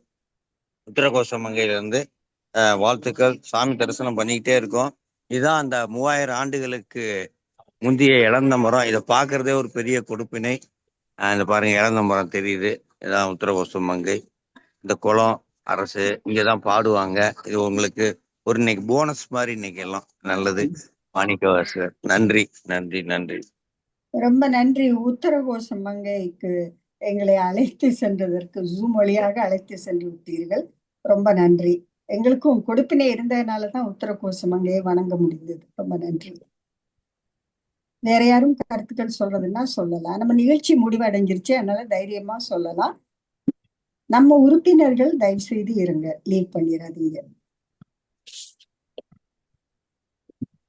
உத்தரகோச மங்கையில இருந்து வாழ்த்துக்கள். சாமி தரிசனம் பண்ணிக்கிட்டே இருக்கோம். இதுதான் அந்த 3000 ஆண்டுகளுக்கு முந்தைய இழந்த மரம். இதை பார்க்கறதே ஒரு பெரிய கொடுப்பினை. இந்த பாருங்க, இழந்த மரம் தெரியுது. இதான் உத்தரகோச மங்கை. இந்த குளம் அரசு இங்கதான் பாடுவாங்க. இது உங்களுக்கு ஒரு இன்னைக்கு போனஸ் மாதிரி இன்னைக்கு எல்லாம் நல்லது. மாணிக்கவாசகர். நன்றி நன்றி நன்றி. ரொம்ப நன்றி. உத்தரகோச மங்கைக்கு எங்களை அழைத்து சென்றதற்கு ஜூம் வழியாக அழைத்து சென்று விட்டீர்கள். ரொம்ப நன்றி. எங்களுக்கும் கொடுப்பினை இருந்ததுனாலதான் உத்தரகோச மங்கையை வணங்க முடிந்தது. ரொம்ப நன்றி. வேற யாரும் கருத்துக்கள் சொல்றதுன்னா சொல்லலாம். நம்ம நிகழ்ச்சி முடிவடைஞ்சிருச்சு, அதனால தைரியமா சொல்லலாம். நம்ம உறுப்பினர்கள் தயவு செய்து இருங்க, லீவ் பண்ணிடாதீங்க.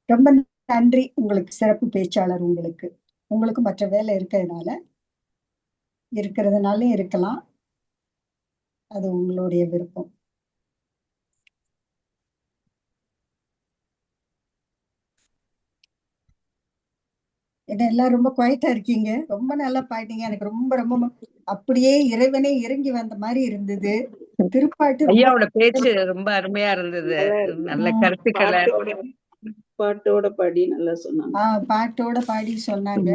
ரொம்ப நன்றி. உங்களுக்கு சிறப்பு பேச்சாளர் உங்களுக்கு மற்ற வேலை இருக்கிறதுனால இருக்கலாம், அது உங்களுடைய விருப்பம். என்ன எல்லாரும் ரொம்ப குவைட்டா இருக்கீங்க. ரொம்ப நல்லா பாடினீங்க. எனக்கு ரொம்ப ரொம்ப அப்படியே இறைவனே இறங்கி வந்த மாதிரி இருந்தது. திருப்பாட்டு ஐயாவோட பேச்சு ரொம்ப அருமையா இருந்தது. நல்ல கருத்துக்களை பாட்டோட பாடி நல்லா சொன்னாங்க. பாட்டோட பாடி சொன்னாங்க.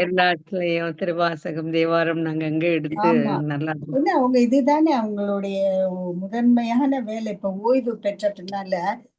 எல்லா இடத்துலயும் திருவாசகம் தேவாரம் நாங்க அங்க எடுத்து நல்லா அவங்க இதுதானே அவங்களுடைய முதன்மையான வேலை. இப்ப ஓய்வு பெற்ற பின்னால